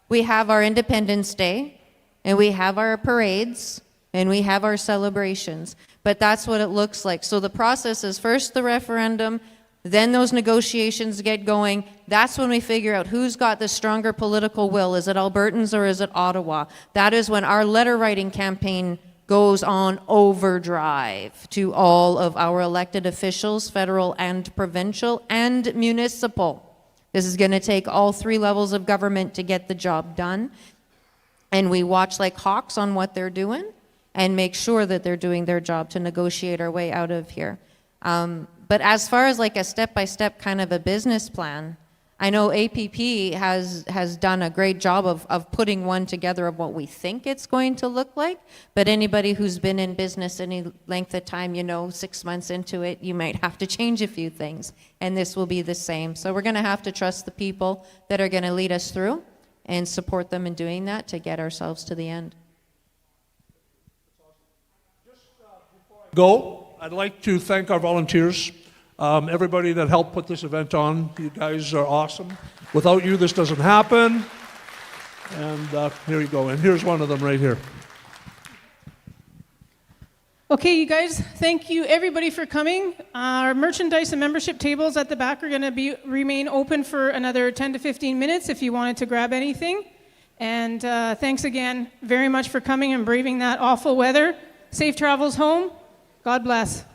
We have our Independence Day, and we have our parades, and we have our celebrations. But that's what it looks like. So the process is first the referendum, then those negotiations get going. That's when we figure out who's got the stronger political will. Is it Albertans or is it Ottawa? That is when our letter writing campaign goes on overdrive to all of our elected officials, federal and provincial and municipal. This is going to take all 3 levels of government to get the job done. And we watch like hawks on what they're doing and make sure that they're doing their job to negotiate our way out of here. But as far as like a step-by-step kind of a business plan, I know APP has done a great job of putting one together of what we think it's going to look like, but anybody who's been in business any length of time, 6 months into it, you might have to change a few things, and this will be the same. So we're going to have to trust the people that are going to lead us through and support them in doing that to get ourselves to the end. I'd like to thank our volunteers. Everybody that helped put this event on. You guys are awesome. Without you, this doesn't happen. And here you go. And here's one of them right here. Okay, you guys, thank you everybody for coming. Our merchandise and membership tables at the back are going to remain open for another 10 to 15 minutes if you wanted to grab anything. And thanks again very much for coming and braving that awful weather. Safe travels home. God bless.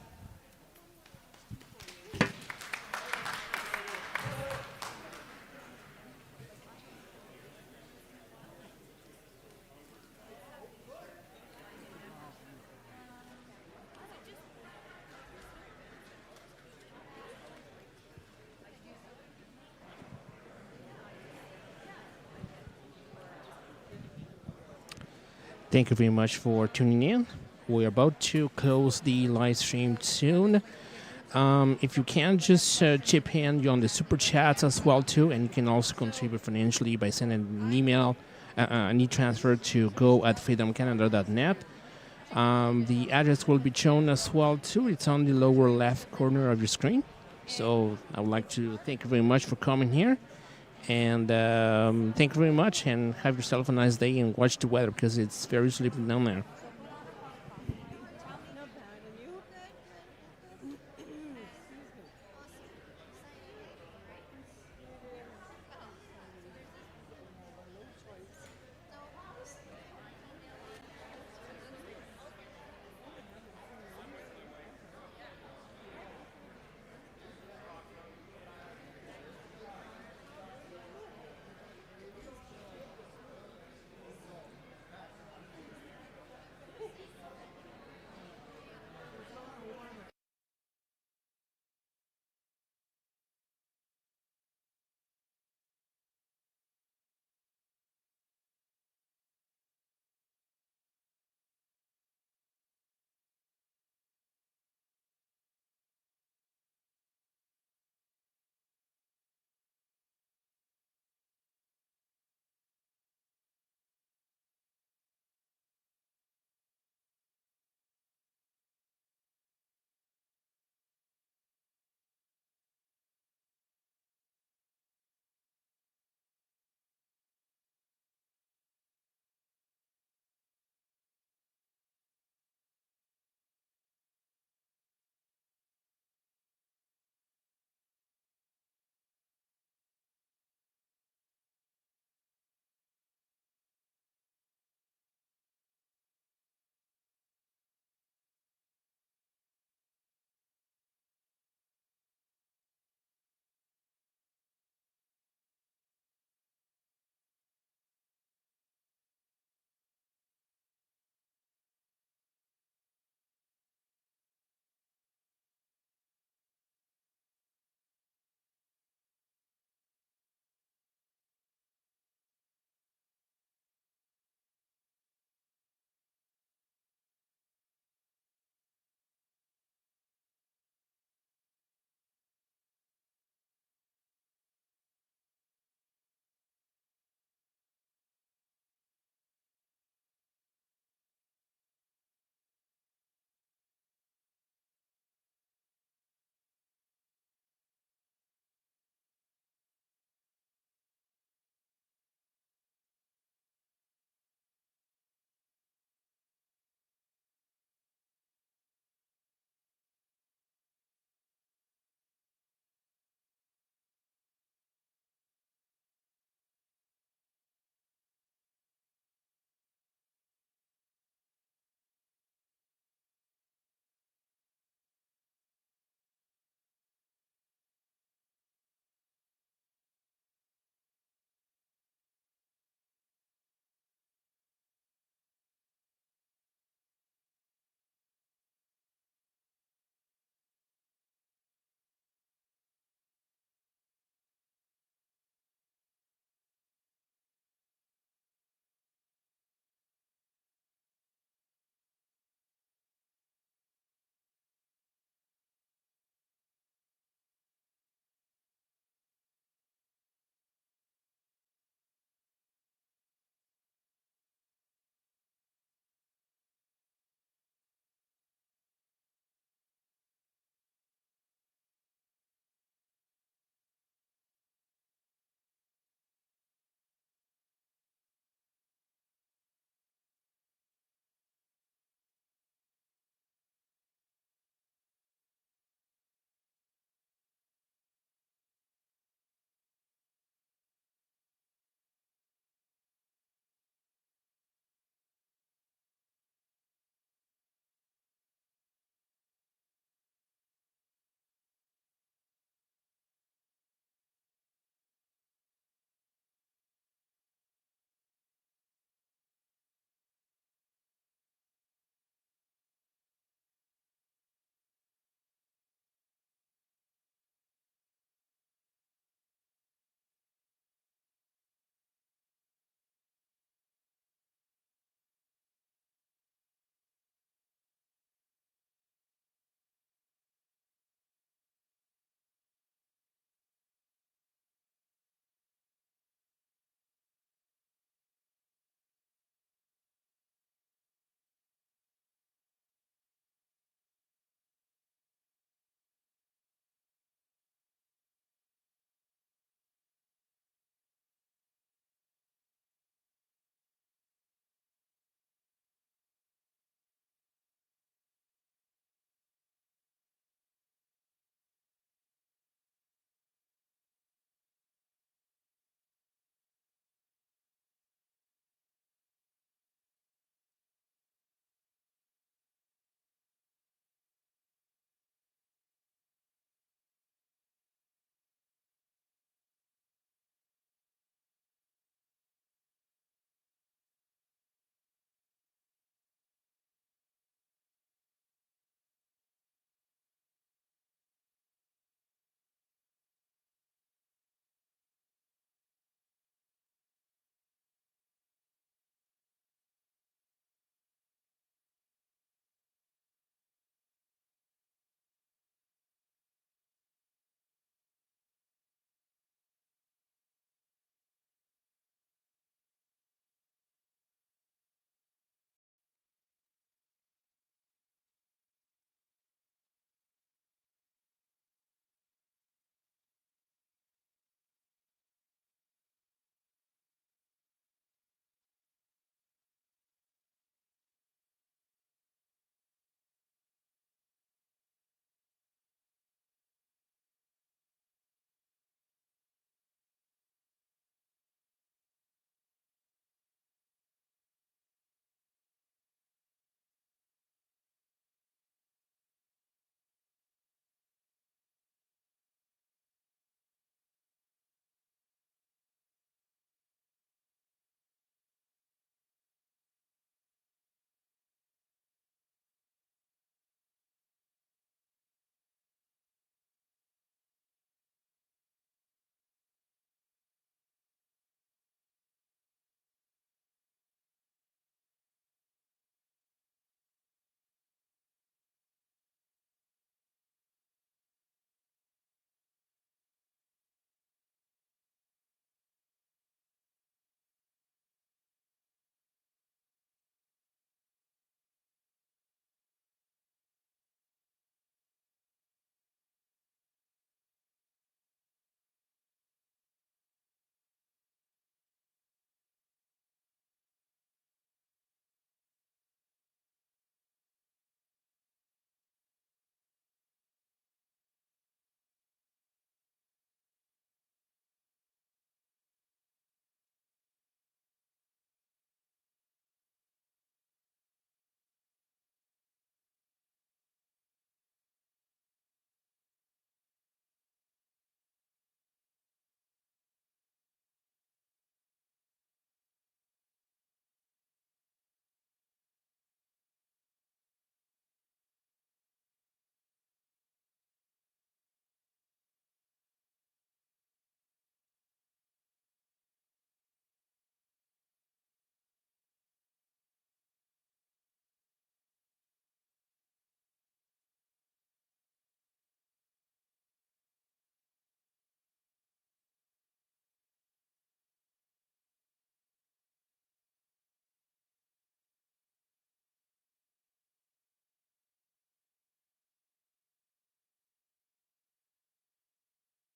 Thank you very much for tuning in. We're about to close the live stream soon. If you can, just chip in on the super chats as well too, and you can also contribute financially by sending an email, an e-transfer to go@freedomcanada.net. The address will be shown as well too. It's on the lower left corner of your screen. So I would like to thank you very much for coming here. And thank you very much, and have yourself a nice day, and watch the weather because it's very sleepy down there.